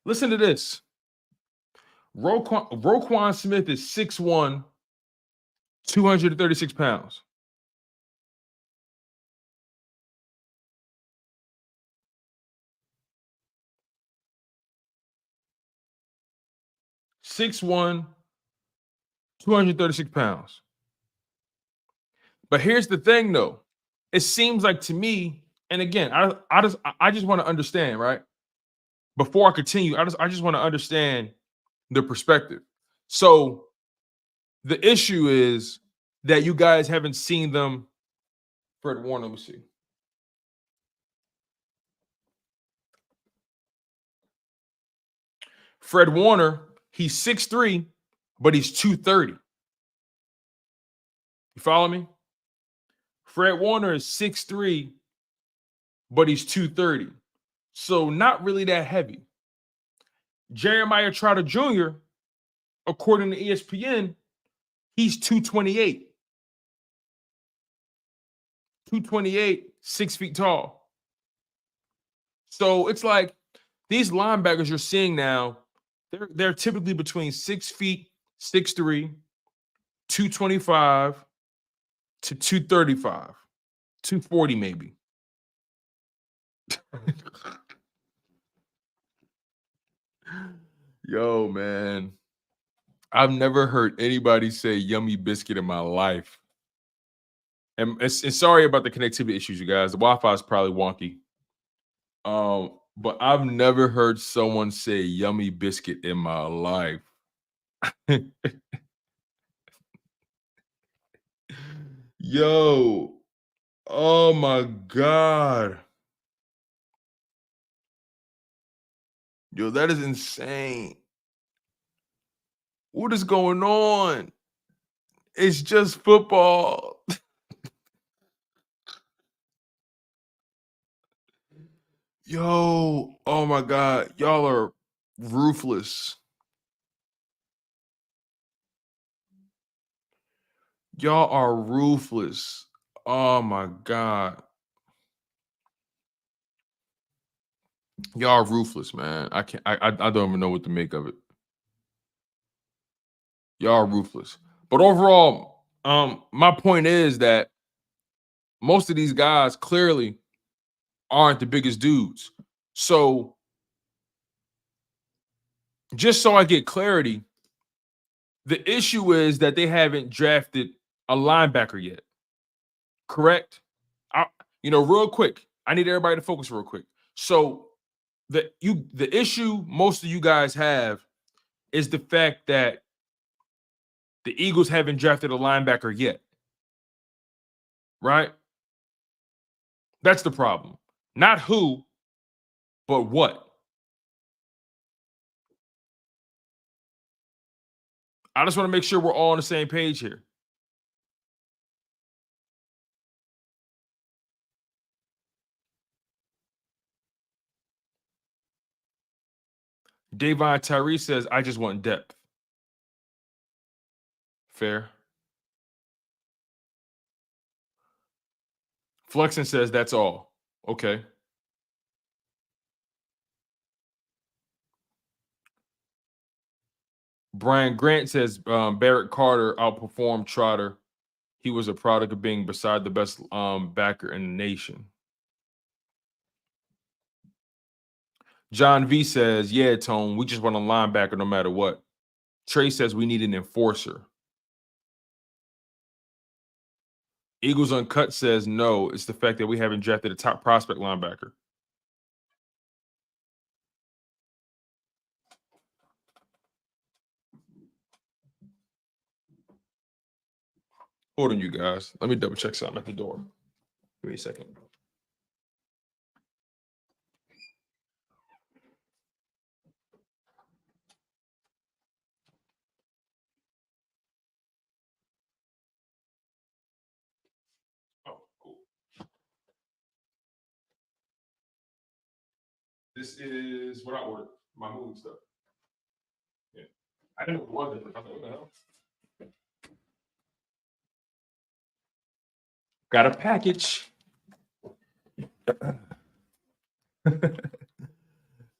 S1: Listen to this. Roquan Smith is 6'1", 236 pounds. (6'1", 236 pounds. But here's the thing, though. It seems like to me, and again, I just want to understand, right? Before I continue, I just want to understand the perspective. So the issue is that you guys haven't seen them. Fred Warner, let me see. Fred Warner, he's 6'3", but he's 230. You follow me? Fred Warner is 6'3", but he's 230. So not really that heavy. Jeremiah Trotter Jr., according to ESPN, he's 228. 228, 6 feet tall. So it's like these linebackers you're seeing now, they're typically between 6 feet, 6'3", 225 to 235, 240 maybe. Yo, man. I've never heard anybody say yummy biscuit in my life. And sorry about the connectivity issues, you guys. The Wi-Fi is probably wonky. But I've never heard someone say yummy biscuit in my life. Yo. Oh my God. Yo, that is insane. What is going on? It's just football. Yo, oh my God. Y'all are ruthless. Y'all are ruthless. Oh my God. Y'all are ruthless, man. I don't even know what to make of it. Y'all are ruthless. But overall, my point is that most of these guys clearly aren't the biggest dudes. So just so I get clarity, the issue is that they haven't drafted a linebacker yet. Correct? Real quick, I need everybody to focus real quick. So the issue most of you guys have is the fact that the Eagles haven't drafted a linebacker yet. Right? That's the problem. Not who, but what. I just want to make sure we're all on the same page here. Devon Tyree says, I just want depth. Fair. Flexen says, that's all. Okay. Brian Grant says, Barrett Carter outperformed Trotter He was a product of being beside the best backer in the nation. John V says, yeah, Tone, we just want a linebacker no matter what. Trey says we need an enforcer. Eagles Uncut says no, it's the fact that we haven't drafted a top prospect linebacker. Hold on, you guys. Let me double check something at the door. Give me a second. Oh, cool. This is what I ordered. My movie stuff. Yeah. I didn't know what it was. I thought, what the hell? Got a package.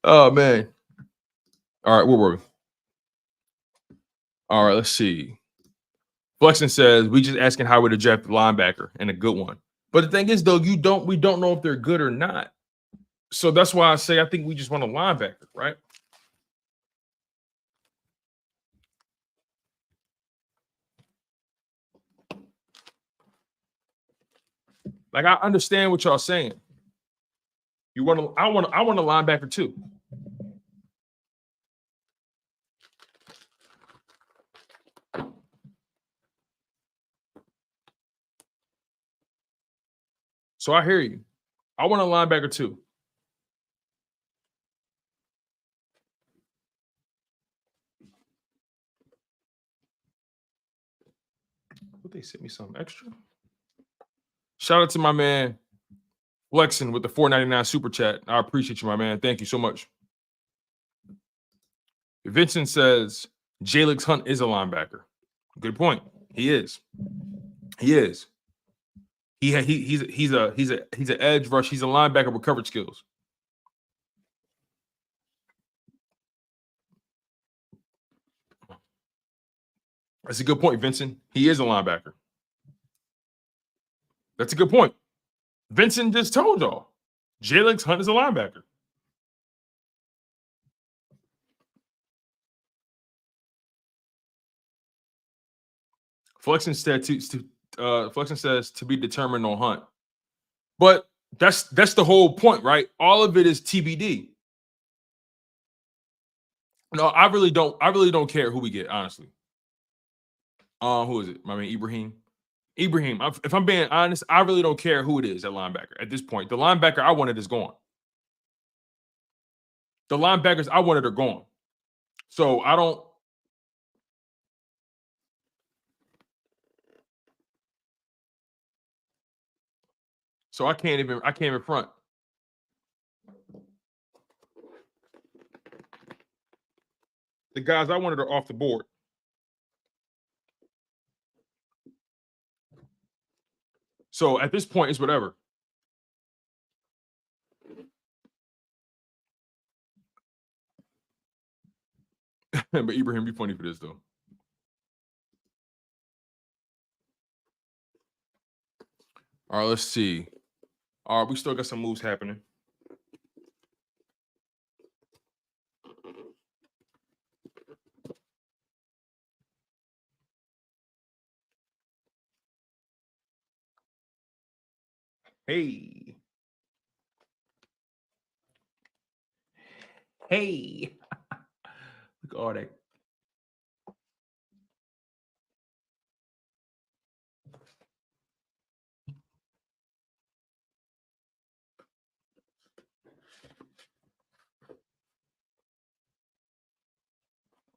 S1: Oh, man. All right, where were we? All right, let's see. Flexen says we just asking Howie to draft a linebacker and a good one. But the thing is, though, we don't know if they're good or not. So that's why I say I think we just want a linebacker, right? Like, I understand what y'all saying. I want a linebacker too. So I hear you. I want a linebacker too. Would they send me something extra? Shout out to my man Flexen with the $4.99 super chat. I appreciate you, my man. Thank you so much. Vincent says Jalyx Hunt is a linebacker. Good point. He is. He is. He's an edge rush. He's a linebacker with coverage skills. That's a good point, Vincent. He is a linebacker. That's a good point. Vincent just told y'all. Jalyx Hunt is a linebacker. Flexen says to be determined on Hunt. But that's the whole point, right? All of it is TBD. No, I really don't care who we get, honestly. Who is it? My man Ibrahim. Ibrahim, if I'm being honest, I really don't care who it is at linebacker at this point. The linebacker I wanted is gone. The linebackers I wanted are gone. So I don't. So I can't even front. The guys I wanted are off the board. So at this point, it's whatever. But Ibrahim, be funny for this though. All right, let's see. All right, we still got some moves happening. Hey. Hey. Look at all that.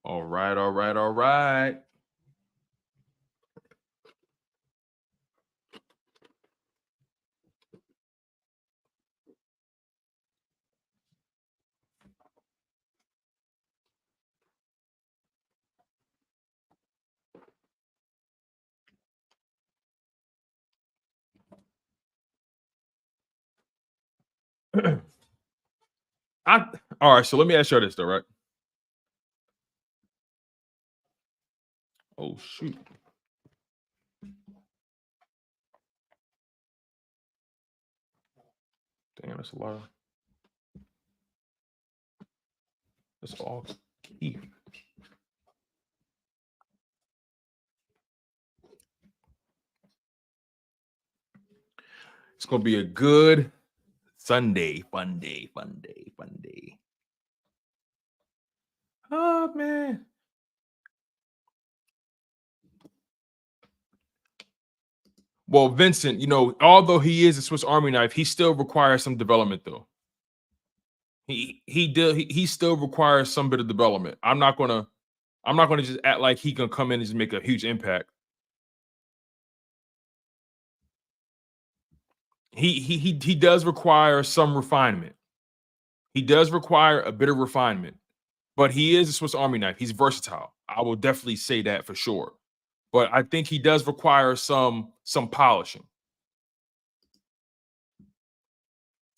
S1: All right, all right, all right. All right, so let me ask you this though, right? Oh shoot. Damn, that's a lot of. That's all Keith. It's gonna be a good Sunday, fun day. Oh man. Well, Vincent, you know, although he is a Swiss Army knife, he still requires some development, though. He still requires some bit of development. I'm not gonna just act like he can come in and just make a huge impact. He does require some refinement. He does require a bit of refinement, but he is a Swiss Army knife. He's versatile. I will definitely say that for sure. But I think he does require some polishing.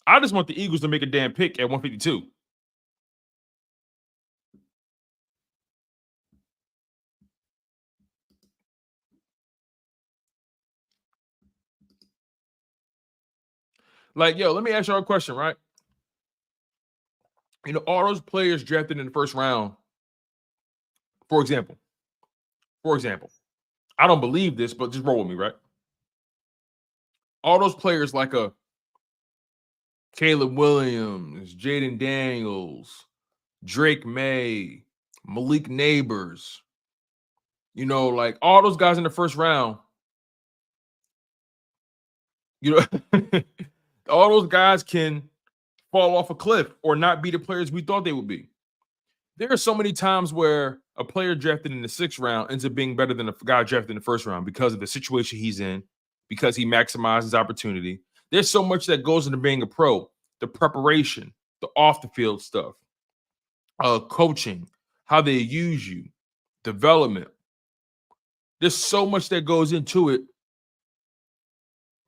S1: I just want the Eagles to make a damn pick at 152. Like, yo, let me ask y'all a question, right? You know, all those players drafted in the first round, for example, I don't believe this, but just roll with me, right? All those players like a Caleb Williams, Jaden Daniels, Drake May, Malik Neighbors, you know, like all those guys in the first round, you know, all those guys can fall off a cliff or not be the players we thought they would be. There are so many times where a player drafted in the 6th round ends up being better than a guy drafted in the 1st round because of the situation he's in, because he maximizes opportunity. There's so much that goes into being a pro: the preparation, the off the field stuff, coaching, how they use you, development. There's so much that goes into it.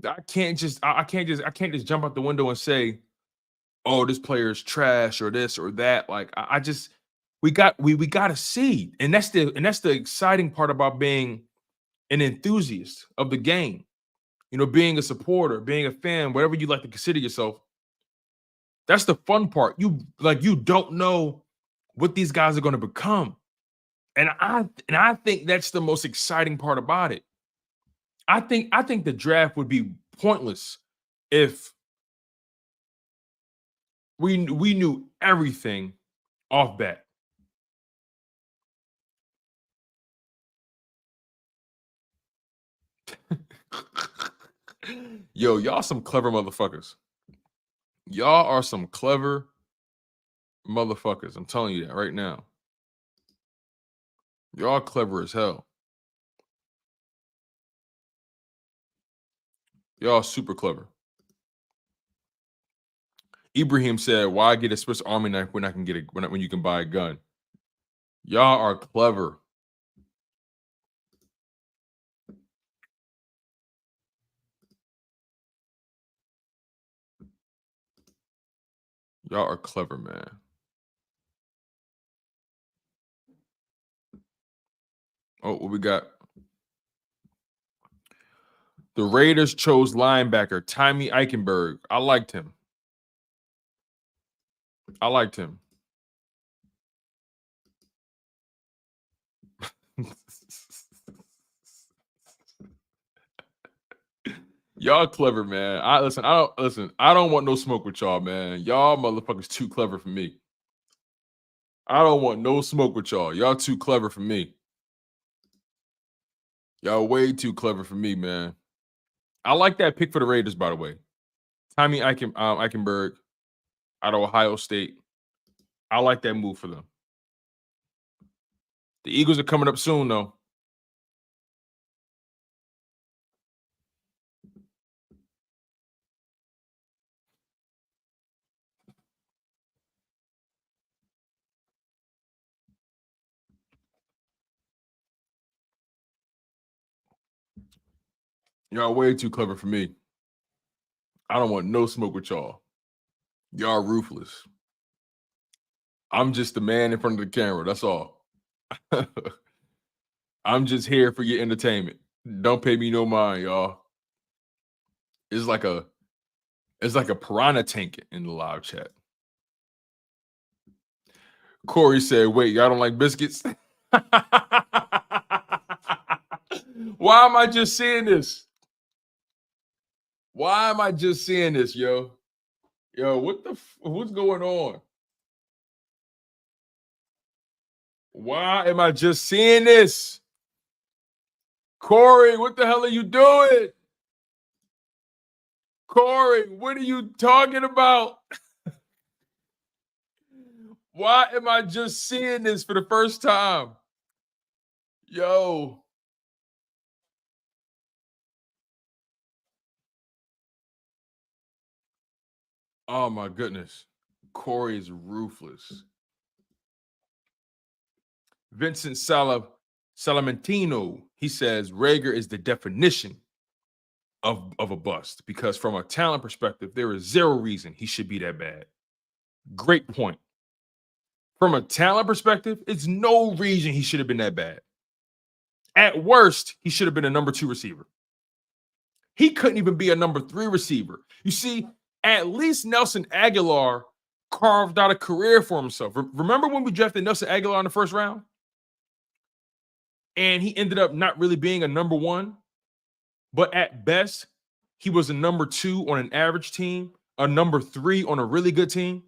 S1: I can't just jump out the window and say, "Oh, this player is trash" or this or that. Like I just we got to see, and that's the exciting part about being an enthusiast of the game. You know, being a supporter, being a fan, whatever you like to consider yourself. That's the fun part. You don't know what these guys are going to become. And I think that's the most exciting part about it. I think the draft would be pointless if we knew everything off bat. Yo, y'all some clever motherfuckers. Y'all are some clever motherfuckers. I'm telling you that right now. Y'all clever as hell. Y'all super clever. Ibrahim said, "Why get a Swiss Army knife when I can get when you can buy a gun?" Y'all are clever. Y'all are clever, man. Oh, what we got? The Raiders chose linebacker Tommy Eichenberg. I liked him. Y'all clever, man. I don't want no smoke with y'all, man. Y'all motherfuckers too clever for me. I don't want no smoke with y'all. Y'all too clever for me. Y'all way too clever for me, man. I like that pick for the Raiders, by the way. Tommy Eichenberg out of Ohio State. I like that move for them. The Eagles are coming up soon, though. Y'all way too clever for me. I don't want no smoke with y'all. Y'all ruthless. I'm just the man in front of the camera. That's all. I'm just here for your entertainment. Don't pay me no mind, y'all. It's like a It's like a piranha tank in the live chat. Corey said, wait, y'all don't like biscuits? Why am I just seeing this? Why am I just seeing this, yo? Yo, what's going on? Why am I just seeing this? Corey, what the hell are you doing? Corey, what are you talking about? Why am I just seeing this for the first time? Yo. Oh my goodness. Corey is ruthless. Vincent Salamentino, he says Reagor is the definition of a bust because from a talent perspective, there is zero reason he should be that bad. Great point. From a talent perspective, it's no reason he should have been that bad. At worst, he should have been a number 2 receiver. He couldn't even be a number 3 receiver. You see, at least Nelson Aguilar carved out a career for himself. Remember when we drafted Nelson Aguilar in the first round? And he ended up not really being a number 1, but at best, he was a number 2 on an average team, a number 3 on a really good team.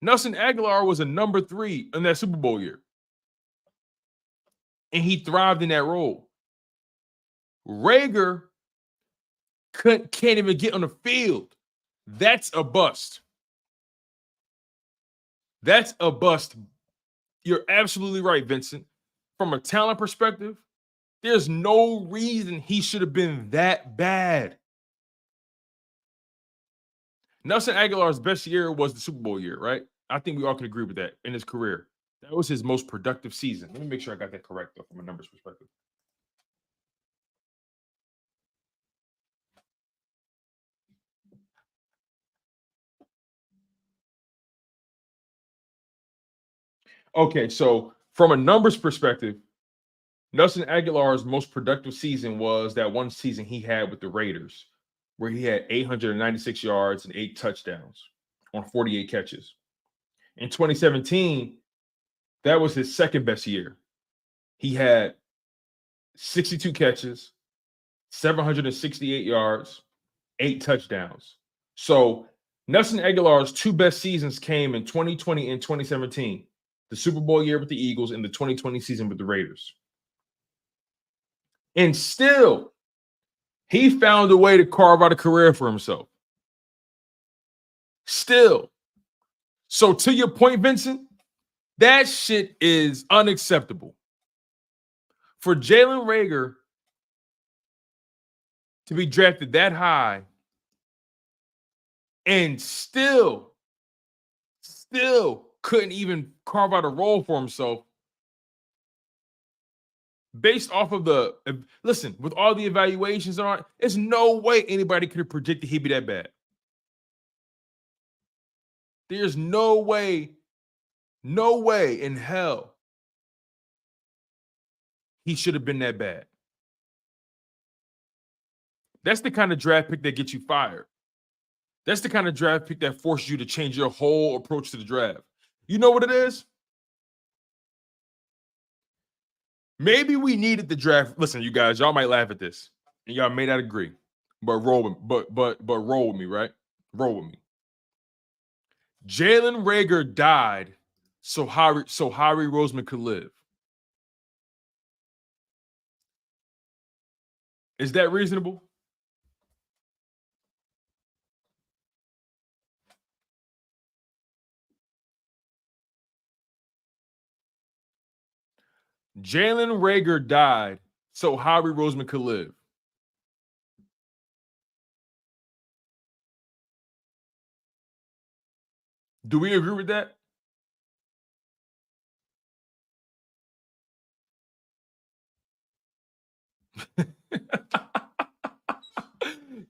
S1: Nelson Aguilar was a number 3 in that Super Bowl year. And he thrived in that role. Reagor can't even get on the field. That's a bust. That's a bust. You're absolutely right, Vincent. From a talent perspective, there's no reason he should have been that bad. Nelson Aguilar's best year was the Super Bowl year, right? I think we all can agree with that in his career. That was his most productive season. Let me make sure I got that correct, though, from a numbers perspective. Okay, so from a numbers perspective, Nelson Aguilar's most productive season was that one season he had with the Raiders, where he had 896 yards and 8 touchdowns on 48 catches. In 2017, that was his second best year. He had 62 catches, 768 yards, 8 touchdowns. So Nelson Aguilar's 2 best seasons came in 2020 and 2017, the Super Bowl year with the Eagles and the 2020 season with the Raiders. And still, he found a way to carve out a career for himself. Still. So to your point, Vincent, that shit is unacceptable. For Jalen Reagor to be drafted that high and still couldn't even carve out a role for himself based off of the listen, with all the evaluations on, there's no way anybody could have predicted he'd be that bad. There's no way in hell he should have been that bad. That's the kind of draft pick that gets you fired. That's the kind of draft pick that forces you to change your whole approach to the draft. You know what it is? Maybe we needed the draft. Listen, you guys, y'all might laugh at this, and y'all may not agree, but roll with me, right? Roll with me. Jalen Reagor died so Howie Roseman could live. Is that reasonable? Jalen Reagor died so Howie Roseman could live. Do we agree with that?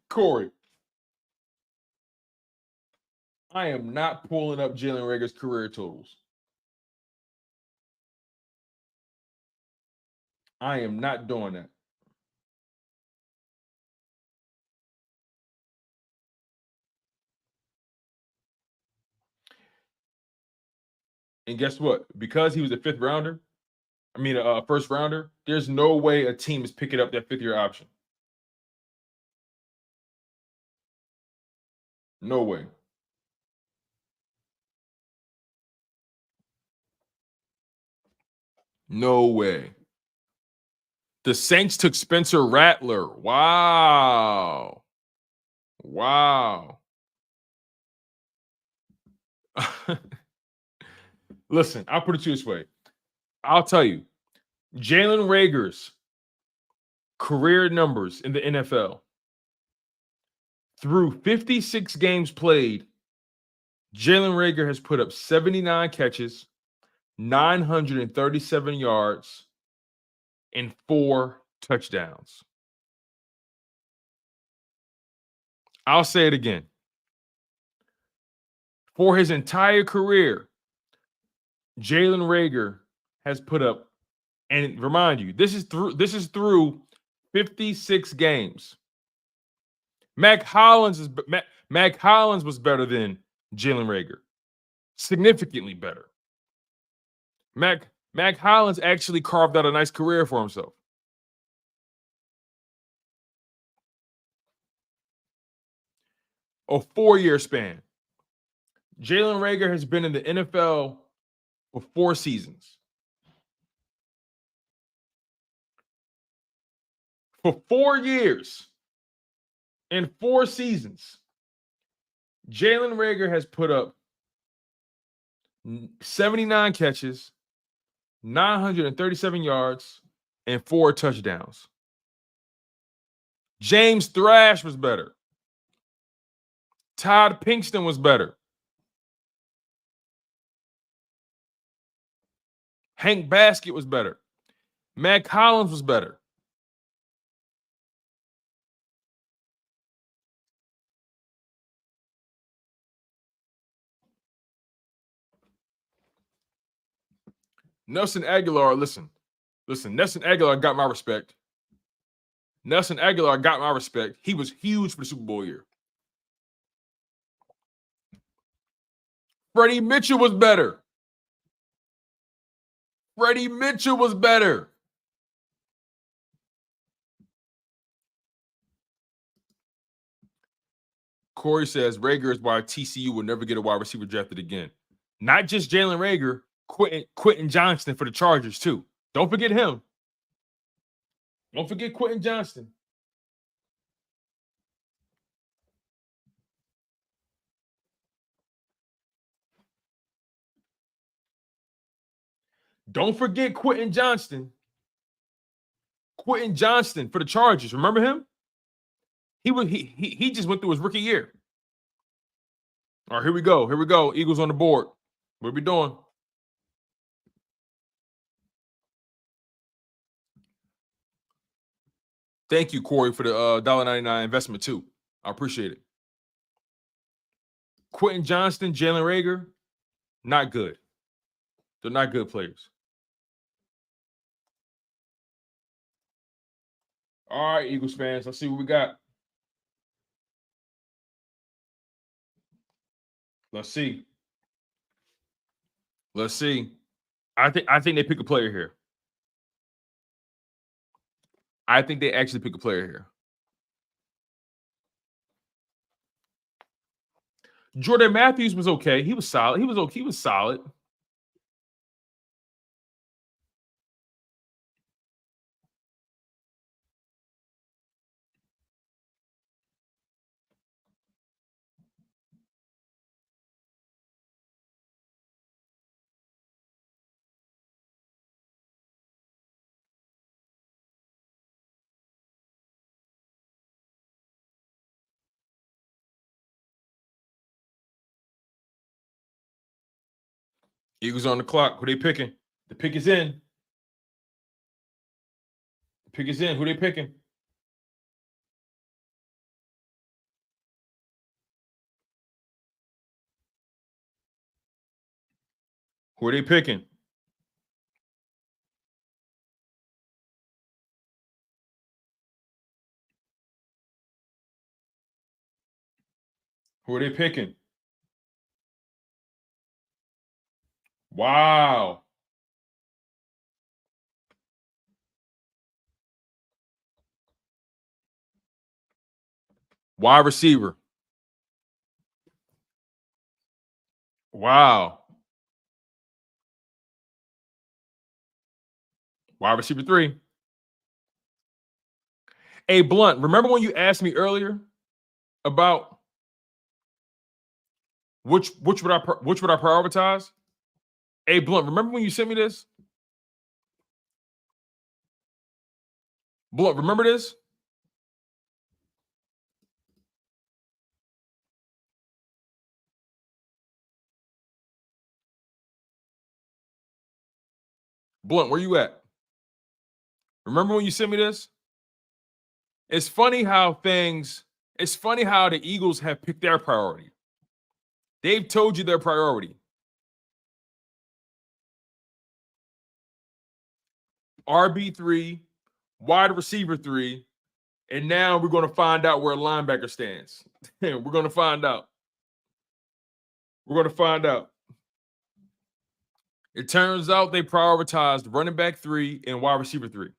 S1: Corey, I am not pulling up Jalen Reagor's career totals. I am not doing that. And guess what? Because he was a first rounder, there's no way a team is picking up that fifth-year option. No way. No way. The Saints took Spencer Rattler. Wow. Wow. Listen, I'll put it to you this way. I'll tell you, Jalen Reagor's career numbers in the NFL through 56 games played, Jalen Reagor has put up 79 catches, 937 yards, and 4 touchdowns. I'll say it again. For his entire career, Jalen Reagor has put up, and remind you, this is through 56 games. Mac Hollins was better than Jalen Reagor, significantly better. Mac Hollins actually carved out a nice career for himself. A 4-year span. Jalen Reagor has been in the NFL for 4 seasons. For 4 years and 4 seasons, Jalen Reagor has put up 79 catches, 937 yards, and 4 touchdowns. James Thrash was better. Todd Pinkston was better. Hank Baskett was better. Mac Hollins was better. Nelson Aguilar, listen. Nelson Aguilar got my respect. He was huge for the Super Bowl year. Freddie Mitchell was better. Corey says Reagor is why TCU will never get a wide receiver drafted again. Not just Jalen Reagor, Quinton Johnston for the Chargers too. Don't forget him. Don't forget Quinton Johnston. Don't forget Quinton Johnston. Quinton Johnston for the Chargers. Remember him? He just went through his rookie year. All right, here we go. Eagles on the board. What are we doing? Thank you, Corey, for the $1.99 investment too. I appreciate it. Quinton Johnston, Jalen Reagor, not good. They're not good players. All right, Eagles fans, let's see what we got. Let's see. I think they pick a player here. I think they actually pick a player here. Jordan Matthews was okay. He was solid. He was solid. Eagles on the clock. Who they picking? The pick is in. Who they picking? Who are they picking? Wow. Wide receiver. Wow. Wide receiver 3. Hey, Blunt, remember when you asked me earlier about which would I prioritize? Hey, Blunt, remember when you sent me this? Blunt, remember this? Blunt, where you at? Remember when you sent me this? It's funny how the Eagles have picked their priority. They've told you their priority. RB3, wide receiver 3, and now we're going to find out where a linebacker stands. We're going to find out. We're going to find out. It turns out they prioritized running back 3 and wide receiver 3.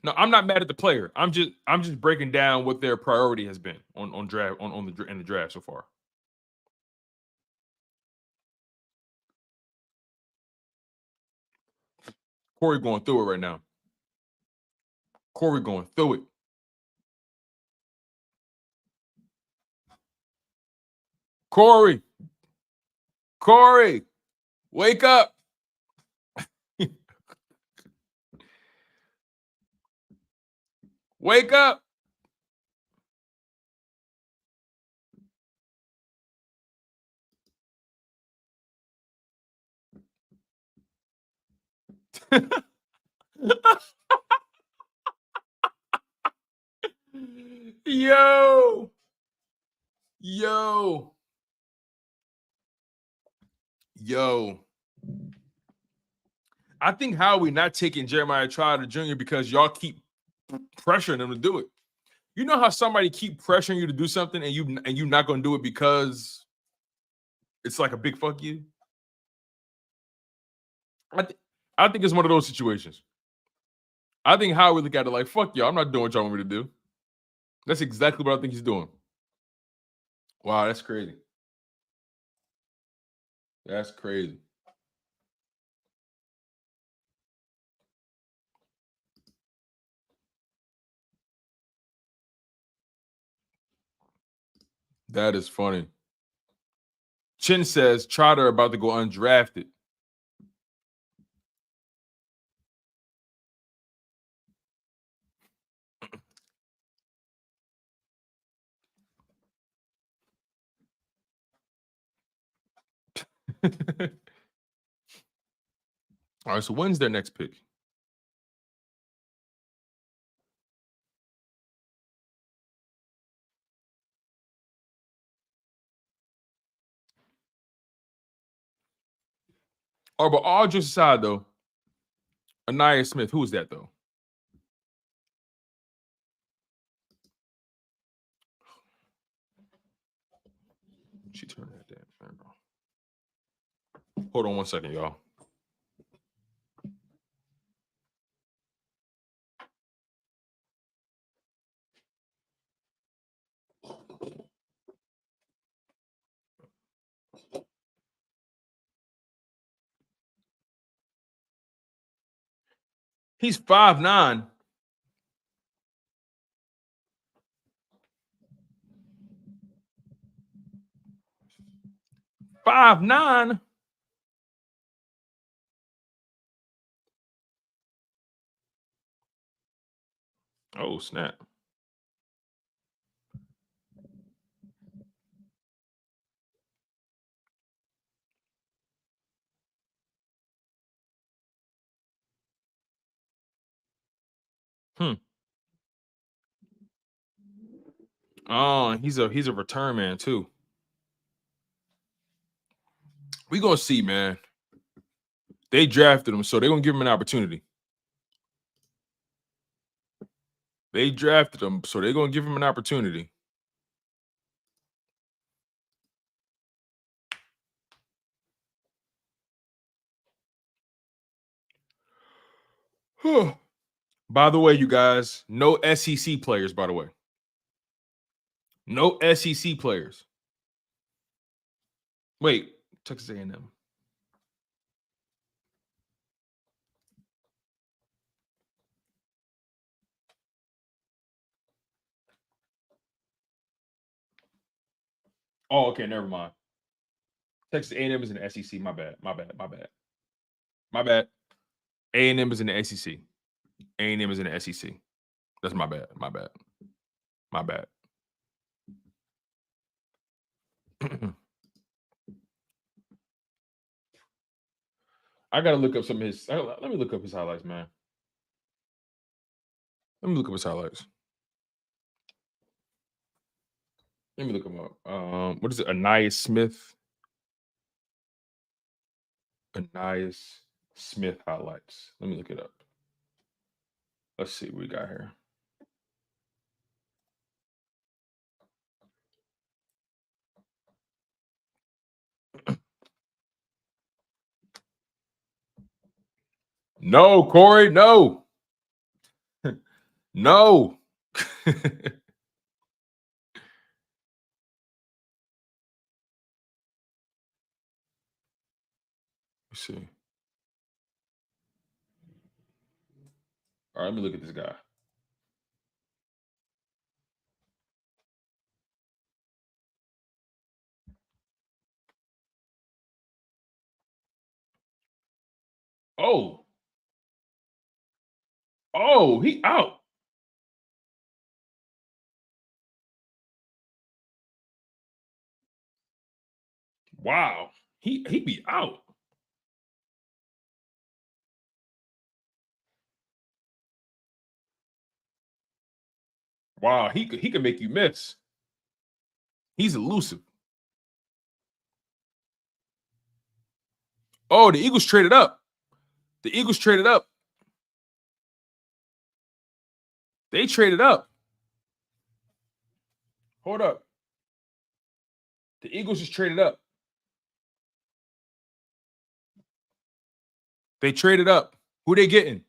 S1: No, I'm not mad at the player. I'm just breaking down what their priority has been on draft in the draft so far. Corey going through it right now. Corey going through it. Corey, wake up. Wake up. Yo. I think Howie not taking Jeremiah Trotter Jr. because y'all keep pressuring him to do it. You know how somebody keep pressuring you to do something and you not going to do it because it's like a big fuck you? I think it's one of those situations. I think Howie look at it like, fuck y'all, I'm not doing what y'all want me to do. That's exactly what I think he's doing. Wow, that's crazy. That's crazy. That is funny. Chin says Trotter about to go undrafted. All right, so when's their next pick? Oh, but all jokes aside, though, Ainias Smith, who is that, though? She turned that down. Hold on one second, y'all. He's 5'9". Oh, snap. Oh, he's a return man too. We gonna see, man. They drafted him, so they're gonna give him an opportunity. They drafted him, so they're going to give him an opportunity. By the way, you guys, no SEC players, by the way. No SEC players. Wait, Texas A&M. Oh, okay, never mind. Texas A&M is in the SEC. My bad. A&M is in the SEC. A&M is in the SEC. That's my bad. I gotta look up some of his. Let me look up his highlights, man. Let me look up his highlights. Let me look him up. What is it? Ainias Smith. Ainias Smith highlights. Let me look it up. Let's see what we got here. No, Corey, no. No. Let's see. All right, let me look at this guy. Oh, he out. Wow. He be out. Wow, he could make you miss. He's elusive. Oh, the Eagles traded up. They traded up. Hold up. The Eagles just traded up. They traded up. Who they getting?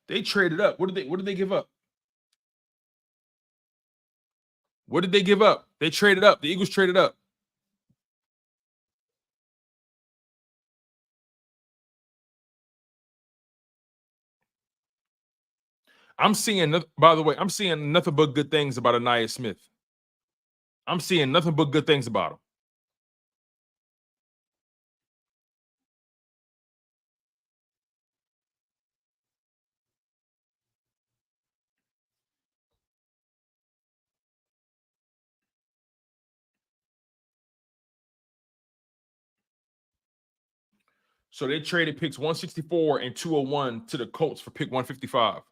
S1: They traded up. What did they give up? What did they give up? They traded up. The Eagles traded up. I'm seeing, by the way, I'm seeing nothing but good things about Ainias Smith. I'm seeing nothing but good things about him. So they traded picks 164 and 201 to the Colts for pick 155.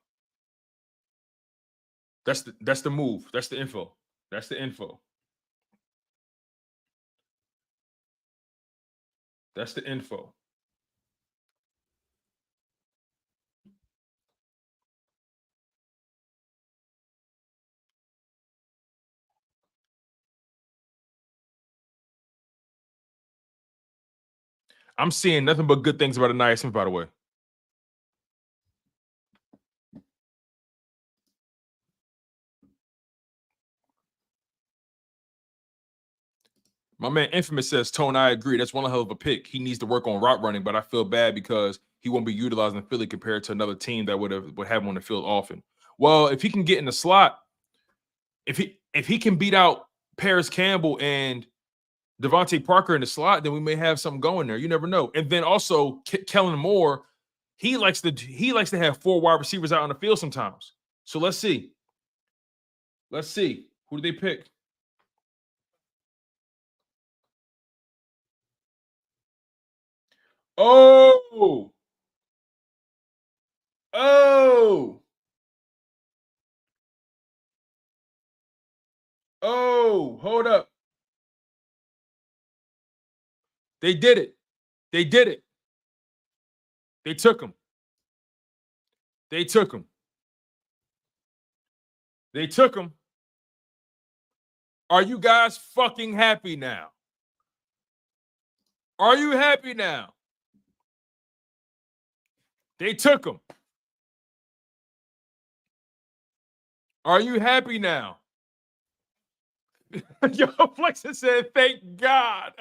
S1: That's the move. That's the info. I'm seeing nothing but good things about Ainias Smith, by the way. My man Infamous says, Tone, I agree. That's one hell of a pick. He needs to work on route running, but I feel bad because he won't be utilized in Philly compared to another team that would have him on the field often. Well, if he can get in the slot, if he can beat out Paris Campbell and Devontae Parker in the slot, then we may have something going there. You never know. And then also Kellen Moore, he likes to have 4 wide receivers out on the field sometimes. So let's see. Who do they pick? Oh, Whoa, hold up. They did it. They did it. They took him. They took him. They took him. Are you guys fucking happy now? Are you happy now? They took him. Are you happy now? Yo, Flexen said, thank God.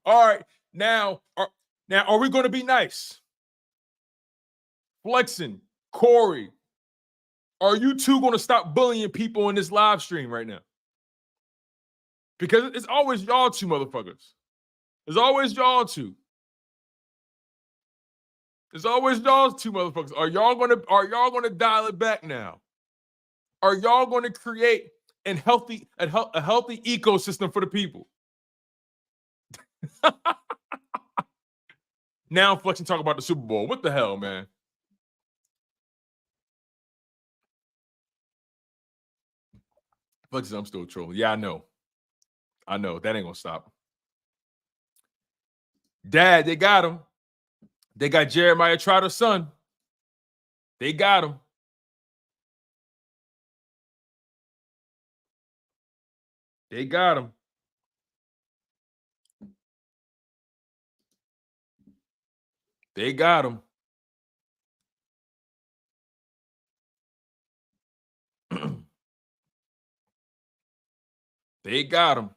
S1: All right. Now are we going to be nice? Flexen, Corey, are you two going to stop bullying people in this live stream right now? Because it's always y'all two motherfuckers. It's always y'all two. It's always y'all two motherfuckers. Are y'all gonna dial it back now? Are y'all going to create a healthy ecosystem for the people? Now Flexen talk about the Super Bowl. What the hell, man? Flexen, I'm still trolling. Yeah, I know. That ain't gonna stop. Dad, they got him. They got Jeremiah Trotter's son. They got him. They got him. They got him. They got him.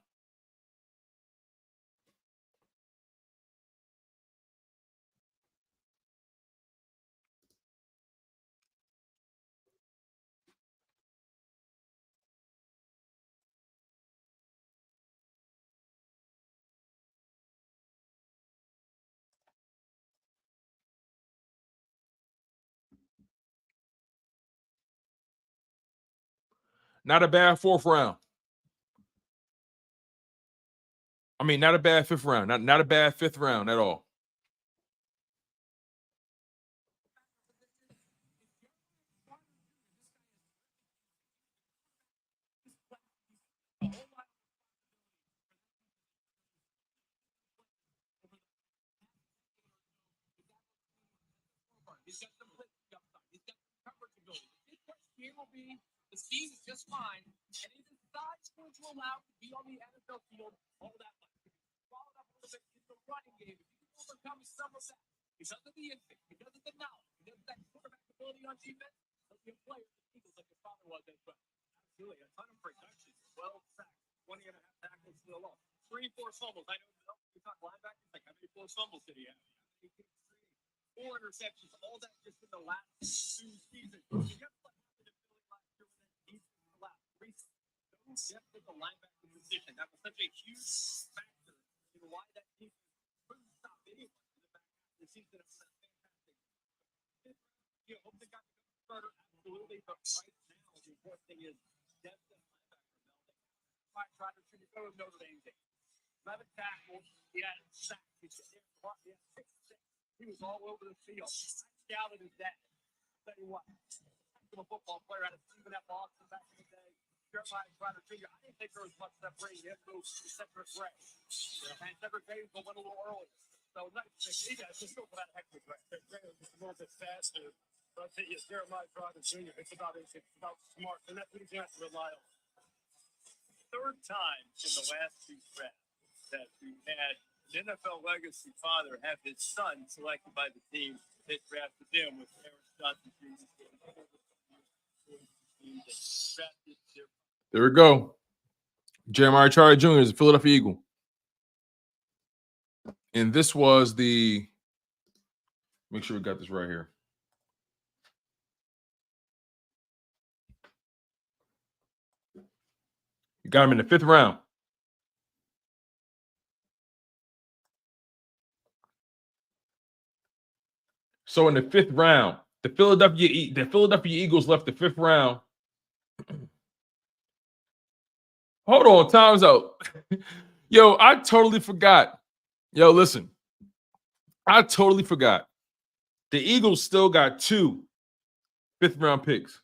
S1: Not a bad fourth round. I mean, not a bad fifth round. Not a bad fifth round at all.
S4: He's got some blitz upside. He's got some coverage ability. The big question here will be the scheme is just fine, and is his size going to allow to be on the NFL field all that much? Follow up a little bit in the running game. If you can overcome some of that because of the instinct, because of the knowledge, because of that quarterback ability on defense, he'll be a player for the Eagles like his father was as well. Absolutely, a ton of production, 12 sacks, 20 and a half tackles to the loss, 3 forced fumbles. I know we talk linebackers, like how many forced fumbles did he have? 4 interceptions, all that just in the last 2 seasons. You have what happened in Philly last year when that defense collapsed. Those depth at the linebacker position, that was such a huge factor in why that defense couldn't stop anyone in the back half of the season. It was fantastic. You hope they got the starter, absolutely, but right now the important thing is depth at linebacker. Trotter should go to Notre Dame. 11 tackles, he had sacks, he had 6 sacks. He was all over the field. Scouted his dad. Tell you what, I'm a football player out of Stephen at Boston back in the day. Jeremiah Trotter Jr. I didn't think there was much separating him from Cedric Gray. And Cedric Gray went a little early. So he guys just still put out a heck of a Gray. Gray was just a little bit faster. But I tell you, Jeremiah Trotter Jr., it's about smart. And that's what he's going to have to rely on. Third time in the last 2 drafts that we had an NFL legacy father have his son selected by the team that drafted him with Aaron Johnson.
S1: There we go. Jeremiah Trotter Jr. is a Philadelphia Eagle. And this was the, make sure we got this right here. You got him in the 5th round. So in the 5th round, the Philadelphia Eagles left the 5th round. Hold on, time's out. Yo, I totally forgot. Yo, listen. I totally forgot. The Eagles still got 2 5th round picks.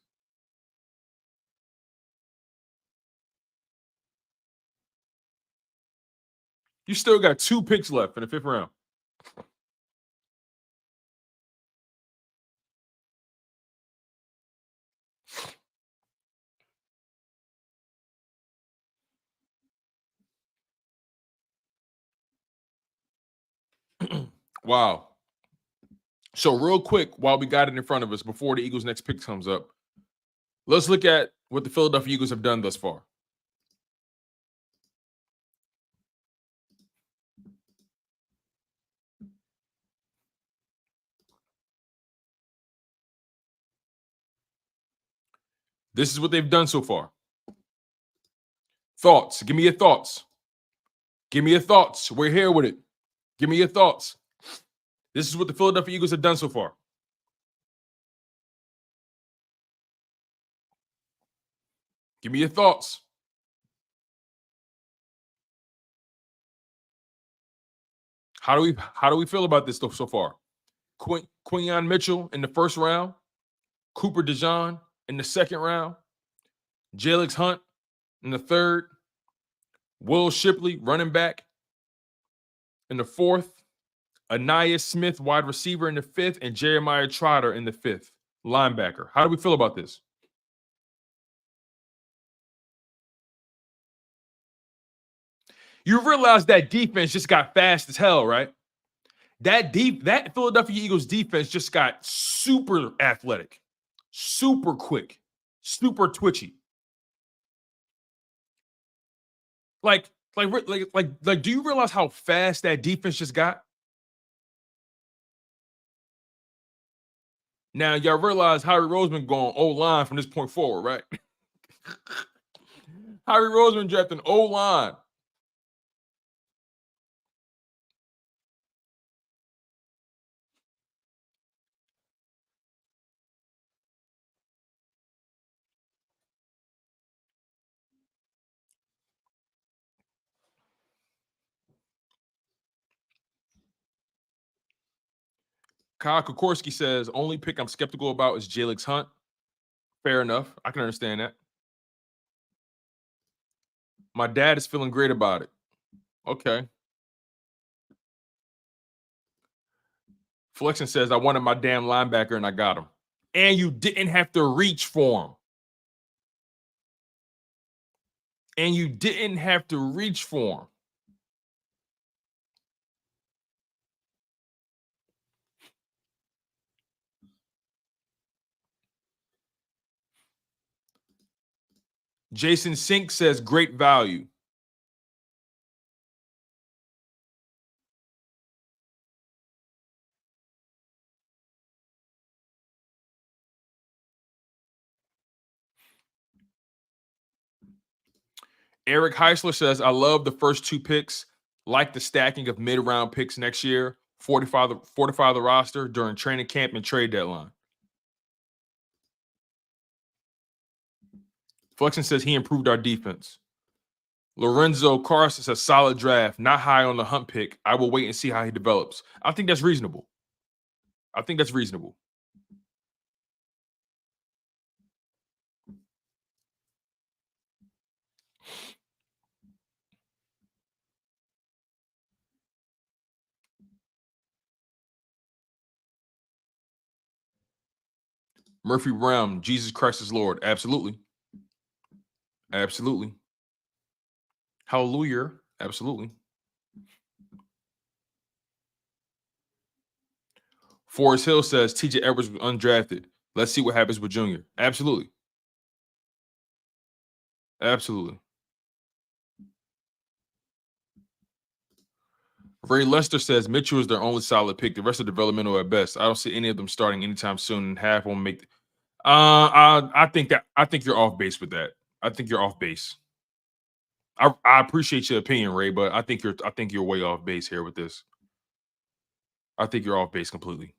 S1: You still got 2 picks left in the 5th round. Wow. So real quick, while we got it in front of us, before the Eagles' next pick comes up, let's look at what the Philadelphia Eagles have done thus far. This is what they've done so far. Thoughts. Give me your thoughts. Give me your thoughts. We're here with it. Give me your thoughts. This is what the Philadelphia Eagles have done so far. Give me your thoughts. How do we feel about this stuff so far? Quinyon Mitchell in the 1st round, Cooper DeJean in the 2nd round, Jayx Hunt in the 3rd, Will Shipley, running back, in the 4th, Ainias Smith, wide receiver, in the 5th, and Jeremiah Trotter in the 5th, linebacker. How do we feel about this? You realize that defense just got fast as hell, right? That Philadelphia Eagles defense just got super athletic, super quick, super twitchy. Like, do you realize how fast that defense just got? Now, y'all realize Howie Roseman going O-line from this point forward, right? Howie Roseman drafting O-line. Kyle Kokorski says, only pick I'm skeptical about is Jalyx Hunt. Fair enough. I can understand that. My dad is feeling great about it. Okay. Flexion says, I wanted my damn linebacker and I got him. And you didn't have to reach for him. And you didn't have to reach for him. Jason Sink says, great value. Eric Heisler says, I love the first 2 picks, like the stacking of mid-round picks next year, fortify the roster during training camp and trade deadline. Flexion says he improved our defense. Lorenzo Carson says, solid draft, not high on the Hunt pick. I will wait and see how he develops. I think that's reasonable. Murphy Brown, Jesus Christ is Lord. Absolutely. Absolutely. Hallelujah. Absolutely. Forrest Hill says TJ Edwards was undrafted. Let's see what happens with Junior. Absolutely. Absolutely. Ray Lester says Mitchell is their only solid pick. The rest are developmental at best. I don't see any of them starting anytime soon, and half won't make. I think you're off base with that. I think you're off base. I appreciate your opinion, Ray, but I think you're way off base here with this. I think you're off base completely.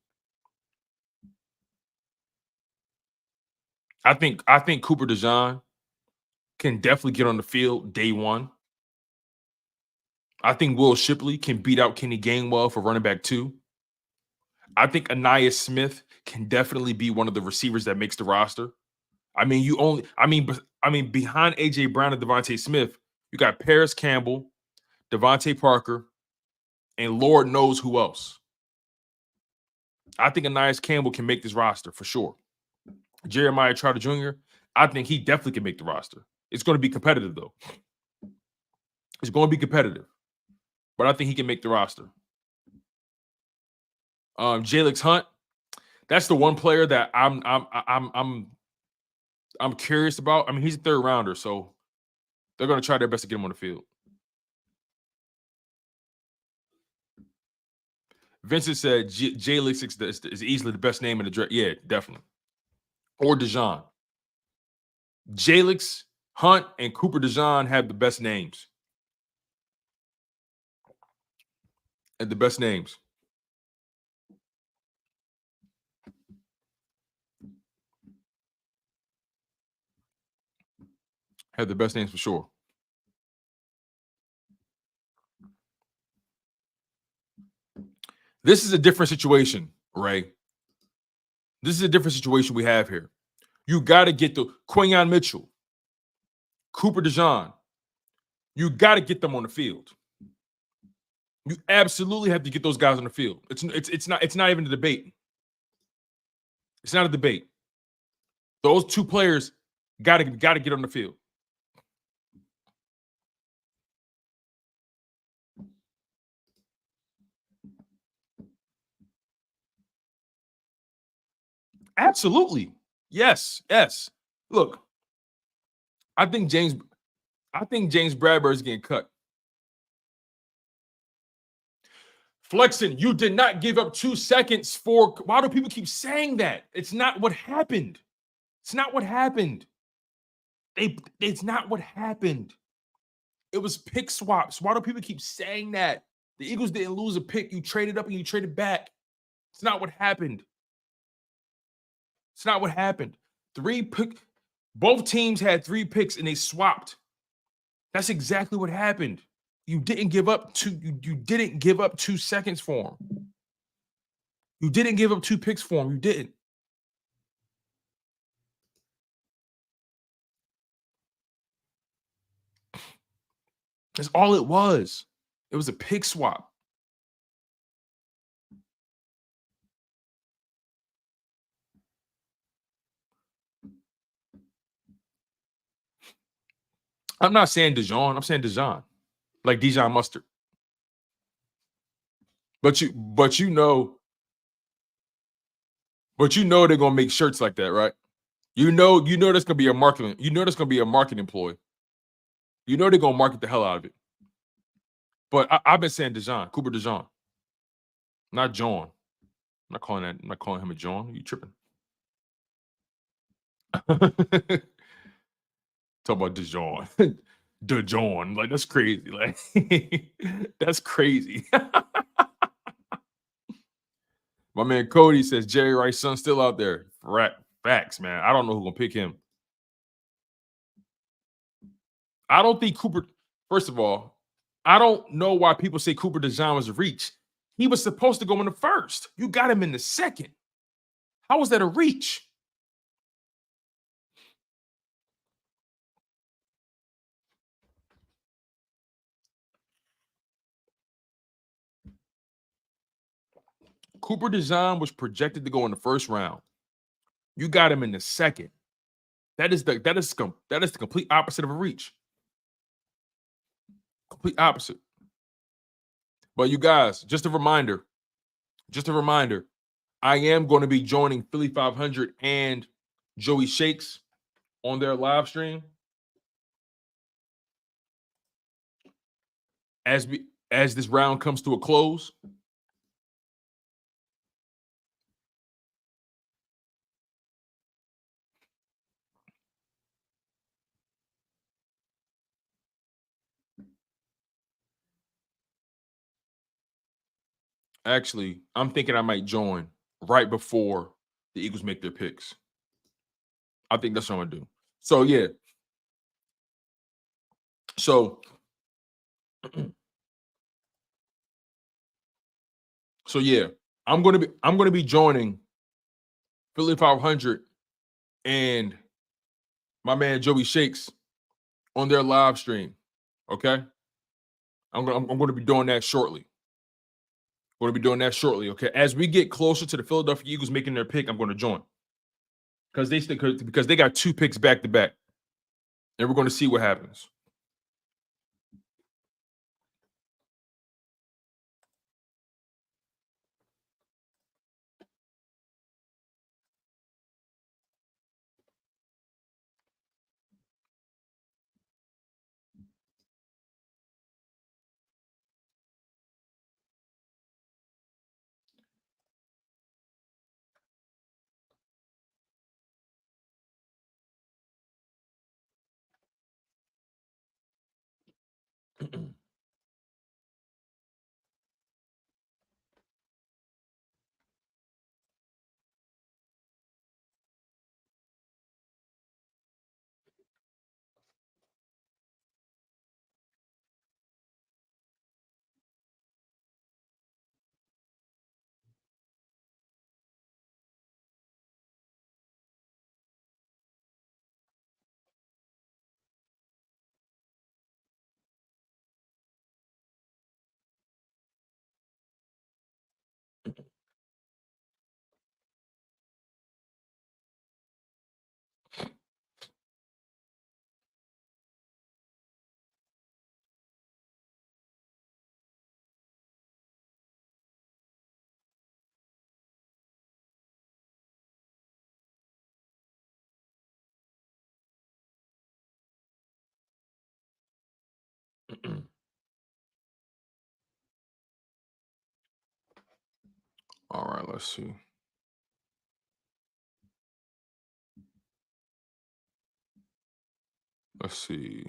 S1: I think Cooper DeJean can definitely get on the field day one. I think Will Shipley can beat out Kenny Gainwell for running back 2. I think Ainias Smith can definitely be one of the receivers that makes the roster. Behind AJ Brown and Devontae Smith, you got Paris Campbell, Devontae Parker, and Lord knows who else. I think Ainias Campbell can make this roster for sure. Jeremiah Trotter Jr., I think he definitely can make the roster. It's going to be competitive, though. It's going to be competitive. But I think he can make the roster. Jayx Hunt, that's the one player that I'm curious about. I mean, he's a third rounder, so they're going to try their best to get him on the field. Vincent said Jalyx is easily the best name in the draft. Yeah, definitely. Or DeJean. Jalyx Hunt and Cooper DeJean have the best names. And the best names. Have the best names for sure. This is a different situation, Ray. This is a different situation we have here. You got to get the Quinyon Mitchell, Cooper DeJean. You got to get them on the field. You absolutely have to get those guys on the field. It's not even a debate. It's not a debate. Those two players got to get on the field. Absolutely. Yes. Look, I think James Bradbury is getting cut. Flexing, you did not give up 2 seconds for. Why do people keep saying that? It's not what happened. It's not what happened. It's not what happened. It was pick swaps. Why do people keep saying that? The Eagles didn't lose a pick. You traded up and you traded back. It's not what happened. It's not what happened. Both teams had 3 picks and they swapped. That's exactly what happened. You didn't give up 2 seconds for him. You didn't give up 2 picks for him. You didn't. That's all it was. It was a pick swap. I'm not saying DeJean. I'm saying DeJean. Like DeJean Mustard. But you know they're gonna make shirts like that, right? You know there's gonna be a marketing. You know there's gonna be a marketing employee. You know they're gonna market the hell out of it. But I've been saying DeJean, Cooper DeJean, not John. I'm not calling him a John. Are you tripping? Talk about DeJean. DeJean. Like, that's crazy. Like, that's crazy. My man Cody says Jerry Rice's son still out there. Facts, man. I don't know who's gonna pick him. I don't think Cooper. First of all, I don't know why people say Cooper DeJean was a reach. He was supposed to go in the first. You got him in the second. How was that a reach? Cooper DeJean was projected to go in the first round. You got him in the second. That is the complete opposite of a reach. Complete opposite. But you guys, just a reminder, I am going to be joining Philly 500 and Joey Shakes on their live stream as this round comes to a close. Actually, I'm thinking I might join right before the Eagles make their picks. I think that's what I'm gonna do. So yeah. So yeah, I'm gonna be joining Philly 500 and my man Joey Shakes on their live stream. Okay. I'm going to be doing that shortly. Going to be doing that shortly. Okay. As we get closer to the Philadelphia Eagles making their pick, I'm going to join because they got 2 picks back to back, and we're going to see what happens. All right, let's see. Let's see.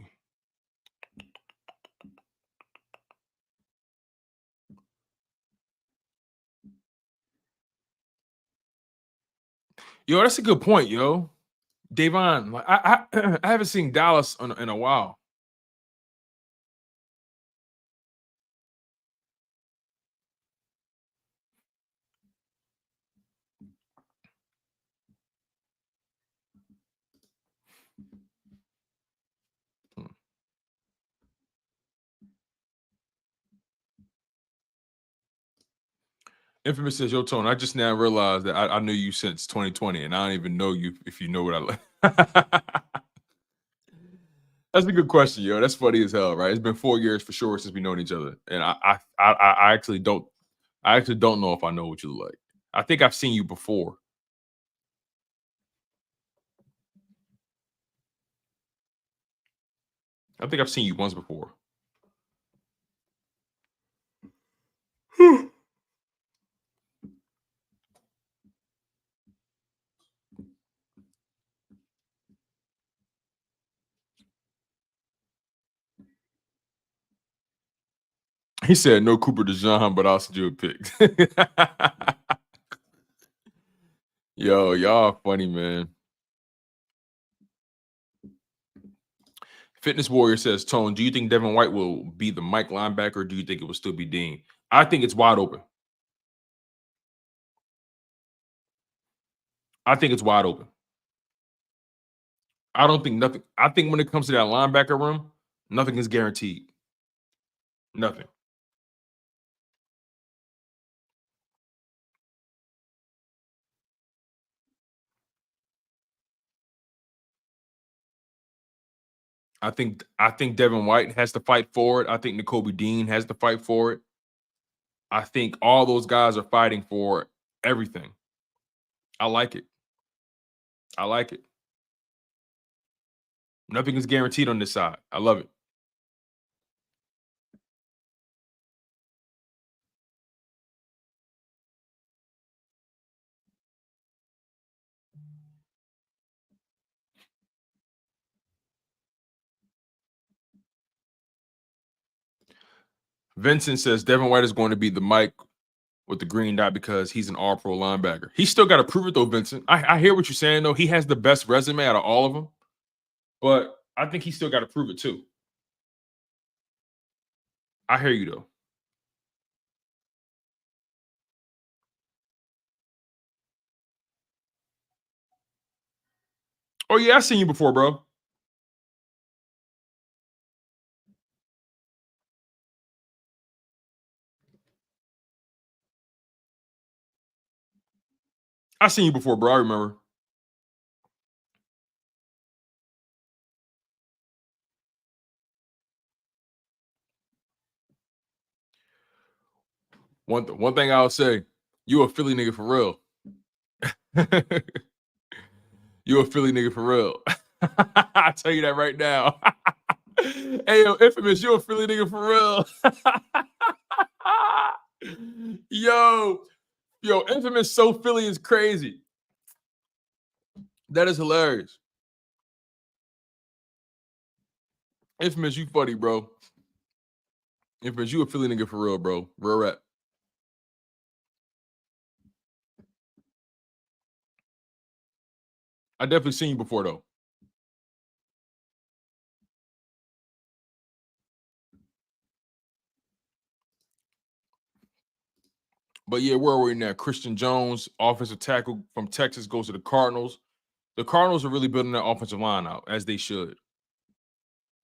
S1: Yo, that's a good point, yo. Devon, like I I haven't seen Dallas in a while. Infamous says, "Yo, Tone, I just now realized that I knew you since 2020, and I don't even know you if you know what I like." That's a good question, yo. That's funny as hell, right? It's been 4 years for sure since we known each other, and I actually don't know if I know what you look like. I think I've seen you before. I think I've seen you once before. He said, "No Cooper DeJean, but I'll send you a pic." Yo, y'all funny, man. Fitness Warrior says, "Tone, do you think Devon White will be the Mike linebacker, or do you think it will still be Dean?" I think it's wide open. I think it's wide open. I don't think nothing. I think when it comes to that linebacker room, nothing is guaranteed. Nothing. I think Devon White has to fight for it. I think Nakobe Dean has to fight for it. I think all those guys are fighting for everything. I like it. I like it. Nothing is guaranteed on this side. I love it. Vincent says Devon White is going to be the Mike with the green dot because he's an all-pro linebacker. He's still got to prove it though, Vincent. I hear what you're saying though. He has the best resume out of all of them, but I think he's still got to prove it too. I hear you though. Oh yeah, I've seen you before, bro. I seen you before, bro. I remember. One thing I'll say, you a Philly nigga for real. You a Philly nigga for real. I tell you that right now. Hey, yo, Infamous, you a Philly nigga for real. Yo, Infamous so Philly is crazy. That is hilarious. Infamous, you funny, bro. Infamous, you a Philly nigga for real, bro. Real rap. I definitely seen you before, though. But yeah, where are we now? Christian Jones, offensive tackle from Texas, goes to the Cardinals. The Cardinals are really building that offensive line out, as they should.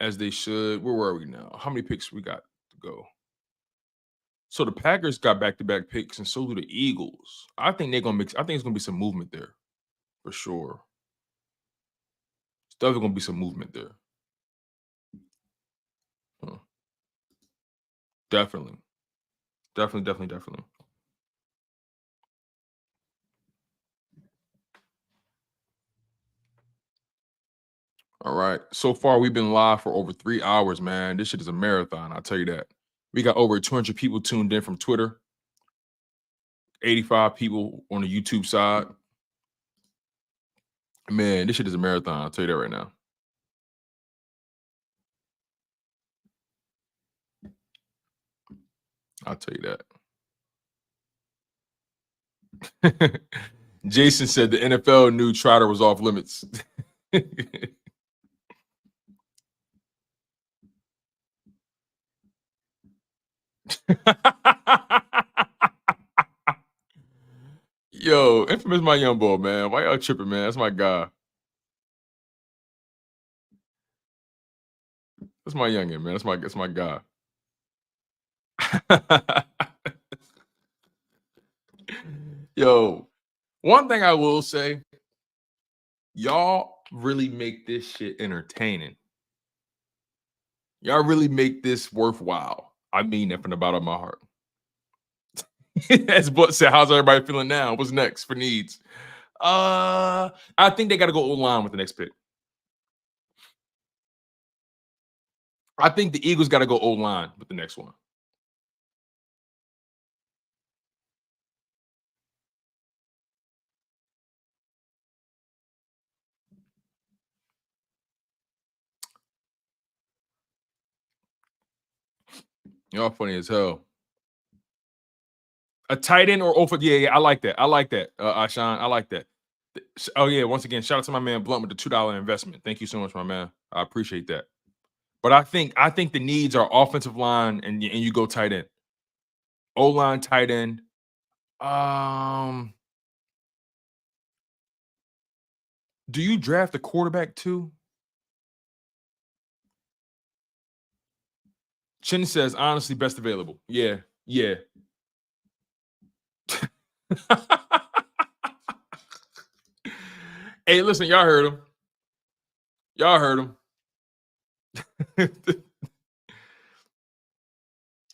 S1: As they should. Where were we now? How many picks we got to go? So the Packers got back-to-back picks, and so do the Eagles. I think they're gonna mix. I think it's gonna be some movement there, for sure. It's definitely gonna be some movement there. Huh. Definitely. Definitely. All right. So far, we've been live for over 3 hours, man. This shit is a marathon. I'll tell you that. We got over 200 people tuned in from Twitter. 85 people on the YouTube side. Man, this shit is a marathon. I'll tell you that right now. I'll tell you that. Jason said the NFL knew Trotter was off limits. Yo, Infamous my young boy, man. Why y'all tripping, man? That's my guy. That's my youngin, man. That's my guy. Yo, one thing I will say, y'all really make this shit entertaining. Y'all really make this worthwhile. I mean that from the bottom of my heart. As Butt said, how's everybody feeling now? What's next for needs? I think they got to go O-line with the next pick. I think the Eagles got to go O-line with the next one. Y'all funny as hell. A tight end or over? Yeah, I like that. I like that, Ashan. I like that. Oh yeah, once again, shout out to my man Blunt with the $2 investment. Thank you so much, my man. I appreciate that. But I think the needs are offensive line and you go tight end. O-line, tight end. Do you draft a quarterback too? Chin says, honestly, best available. Yeah. Hey, listen, y'all heard him. Y'all heard him.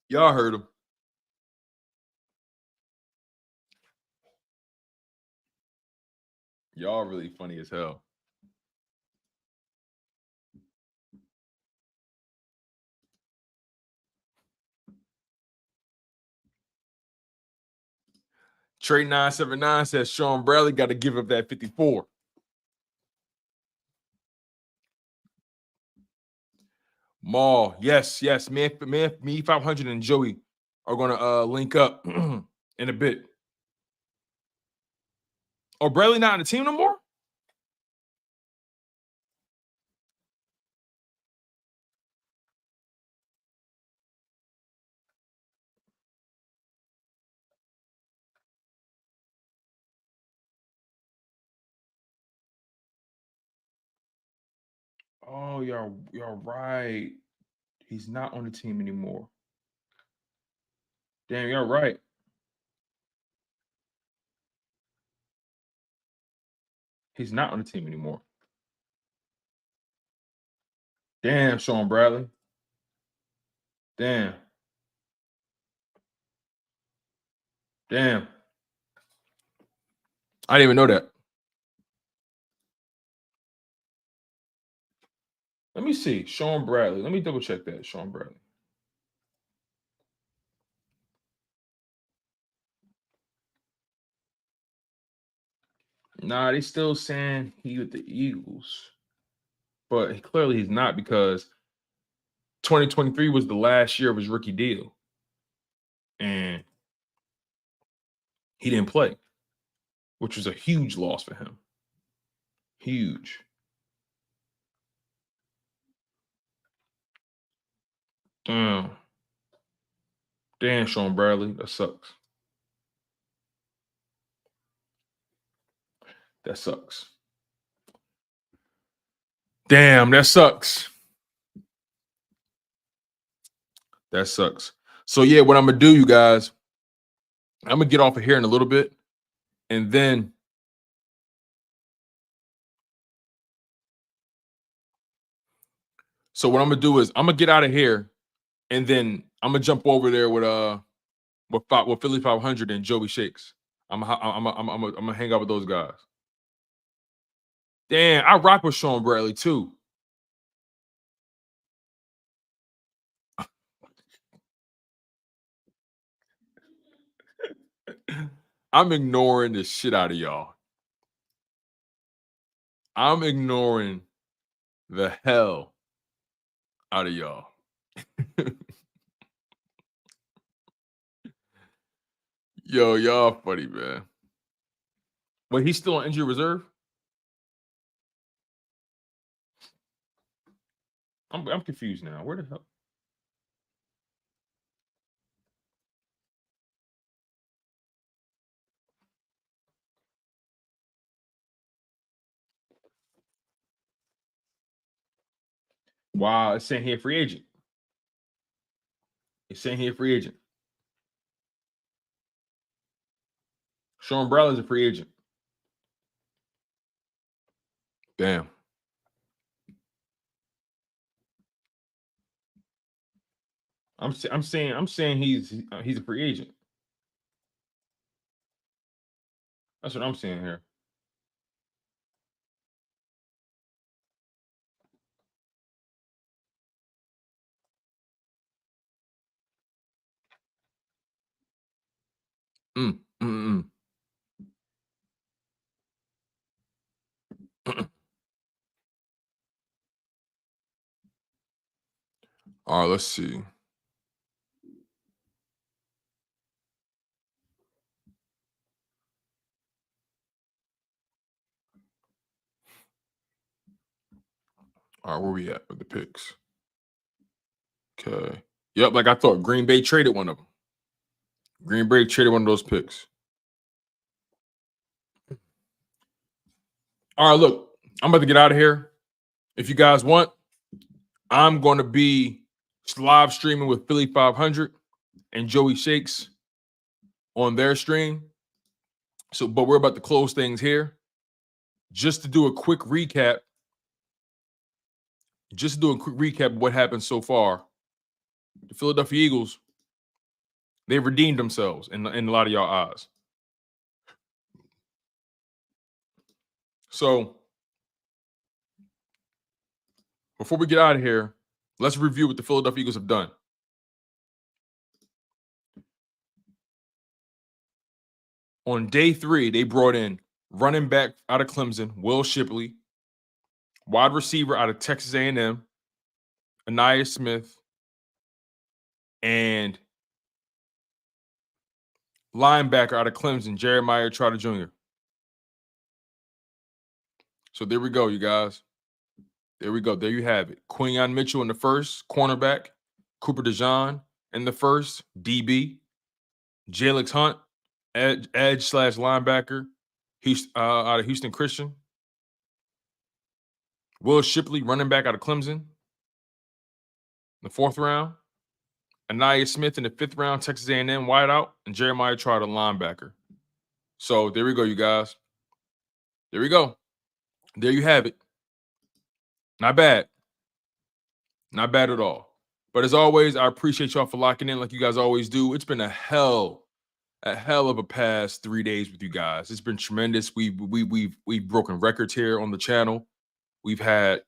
S1: Y'all heard him. Y'all really funny as hell. Trey 979 says Sean Bradley got to give up that 54. Maul, yes. Me 500 and Joey are gonna link up in a bit. Oh, Bradley not on the team no more? Oh, y'all right. He's not on the team anymore. Damn, you're right. He's not on the team anymore. Damn, Sean Bradley. Damn. Damn. I didn't even know that. Let me see. Sean Bradley. Let me double check that. Sean Bradley. Nah, they still saying he with the Eagles. But clearly he's not, because 2023 was the last year of his rookie deal. And he didn't play, which was a huge loss for him. Huge. Damn, Sean Bradley. That sucks. That sucks. Damn, that sucks. That sucks. So, yeah, what I'm going to do, you guys, I'm going to get off of here in a little bit. And then so what I'm going to do is I'm going to get out of here. And then I'm going to jump over there with Philly 500 and Joey Shakes. I'm going to hang out with those guys. Damn, I rock with Sean Bradley too. I'm ignoring the shit out of y'all. I'm ignoring the hell out of y'all. Yo, y'all funny, man. Wait, he's still on injury reserve? I'm confused now. Where the hell? Wow, it's saying here free agent. It's saying here free agent. Sean Bradley's a free agent. Damn. I'm saying he's a free agent. That's what I'm saying here. All right, let's see. All right, where we at with the picks? Okay. Yep, like I thought. Green Bay traded one of them. Green Bay traded one of those picks. All right, look, I'm about to get out of here. If you guys want, I'm going to be live streaming with Philly 500 and Joey Shakes on their stream. So, but we're about to close things here. Just to do a quick recap. Of what happened so far. The Philadelphia Eagles, they redeemed themselves in a lot of y'all eyes. So, before we get out of here, let's review what the Philadelphia Eagles have done. On day 3, they brought in running back out of Clemson, Will Shipley, wide receiver out of Texas A&M, Ainias Smith, and linebacker out of Clemson, Jeremiah Trotter Jr. So there we go, you guys. There we go. There you have it. Quinyon Mitchell in the first, cornerback. Cooper DeJean in the first, DB. Jayx Hunt, edge/linebacker, out of Houston Christian. Will Shipley, running back out of Clemson, in the 4th round. Ainias Smith in the 5th round, Texas A&M wideout, and Jeremiah Trotter, linebacker. So there we go, you guys. There we go. there you have it. Not bad. Not bad at all. But as always, I appreciate y'all for locking in like you guys always do. It's been a hell of a past 3 days with you guys. It's been tremendous. We've broken records here on the channel. We've had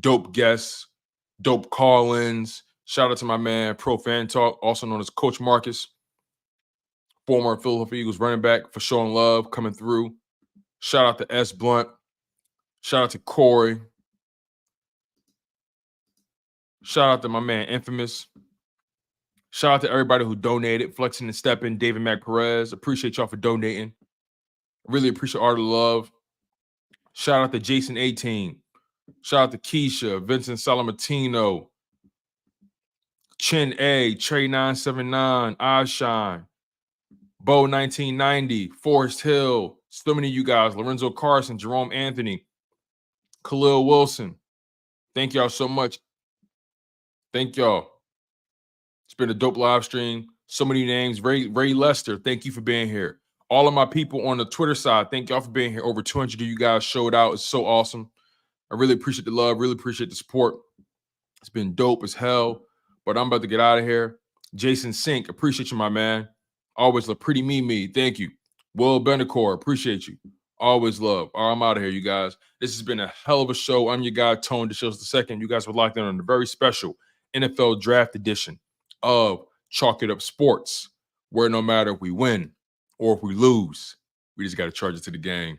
S1: dope guests, dope call-ins. Shout out to my man Pro Fan Talk, also known as Coach Markus, former Philadelphia Eagles running back, for showing love, coming through. Shout out to S Blunt. Shout out to Corey. Shout out to my man Infamous. Shout out to everybody who donated, Flexing and Stepping, David Mac Perez. Appreciate y'all for donating. Really appreciate all the love. Shout out to Jason 18. Shout out to Keisha, Vincent Salamatino, Chin A, Trey 979, Eyeshine, Bo 1990, Forest Hill, so many of you guys, Lorenzo Carson, Jerome Anthony, Khalil Wilson. Thank y'all so much. Thank y'all. It's been a dope live stream. So many names. Ray Lester, thank you for being here. All of my people on the Twitter side, thank y'all for being here. Over 200 of you guys showed out. It's so awesome. I really appreciate the love. Really appreciate the support. It's been dope as hell. But I'm about to get out of here. Jason Sink, appreciate you, my man. Always love. Pretty Me. Thank you. Will Bendecore, appreciate you. Always love. All right, I'm out of here, you guys. This has been a hell of a show. I'm your guy, Tone DeShields II. You guys were locked in on a very special NFL Draft edition of Chalk It Up Sports, where no matter if we win or if we lose, we just got to charge it to the game.